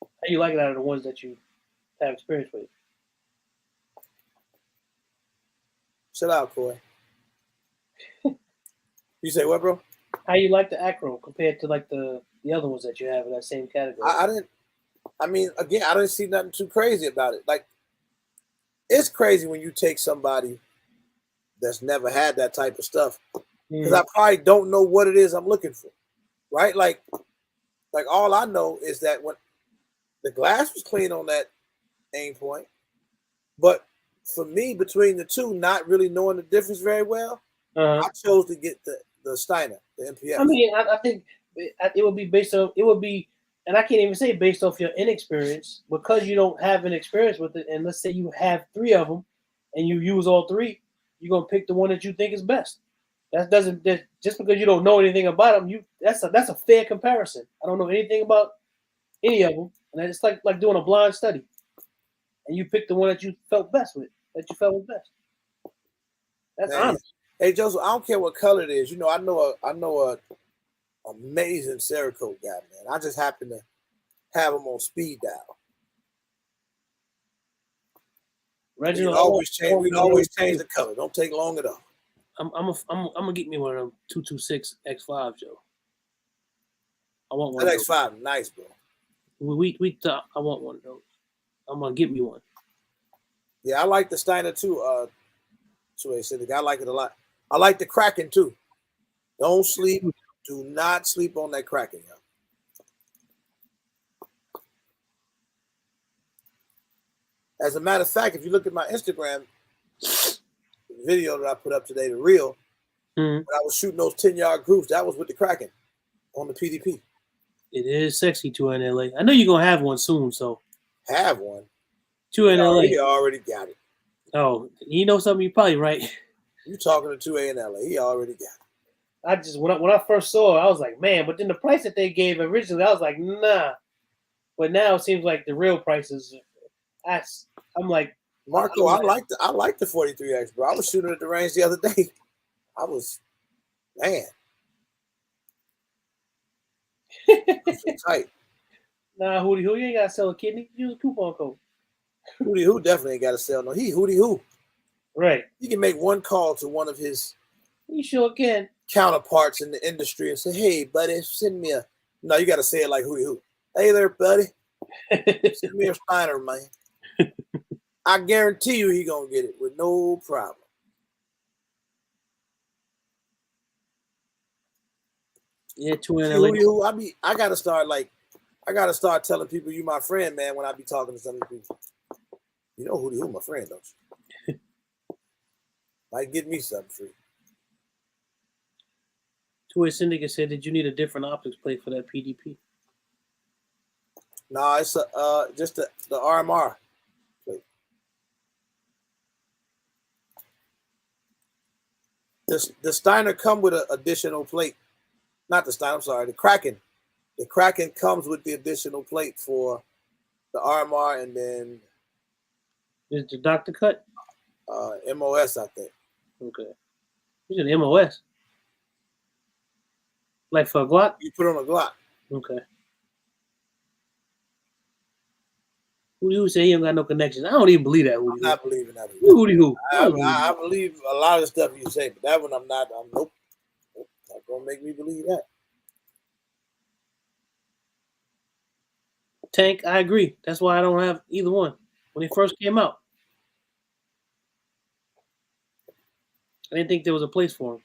S2: How you like it out of the ones that you have experience with?
S1: Shut out, Corey. You say what, bro?
S2: How you like the Acro compared to like the other ones that you have in that same category?
S1: I didn't. I mean, again, I didn't see nothing too crazy about it. Like, it's crazy when you take somebody that's never had that type of stuff, because I probably don't know what it is I'm looking for, right? Like all I know is that when the glass was clean on that aim point, but for me, between the two, not really knowing the difference very well, I chose to get the Steiner, the MPS.
S2: I mean, I think it would be based on, and I can't even say based off your inexperience, because you don't have an experience with it. And let's say you have 3 of them and you use all 3, you're going to pick the one that you think is best. That doesn't, just because you don't know anything about them, that's a fair comparison. I don't know anything about any of them. And it's like doing a blind study. And you pick the one that you felt best with, that you felt was best. That's honest.
S1: Hey, Joseph, I don't care what color it is. You know, I know a amazing Cerakote guy, man. I just happen to have him on speed dial.
S2: Reginald,
S1: we'd always change the color. Don't take long at all.
S2: I'm gonna get me one of them 226 X5, Joe. I want one.
S1: That X5, nice, bro.
S2: I want one of those. I'm gonna get me one.
S1: Yeah, I like the Steiner too. I like it a lot. I like the Kraken too. Don't sleep. Do not sleep on that Kraken, yo. As a matter of fact, if you look at my Instagram video that I put up today, the reel, when I was shooting those 10-yard groups, that was with the Kraken on the PDP.
S2: It is sexy to in LA. I know you're gonna have one soon, so
S1: have one.
S2: To in LA.
S1: He already got it.
S2: Oh, you know something? You're probably right.
S1: You talking to 2A in LA? He already got it.
S2: I just when I first saw it, I was like, man. But then the price that they gave originally, I was like, nah. But now it seems like the real prices. I'm like,
S1: Marco, I like the 43X, bro. I was shooting at the range the other day. I was, man. Tight.
S2: Nah, Hootie Hoo, you ain't gotta sell a kidney. Use a coupon code.
S1: Hootie Hoo definitely ain't gotta sell no. He Hootie Hoo.
S2: Right.
S1: He can make one call to one of his
S2: he sure can
S1: counterparts in the industry and say, hey, buddy, send me a. No, you gotta say it like Hootie Hoo. Hey there, buddy. Send me a Steiner, man. I guarantee you he gonna get it with no problem.
S2: Yeah, 2 in LA.
S1: I gotta start telling people you my friend, man, when I be talking to some of these people. You know Hootie Hoo, my friend, don't you? Might get me something free.
S2: 2A Syndicate said, did you need a different optics plate for that PDP?
S1: No, it's just the RMR plate. The Steiner come with an additional plate. Not the Steiner, I'm sorry, the Kraken. The Kraken comes with the additional plate for the RMR and then
S2: is the Dr. Cut?
S1: MOS, I think.
S2: Okay. You said MOS. Like for a Glock?
S1: You put on a Glock.
S2: Okay. Who say he ain't got no connections? I don't even believe that.
S1: I'm not believing that.
S2: Who?
S1: I believe a lot of stuff you say, but that one I'm not. Nope. Not gonna make me believe that.
S2: Tank, I agree. That's why I don't have either one. When they first came out. I didn't think there was a place for them.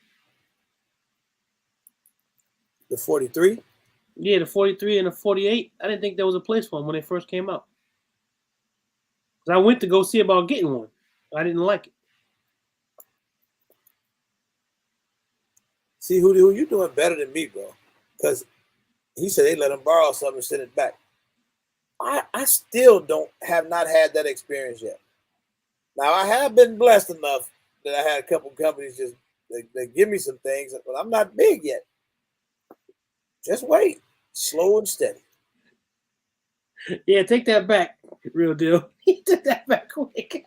S1: The 43?
S2: Yeah, the 43 and the 48. I didn't think there was a place for them when they first came out. 'Cause I went to go see about getting one. I didn't like it.
S1: See, who you doing better than me, bro? Because he said they let him borrow something and send it back. I still have not had that experience yet. Now, I have been blessed enough that I had a couple companies just they give me some things, but I'm not big yet. Just wait. Slow and steady.
S2: Yeah, take that back. Real deal. He took that back quick.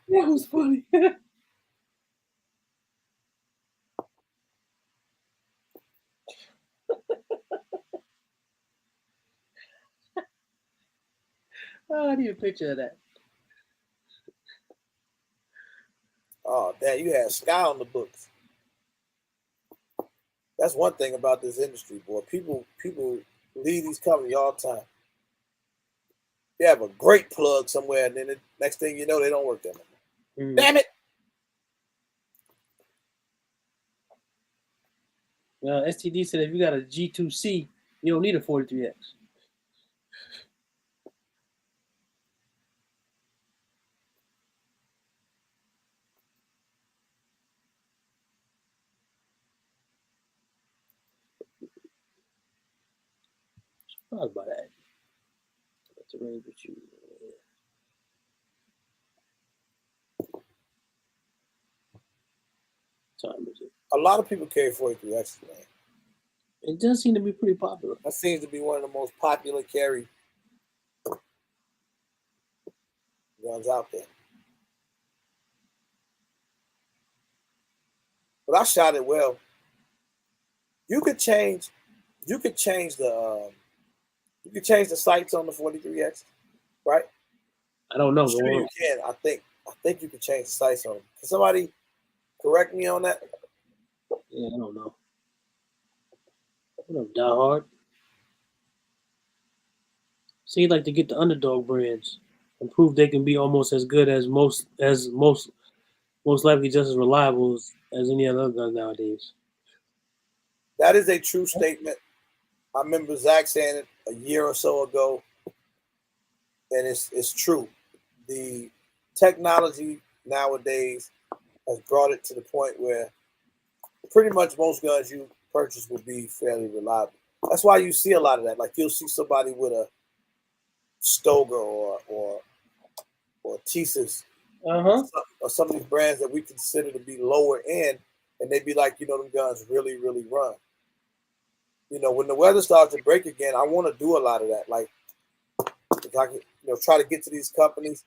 S2: That was funny. Oh, I need a picture of that.
S1: Oh, damn, you had Sky on the books. That's one thing about this industry, boy. People leave these companies all the time. They have a great plug somewhere, and then the next thing you know, they don't work there no more. Damn it!
S2: STD said if you got a G2C, you don't need a 43X. Surprised by that. That's a range with you. Time is it?
S1: A lot of people carry 43X, man.
S2: It does seem to be pretty popular.
S1: That seems to be one of the most popular carry guns out there. But I shot it well. You could change the sights on the 43X, right?
S2: I don't know.
S1: I'm sure you can. I think you can change the sights on them. Can somebody correct me on that?
S2: Yeah, I don't know. What up, Die Hard? So you like to get the underdog brands and prove they can be almost as good as most likely just as reliable as any other gun nowadays.
S1: That is a true statement. I remember Zach saying it a year or so ago, and it's true. The technology nowadays has brought it to the point where pretty much most guns you purchase will be fairly reliable. That's why you see a lot of that. Like you'll see somebody with a Stoger or Thesis, or some of these brands that we consider to be lower end, and they'd be like, them guns really, really run. When the weather starts to break again, I want to do a lot of that. Like, if I can, try to get to these companies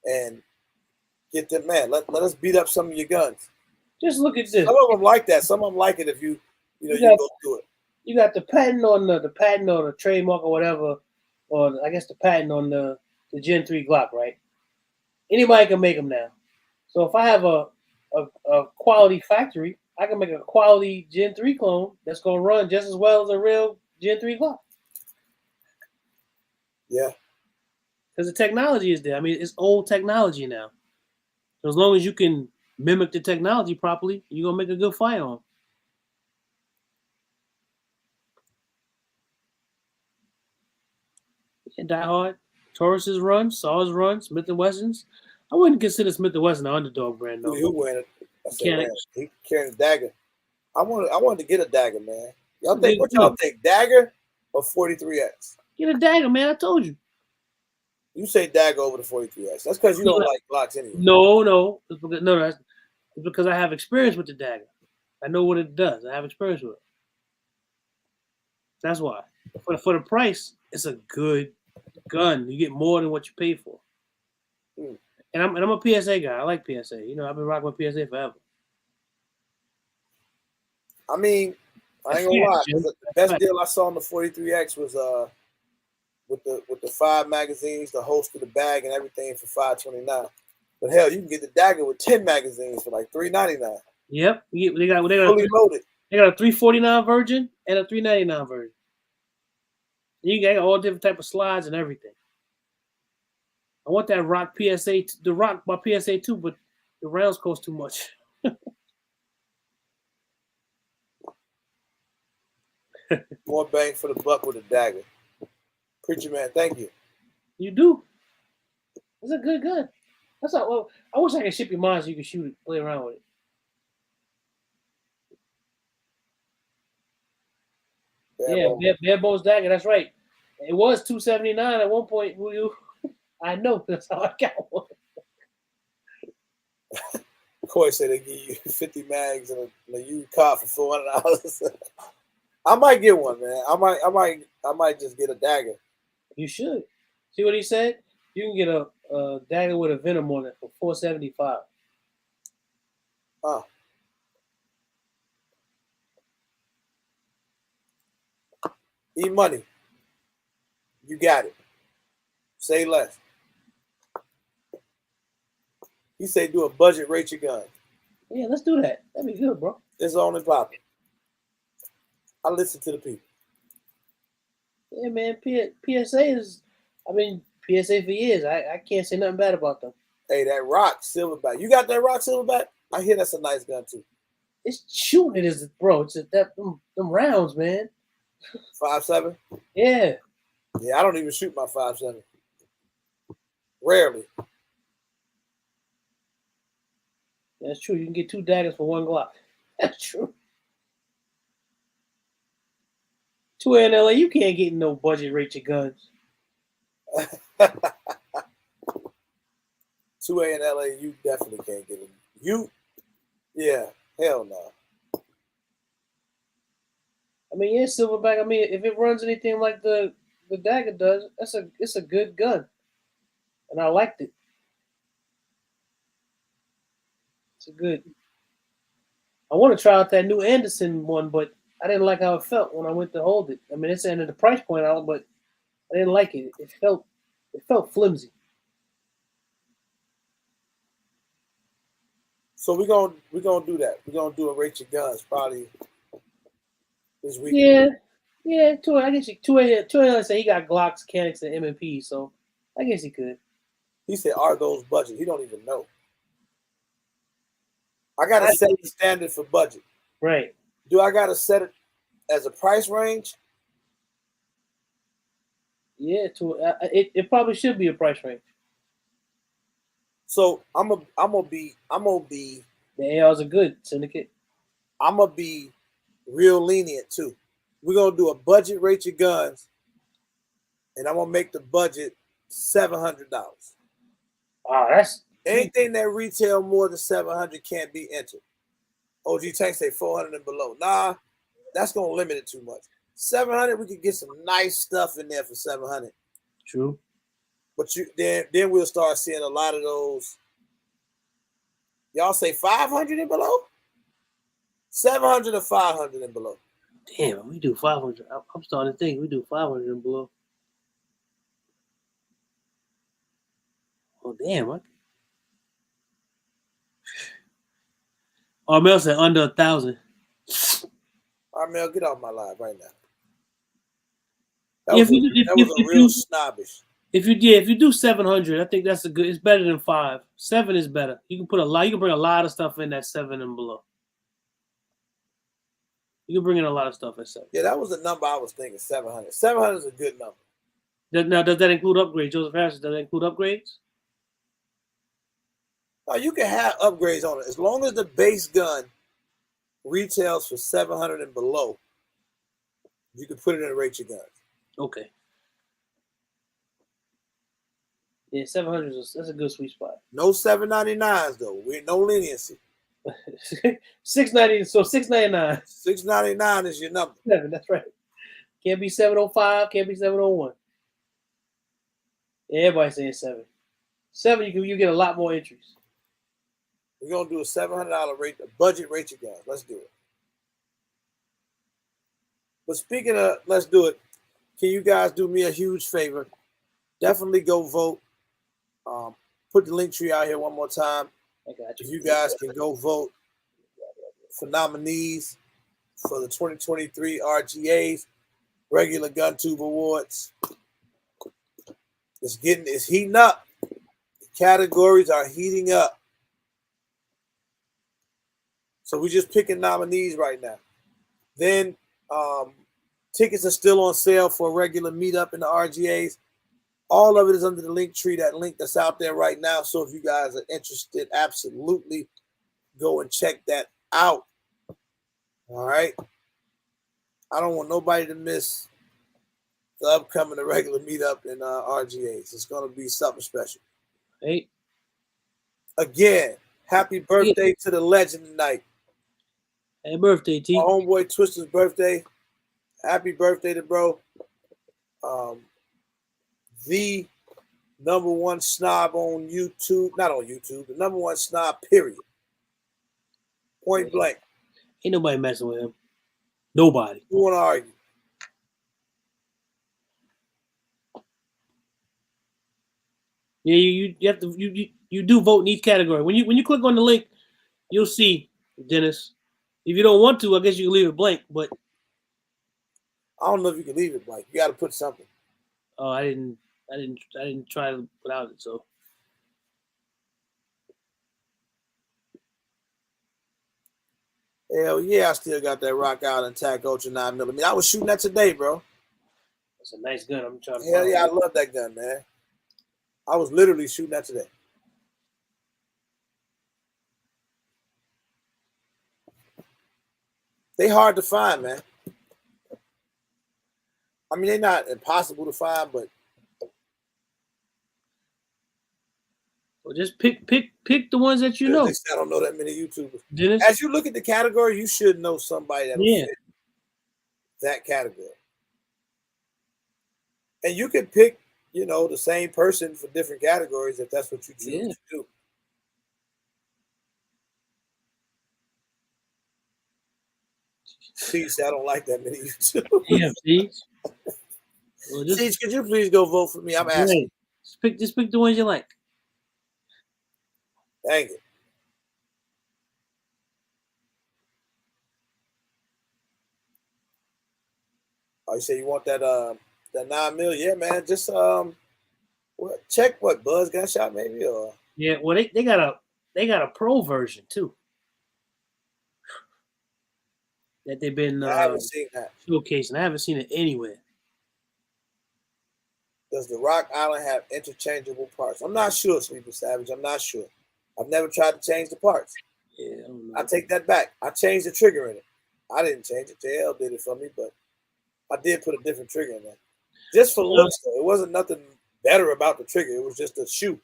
S1: and get them, man. Let us beat up some of your guns.
S2: Just look at this.
S1: Some of them like that. Some of them like it if you go through it.
S2: You got the patent on the patent or the trademark or whatever, or I guess the patent on the Gen 3 Glock, right? Anybody can make them now. So if I have a quality factory, I can make a quality Gen 3 clone that's going to run just as well as a real Gen 3 Glock.
S1: Yeah.
S2: Because the technology is there. I mean, it's old technology now. So as long as you can mimic the technology properly, you're going to make a good firearm. Yeah, Die Hard, Taurus's run, Saw's run, Smith & Wesson's. I wouldn't consider Smith & Wesson an underdog brand, though.
S1: Who wearing it? He carrying a dagger. I wanted to get a dagger, man. What y'all think, dagger or 43X?
S2: Get a dagger, man. I told you.
S1: You say dagger over the 43X. That's because you don't like Glocks anyway.
S2: No. It's because I have experience with the dagger. I know what it does. I have experience with it. That's why. For the price, it's a good gun. You get more than what you pay for. And I'm a PSA guy. I like PSA. I've been rocking with PSA forever.
S1: I mean, I ain't gonna lie. The best deal I saw on the 43X was with the 5 magazines, the holster, the bag, and everything for $529. But hell, you can get the dagger with 10 magazines for like $399.
S2: Yep, they got
S1: fully loaded.
S2: They got a $349 version and a $399 version. You got all different type of slides and everything. I want that Rock PSA, the Rock by PSA too, but the rounds cost too much.
S1: More bang for the buck with a dagger. Preacher man, thank you.
S2: You do. It's a good gun. That's all. Well, I wish I could ship you mine so you could shoot it, play around with it. Bad Bones Dagger. That's right. It was $279 at one point. Will you? I know. That's how I got one.
S1: Corey said they give you 50 mags and a used car for $400. I might get one, man. I might just get a dagger.
S2: You should. See what he said? You can get a dagger with a venom on it for $475.
S1: Oh. E-Money. You got it. Say less. He say do a budget rate your gun.
S2: Yeah, let's do that. That'd be good, bro.
S1: It's on and popping. I listen to the people.
S2: Yeah, man. PSA is, PSA for years. I can't say nothing bad about them.
S1: Hey, that Rock Silverback. You got that Rock Silverback? I hear that's a nice gun too.
S2: It's shooting it is, bro. It's them rounds, man.
S1: 5.7?
S2: Yeah.
S1: Yeah, I don't even shoot my 5.7. Rarely.
S2: That's true. You can get 2 daggers for 1 Glock. That's true. 2A in LA, you can't get no budget rate your guns.
S1: 2A in LA, you definitely can't get them. Yeah, hell no.
S2: Yeah, Silverback. If it runs anything like the dagger does, it's a good gun, and I liked it. It's a good. I want to try out that new Anderson one, but I didn't like how it felt when I went to hold it. It's ended the price point out, but I didn't like it. It felt flimsy.
S1: So we're gonna do that. We're gonna do a rate your guns probably this week.
S2: Yeah. I guess 2A say he got Glocks, Canics, and M&P, so I guess he could.
S1: He said, "Are those budget?" He don't even know. I gotta set the standard for budget.
S2: Right.
S1: Do I gotta set it as a price range?
S2: Yeah, it probably should be a price range.
S1: So I'm gonna be
S2: the ARs are good, Syndicate.
S1: I'm gonna be real lenient too. We're gonna do a budget rate your guns, and I'm gonna make the budget $700.
S2: That's
S1: anything that retail more than 700 can't be entered. OG Tank say 400 and below. Nah, that's gonna limit it too much. 700, we could get some nice stuff in there for 700.
S2: True.
S1: But then we'll start seeing a lot of those. Y'all say 500 and below? 700 or 500 and below?
S2: Damn, we do 500. I'm starting to think we do 500 and below. Oh, damn. Armel said under 1,000.
S1: Armel, get off my live right now. That was a real snobbish.
S2: If you do 700, I think that's it's better than 5. 7 is better. You can bring a lot of stuff in that 7 and below. You can bring in a lot of stuff at 7.
S1: Yeah, that was the number I was thinking, 700. 700 is a good number.
S2: Now, does that include upgrades? Joseph Harris, does that include upgrades?
S1: Now, you can have upgrades on it. As long as the base gun retails for 700 and below, you can put it in a rate your guns.
S2: Okay. Yeah, 700 that's a good sweet spot.
S1: No 799s though. We're no leniency.
S2: 690. So 699.
S1: 699 is your number.
S2: 7. That's right. Can't be 705. Can't be 701. Yeah, everybody's saying 7. 7, you get a lot more entries.
S1: We're gonna do a $700 rate, a budget rate your guns. Let's do it. But speaking of, let's do it. Can you guys do me a huge favor? Definitely go vote. Put the link tree out here one more time.
S2: I got you.
S1: If you guys can go vote for nominees for the 2023 RGAs, regular gun tube awards. It's heating up. The categories are heating up. So we're just picking nominees right now. Then tickets are still on sale for a regular meetup in the RGAs. All of it is under the link tree, that link that's out there right now. So if you guys are interested, absolutely go and check that out. All right. I don't want nobody to miss the upcoming regular meetup in RGAs. It's going to be something special.
S2: Hey.
S1: Again, happy birthday to the legend tonight.
S2: Happy birthday, T.
S1: My homeboy Twister's birthday. Happy birthday to bro. The #1 snob on YouTube. Not on YouTube. The #1 snob, period. Point blank.
S2: Ain't nobody messing with him. Nobody.
S1: Who want to argue?
S2: Yeah, you have to you do vote in each category. When you click on the link, you'll see Dennis. If you don't want to, I guess you can leave it blank. But
S1: I don't know if you can leave it blank. You got to put something.
S2: Oh, I didn't try without it. So
S1: hell yeah, I still got that Rock Out Intact Ultra 9mm. I was shooting that today, bro.
S2: That's a nice gun. I'm trying to.
S1: Hell yeah, I love that gun, man. I was literally shooting that today. They hard to find, man. I mean, they're not impossible to find, but
S2: well, just pick the ones that you know.
S1: I don't know that many YouTubers.
S2: Dennis?
S1: As you look at the category, you should know somebody that will fit that category. And you can pick, the same person for different categories if that's what you choose to do. Please, I don't like that many YouTubers.
S2: Yeah, please.
S1: Well, Siege, could you please go vote for me? I'm asking.
S2: Just pick the ones you like.
S1: Dang it. Oh, you say you want that 9mm? Yeah, man. Just check what Buzz Gunshot maybe or
S2: yeah. Well, they got a pro version too that they've been
S1: I haven't seen that
S2: showcasing. I haven't seen it anywhere.
S1: Does the Rock Island have interchangeable parts? I'm not sure, Sleepy Savage. I'm not sure. I've never tried to change the parts.
S2: Yeah, I don't know.
S1: I take that back. I changed the trigger in it. I didn't change it. JL did it for me, but I did put a different trigger in there. Just for looks, though. It wasn't nothing better about the trigger. It was just a shoe.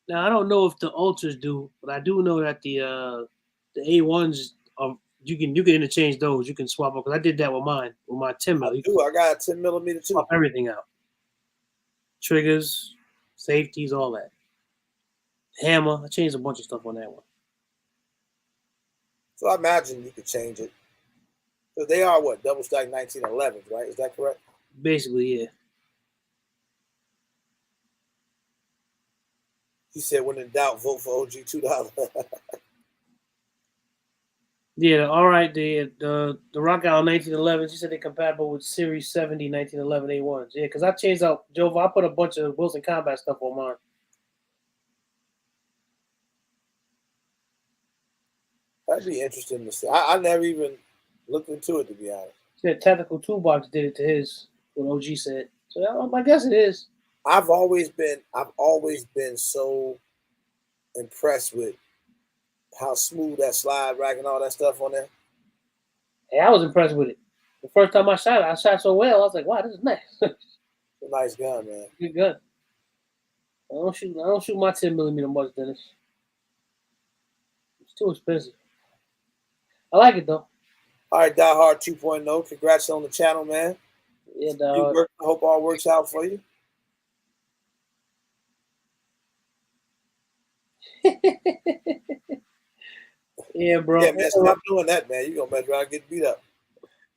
S2: Now, I don't know if the Ultras do, but I do know that the A1s are, you can interchange those. You can swap up, because I did that with mine, with my 10mm.
S1: I got a 10mm too.
S2: Swap everything out. Triggers, safeties, all that. Hammer. I changed a bunch of stuff on that one.
S1: So I imagine you could change it. So they are what? Double stack 1911s, right? Is that correct?
S2: Basically, yeah.
S1: He said, when in doubt, vote for OG $2.
S2: Yeah, all right. The Rock Out 1911s, you said they're compatible with Series 70 1911 A1s. Yeah, because I changed out, Jova, I put a bunch of Wilson Combat stuff on mine.
S1: That'd be interesting to see. I never even looked into it, to be honest.
S2: He said Tactical Toolbox did it to his, what OG said. So I guess it is.
S1: I've always been so impressed with how smooth that slide rack and all that stuff on there.
S2: Hey, I was impressed with it. The first time I shot so well. I was like, wow, this is nice.
S1: It's a nice gun, man.
S2: Good gun. I don't shoot my 10mm much, Dennis. It's too expensive. I like it though.
S1: All right, Die Hard 2.0. Congrats on the channel, man.
S2: Yeah,
S1: I hope all works out for you.
S2: Yeah, bro.
S1: Yeah, man, stop doing that, man. You're going to mess around and get beat up.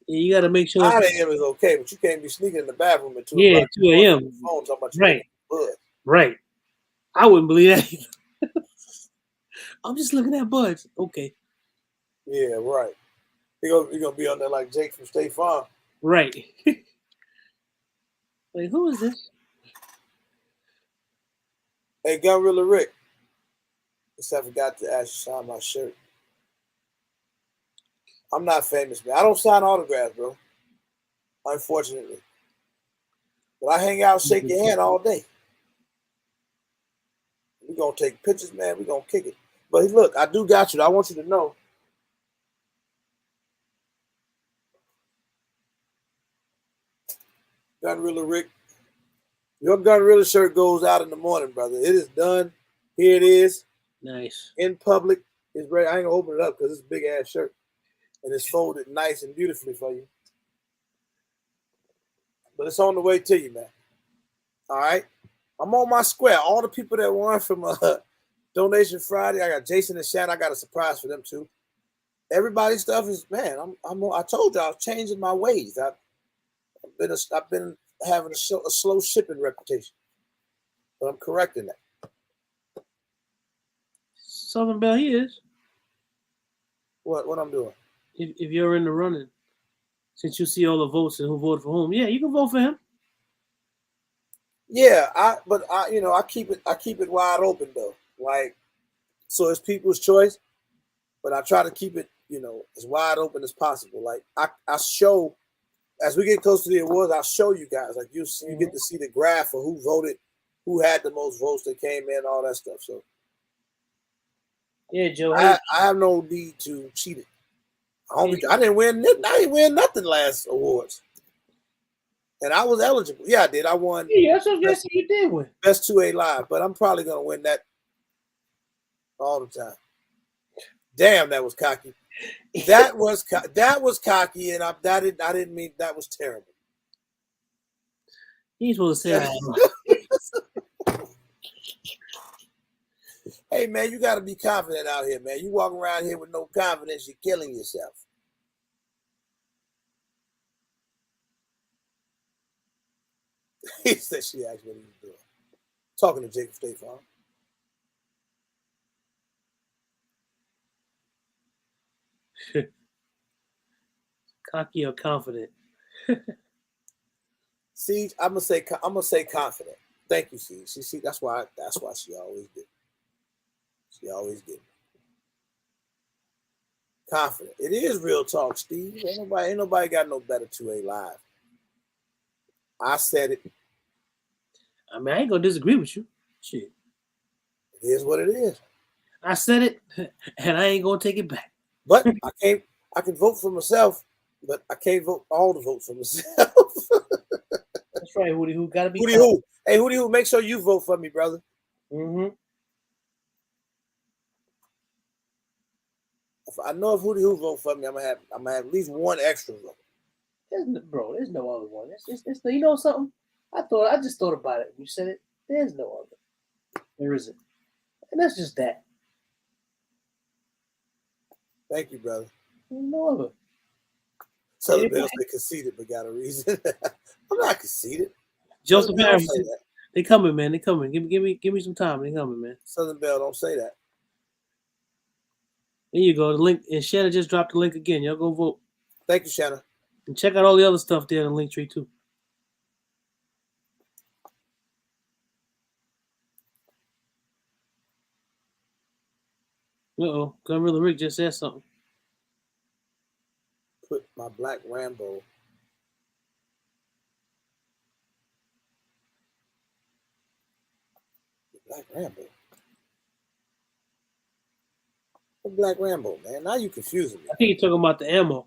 S2: Yeah, you got to make sure.
S1: 9 a.m. is okay, but you can't be sneaking in the bathroom at 2
S2: o'clock. Yeah, 2 a.m. Right. I wouldn't believe that either. I'm just looking at buds. Okay.
S1: Yeah, right. You're gonna be on there like Jake from State Farm.
S2: Right. Like, who is this?
S1: Hey, Gunrilla Rick. Guess I forgot to ask you to sign my shirt. I'm not famous, man. I don't sign autographs, bro. Unfortunately. But I hang out, shake your hand all day. We're going to take pictures, man. We're going to kick it. But look, I do got you. I want you to know. Gunrilla Rick. Your Gunrilla shirt goes out in the morning, brother. It is done. Here it is.
S2: Nice.
S1: In public. It's ready. I ain't going to open it up because it's a big ass shirt. And it's folded nice and beautifully for you. But it's on the way to you, man. All right? I'm on my square. All the people that won from Donation Friday, I got Jason and Shannon. I got a surprise for them too. Everybody's stuff is, man. I told you I was changing my ways. I've been having a slow shipping reputation, but I'm correcting that.
S2: Southern Bell, he is.
S1: What I'm doing?
S2: If you're in the running, since you see all the votes and who voted for whom, yeah, you can vote for him.
S1: Yeah, I keep it wide open though. Like, so it's people's choice, but I try to keep it, as wide open as possible. Like I show, as we get close to the awards, I'll show you guys. Like you get to see the graph of who voted, who had the most votes that came in, all that stuff. So
S2: yeah, Joe,
S1: I have no need to cheat it. I didn't win nothing last awards. And I was eligible. Yeah, I did. I won.
S2: Yeah, that's what you did win.
S1: Best 2A live, but I'm probably gonna win that all the time. Damn, that was cocky. That was cocky, and I didn't mean that was terrible.
S2: He's supposed to say that.
S1: Hey man, you got to be confident out here, man. You walking around here with no confidence, you're killing yourself. He said she asked what he was doing. Talking to Jacob State Farm.
S2: Cocky or confident?
S1: See, I'm gonna say confident. Thank you, see. See, that's why she always did. She always did. Confident. It is real talk, Steve. Ain't nobody got no better 2A live. I said it.
S2: I mean, I ain't gonna disagree with you. Shit.
S1: It is what it is.
S2: I said it, and I ain't gonna take it back.
S1: But I can vote for myself, but I can't vote all the votes for myself.
S2: That's right, Hootie Hoo. Gotta be.
S1: Hootie Hoo. Hey, Hootie Hoo, make sure you vote for me, brother.
S2: Mm-hmm.
S1: If I know if Hootie Hoo vote for me, I'm gonna have at least one extra vote.
S2: There's no other one. It's you know something? I just thought about it. You said it. There's no other. There isn't. And that's just that.
S1: Thank you, brother.
S2: No other.
S1: Southern Bell said conceited, but got a reason. I'm not conceited.
S2: Joseph Harris, they coming, man. They coming. Give me some time. They coming, man.
S1: Southern Bell, don't say that.
S2: There you go. The link, and Shanna just dropped the link again. Y'all go vote.
S1: Thank you, Shanna.
S2: And check out all the other stuff there in the link tree too. Uh-oh. Gunrilla Rick just said something.
S1: Put my black Rambo. Black Rambo. What Black Rambo, man? Now you confusing me.
S2: I think you're talking about the ammo.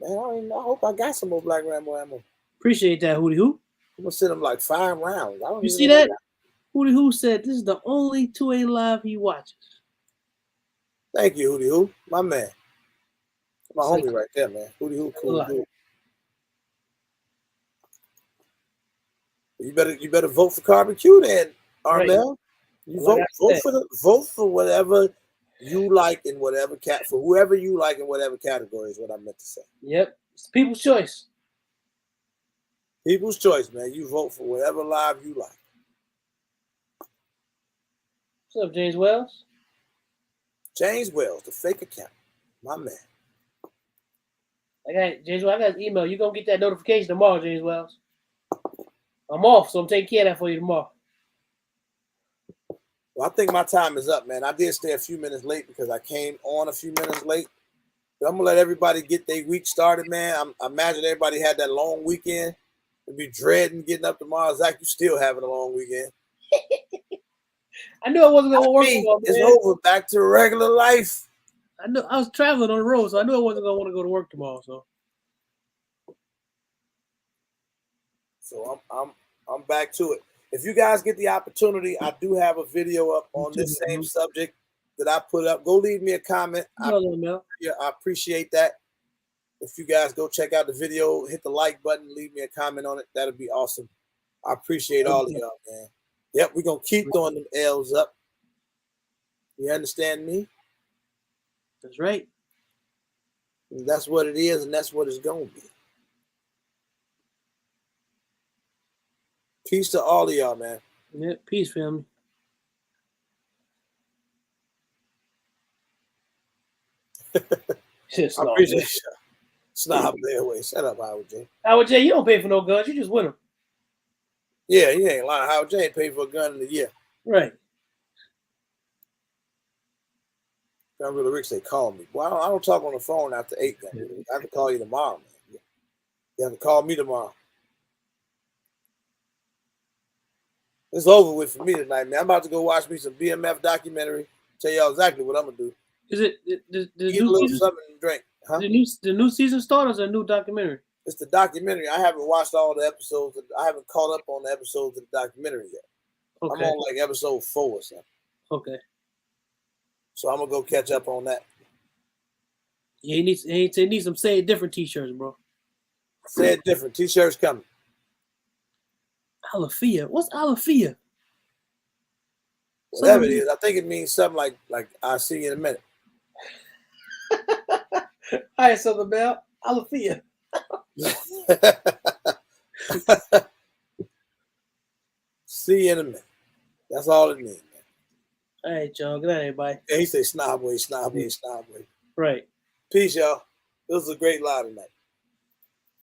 S1: Oh, man, I hope I got some more Black Rambo ammo.
S2: Appreciate that, Hootie Hoo.
S1: I'm gonna send them like 5 rounds.
S2: You see that? Hootie Hoo said this is the only 2A live he watches.
S1: Thank you, Hootie Hoo. My man. My homie right there, man. Hootie Hoo, cool dude. You better vote for Carbon Q then, Armel. Right. You vote for whatever you like in whatever for whoever you like in whatever category is what I meant to say.
S2: Yep. It's people's choice.
S1: People's choice, man. You vote for whatever live you like.
S2: What's up, James Wells?
S1: James Wells, the fake account. My man.
S2: I got James Wells. I got his email. You gonna get that notification tomorrow, James Wells. I'm off, so I'm taking care of that for you tomorrow.
S1: Well, I think my time is up, man. I did stay a few minutes late because I came on a few minutes late. But I'm gonna let everybody get their week started, man. I imagine everybody had that long weekend. They'll be dreading getting up tomorrow. Zach, you still having a long weekend.
S2: I knew I wasn't gonna work tomorrow,
S1: It's
S2: man.
S1: over. Back to regular life.
S2: I knew I was traveling on the road, so I knew I wasn't gonna want to go to work tomorrow.
S1: So I'm back to it. If you guys get the opportunity, I do have a video up on this same subject that I put up. Go leave me a comment. I appreciate that. If you guys go check out the video, hit the like button, leave me a comment on it. That'll be awesome. I appreciate all of y'all, man. Yep, we're gonna keep throwing them L's up. You understand me?
S2: That's right.
S1: And that's what it is, and that's what it's gonna be. Peace to all of y'all, man.
S2: Yeah, peace, family.
S1: I appreciate you. Snob layaway. Shut up, Howard J.
S2: Howard J, you don't pay for no guns. You just win them.
S1: Yeah, you ain't lying. Howard J ain't paid for a gun in a year.
S2: Right.
S1: I'm really rich. They call me. Well, I don't talk on the phone after 8. I have to call you tomorrow, man. You have to call me tomorrow. It's over with for me tonight, man. I'm about to go watch me some BMF documentary. Tell y'all exactly what I'm gonna do.
S2: Is it the
S1: Get a little something to drink? Huh?
S2: The new season start or is it a new documentary?
S1: It's the documentary. I haven't watched all the episodes. I haven't caught up on the episodes of the documentary yet. Okay. I'm on like episode 4 or something.
S2: Okay.
S1: So I'm gonna go catch up on that.
S2: Yeah, he needs some Say It Different t-shirts, bro.
S1: Say It Different t-shirts coming.
S2: Alafia. What's Alafia?
S1: Whatever it is, I think it means something like I'll see you in a minute.
S2: All right, Southern Belle. Alafia.
S1: See you in a minute. That's all it means, man.
S2: All right, y'all. Good night, everybody.
S1: Yeah, he say snobbery, snobbery, snobbery.
S2: Right.
S1: Peace, y'all. This was a great live tonight.